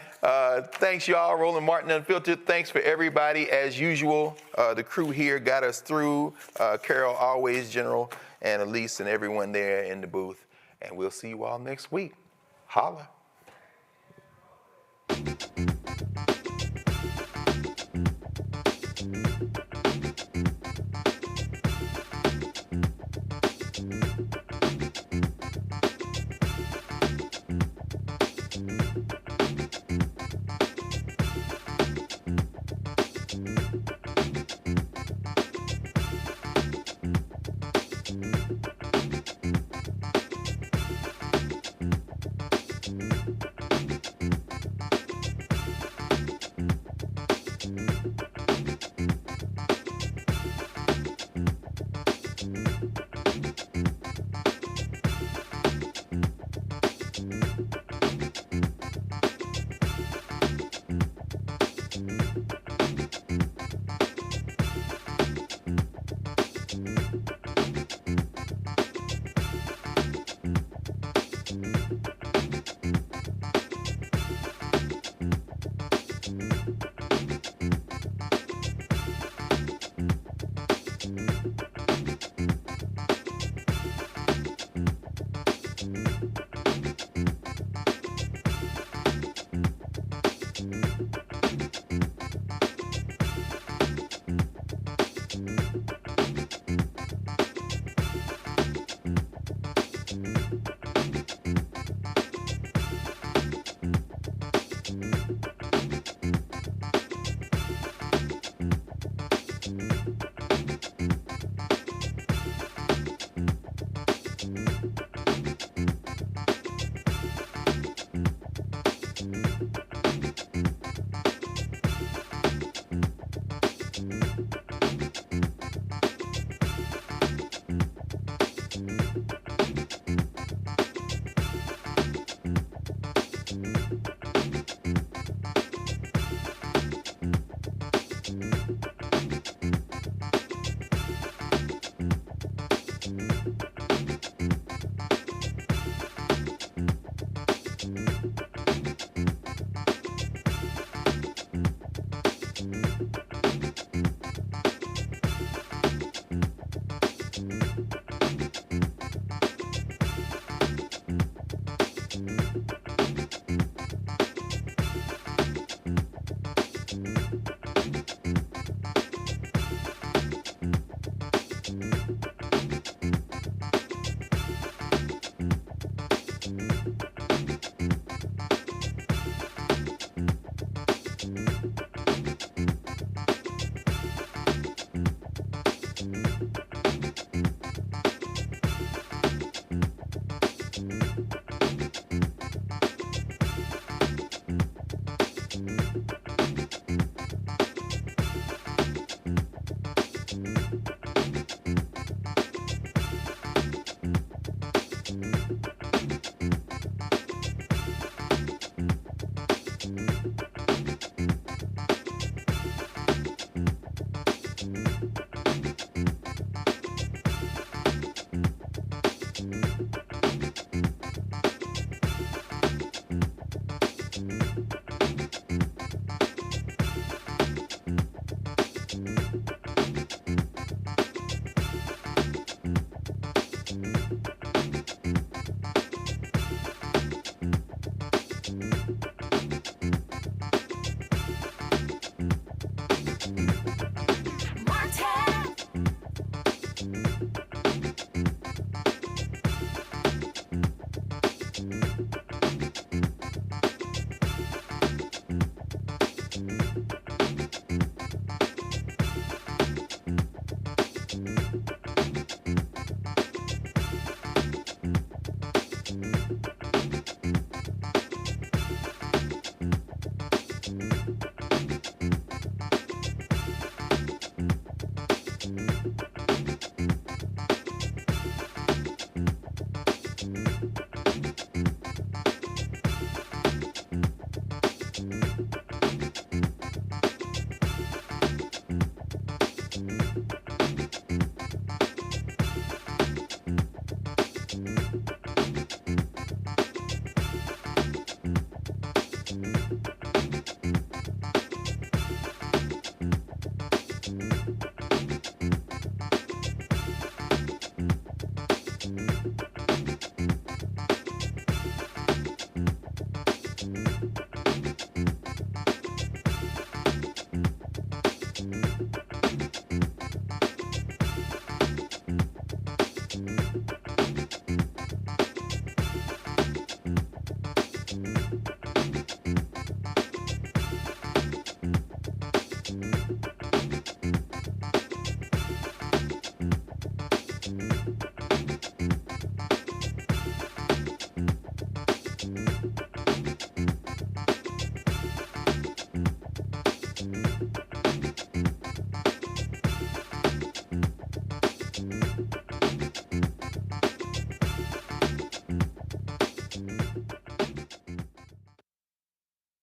thanks, y'all. Roland Martin Unfiltered. Thanks for everybody. As usual, the crew here got us through. Carol, always, General, and Elise and everyone there in the booth. And we'll see you all next week. Holla. Martin.